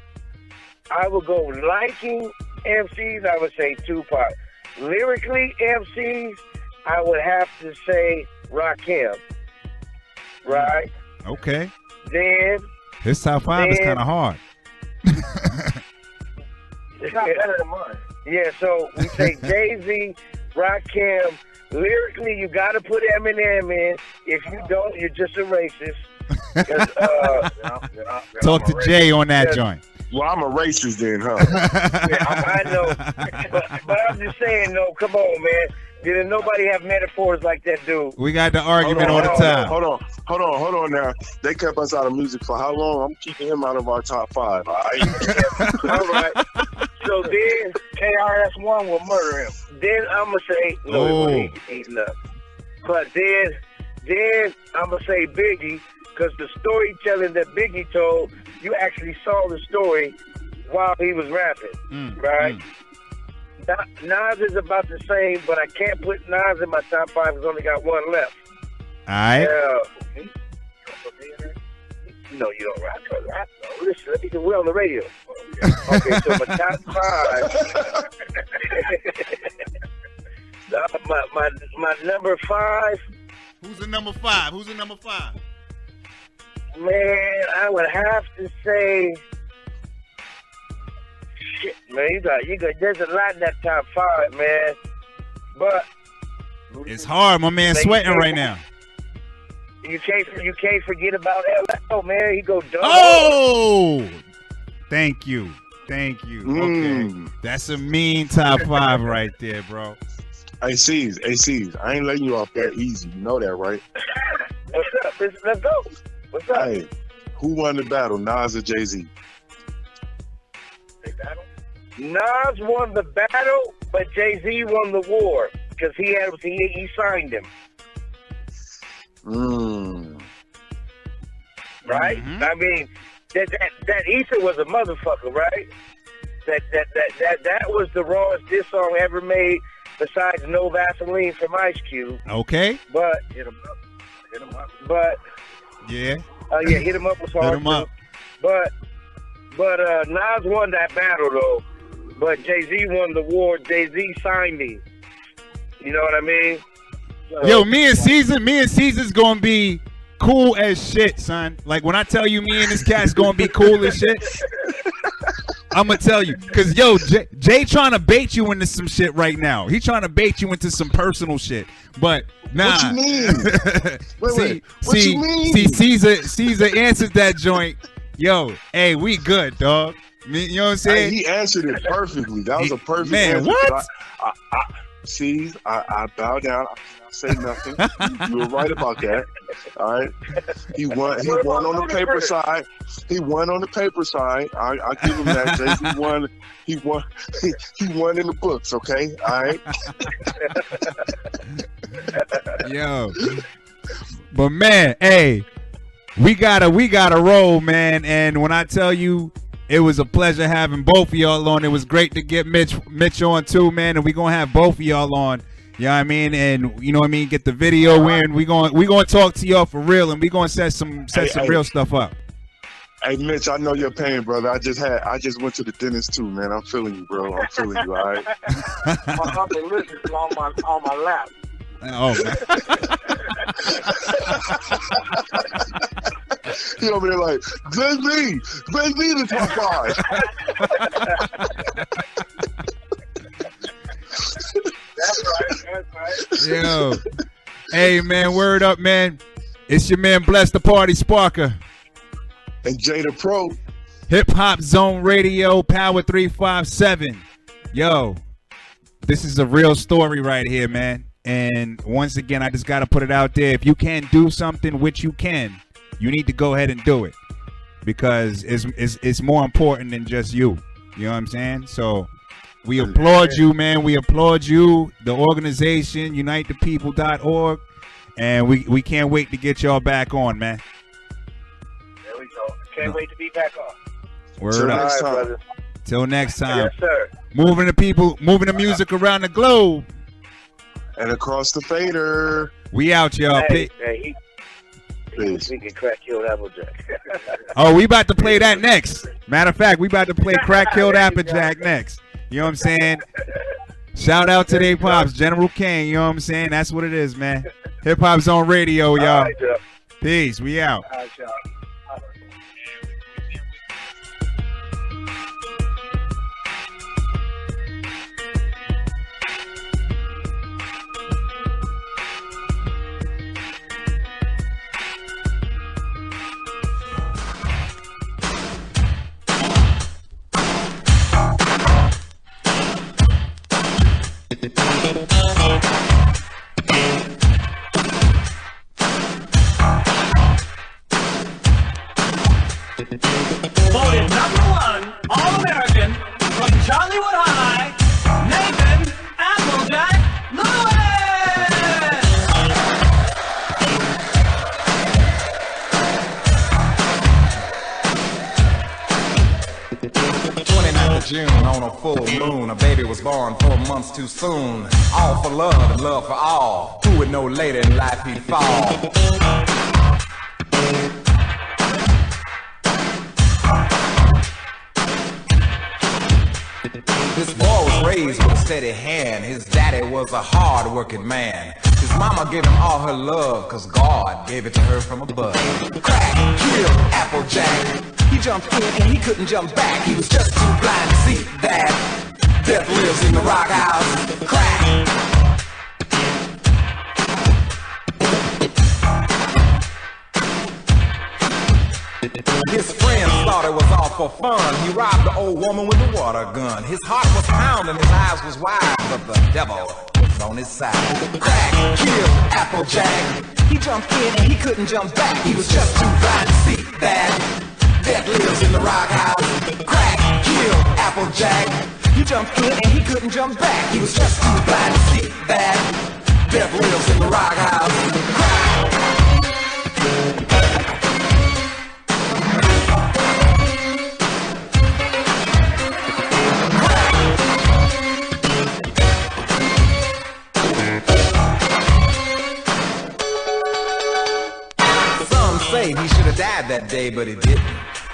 I would go liking MCs. I would say Tupac. Lyrically, MCs. I would have to say Rakim. Right? Okay. Then his top 5 is kind of hard. It's not better than mine. Yeah, so we say Jay-Z, Rakim. Lyrically, you got to put Eminem in. If you don't, you're just a racist. Talk to Jay on that joint. Well, I'm a racist then, huh? I know. But I'm just saying, though, come on, man. Didn't nobody have metaphors like that dude? We got the argument all the time. Hold on now. They kept us out of music for how long? I'm keeping him out of our top 5. All right. So then KRS-One will murder him. Then I'm gonna say he's nuts. But then I'm gonna say Biggie, because the storytelling that Biggie told, you actually saw the story while he was rapping, right? Nas is about the same, but I can't put Nas in my top 5. He's only got one left. All right. No, you don't rap. Listen, we're on the radio. Okay, so my top 5. my number 5. Who's the number 5? Man, I would have to say. Shit, man, you got. There's a lot in that top 5, man. But it's hard, my man. Sweating right now. You can't forget about LL, man. He go dumb. Oh, thank you. Okay, that's a mean top 5 right there, bro. Hey, C's, I ain't letting you off that easy. You know that, right? What's up? Let's go. What's up? Hey, who won the battle, Nas or Jay-Z? Nas won the battle, but Jay-Z won the war because he signed him. Right? I mean, that Ether was a motherfucker, right? That was the rawest diss song ever made, besides No Vaseline from Ice Cube. Okay. But hit him up. But yeah. Hit him up was hard. Hit him up. But Nas won that battle though. But Jay-Z won the war. Jay-Z signed me. You know what I mean? So, yo, me and Caesar's gonna be cool as shit, son. Like when I tell you me and this cat's gonna be cool as shit, I'm gonna tell you. Cause yo, Jay trying to bait you into some shit right now. He trying to bait you into some personal shit. But nah. What you mean? Wait. What you mean? See, Caesar answered that joint. Yo, hey, we good, dog. You know what I'm saying? He answered it perfectly. That was a perfect man, answer. what? I bow down. I cannot say nothing. You were right about that. All right. He won on the paper side. He won on the paper side. I give him that. Jay-Z won. He won in the books. Okay. All right. Yo. But man, hey, we gotta roll, man. And when I tell you, it was a pleasure having both of y'all on. It was great to get Mitch on too, man. And we gonna have both of y'all on. You know what I mean? And you know what I mean? Get the video in. We gonna talk to y'all for real, and we gonna set some real stuff up. Hey Mitch, I know your pain, brother. I just went to the dentist too, man. I'm feeling you, bro. I'm feeling you, all right? My upper lip is on my lap. Oh man. He over there like, Jay-Z the top 5. That's right. Yo. Hey man, word up, man. It's your man Bless the Party Sparker. And Jada Pro. Hip Hop Zone Radio, Power 357. Yo, this is a real story right here, man. And once again, I just got to put it out there. If you can do something, which you can, you need to go ahead and do it. Because it's more important than just you. You know what I'm saying? So we applaud you, man. We applaud you, the organization, UnitethePeople.org. And we can't wait to get y'all back on, man. There we go. Can't wait to be back on. Word Till up. next time. Brother. Till next time. Yes, sir. Moving the music around the globe. And across the fader. We out, y'all. Hey, Peace. we can crack you on Applejack. Oh, we about to play that next. Matter of fact, we about to play Crack Killed Applejack next. You know what I'm saying? Shout out to they pops, General Kane. You know what I'm saying? That's what it is, man. Hip Hop Zone Radio, y'all. All right, Peace. We out. all right, y'all. Voted #1 All-American from Charliewood High, Nathan Applejack Lewis! 29th of June on a full moon, a baby was born 4 months too soon. All for love and love for all. Who would know later in life he'd fall? This boy was raised with a steady hand. His daddy was a hard-working man. His mama gave him all her love, cause God gave it to her from above. Crack, killed Applejack. He jumped in and he couldn't jump back. He was just too blind to see that death lives in the rock house. Crack. His friends thought it was all for fun. He robbed the old woman with a water gun. His heart was pounding, his eyes was wide, but the devil was on his side. Crack, killed Applejack. He jumped in and he couldn't jump back. He was just too blind to see that death lives in the rock house. Crack, killed Applejack. He jumped in and he couldn't jump back. He was just too blind to see that death lives in the rock house. Crack. Say he should have died that day, but he didn't.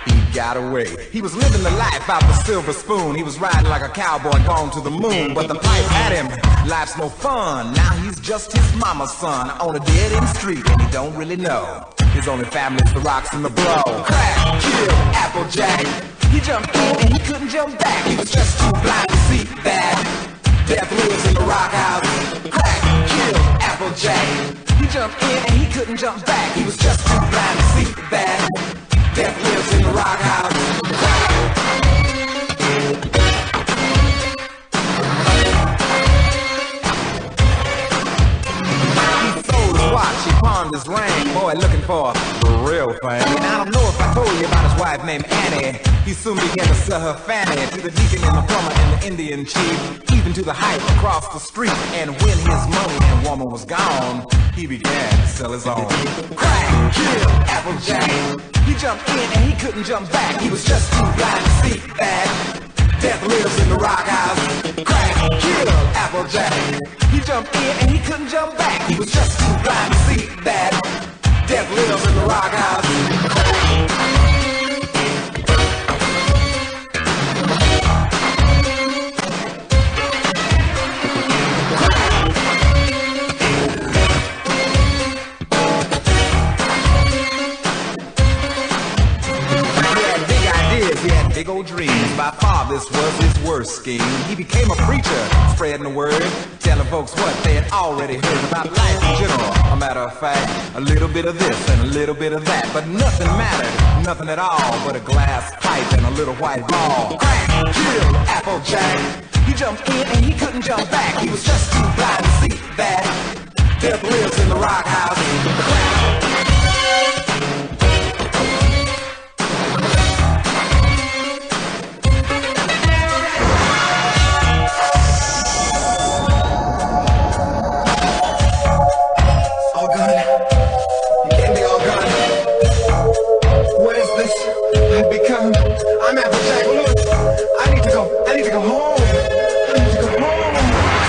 He got away. He was living the life out the silver spoon. He was riding like a cowboy gone to the moon, but the pipe had him. Life's no fun. Now he's just his mama's son on a dead-end street, and he don't really know. His only family's the rocks and the blow. Crack, killed Applejack. He jumped in and he couldn't jump back. He was just too blind to see that death lives in the rock house. Crack, killed Applejack. He jumped in and he couldn't jump back. He was just too blind to see that death lives in the rock house. He sold his watch, he pawned his ring. Boy, looking for the real thing. And I don't know if I told you about his wife named Annie. He soon began to sell her fanny to the deacon and the plumber and the Indian chief, even to the hype across the street. And when his money and woman was gone, he began to sell his own. Crack, killed Applejack. He jumped in and he couldn't jump back. He was just too blind to see that death lives in the rock house. Crack, killed Applejack. He jumped in and he couldn't jump back. He was just too blind to see that death lives in the rock house. Big old dreams. By far this was his worst scheme. He became a preacher, spreading the word, telling folks what they had already heard about life in general. A matter of fact, a little bit of this and a little bit of that, but nothing mattered, nothing at all, but a glass pipe and a little white ball. Crack, killed Applejack. He jumped in and he couldn't jump back. He was just too blind to see that death lives in the rock house. Crack. All good. I'm Applejack. Look, I need to go home.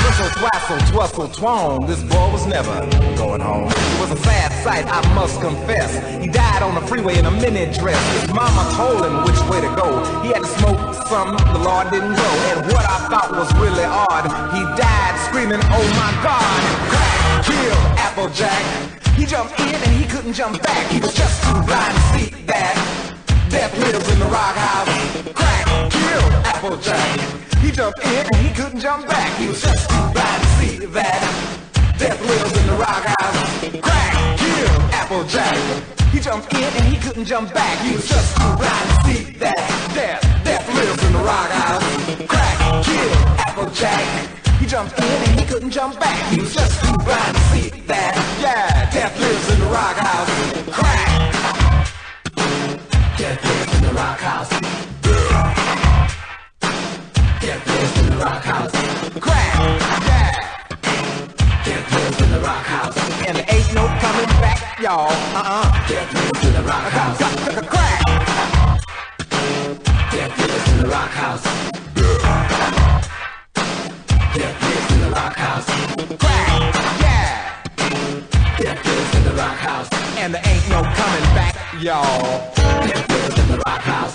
Whistle, twassle, twistle, twang. This boy was never going home. It was a sad sight, I must confess. He died on the freeway in a mini dress. His mama told him which way to go. He had to smoke something, the Lord didn't go. And what I thought was really odd, he died screaming, oh my God. Crack, killed Applejack. He jumped in and he couldn't jump back. He was just too blind to see that death lives in the rock house. Crack, killed Applejack. He jumped in and he couldn't jump back. He was just too blind to see that death lives in the rock house. Crack, killed Applejack. He jumped in and he couldn't jump back. He was just too blind to see that death lives in the rock house. Crack, killed Applejack. He jumped in and he couldn't jump back. He was just too blind to see that, death lives in the rock house. Crack. Death lives in the rock house. Death lives in the rock house. Crack. Death lives in the rock house. And there ain't no coming back, y'all. Death lives in the rock house. Crack. Death lives in the rock house. Death lives in the rock house. Crack, Death lives in the rock house. And there ain't no coming back, y'all. Death lives in the rock house.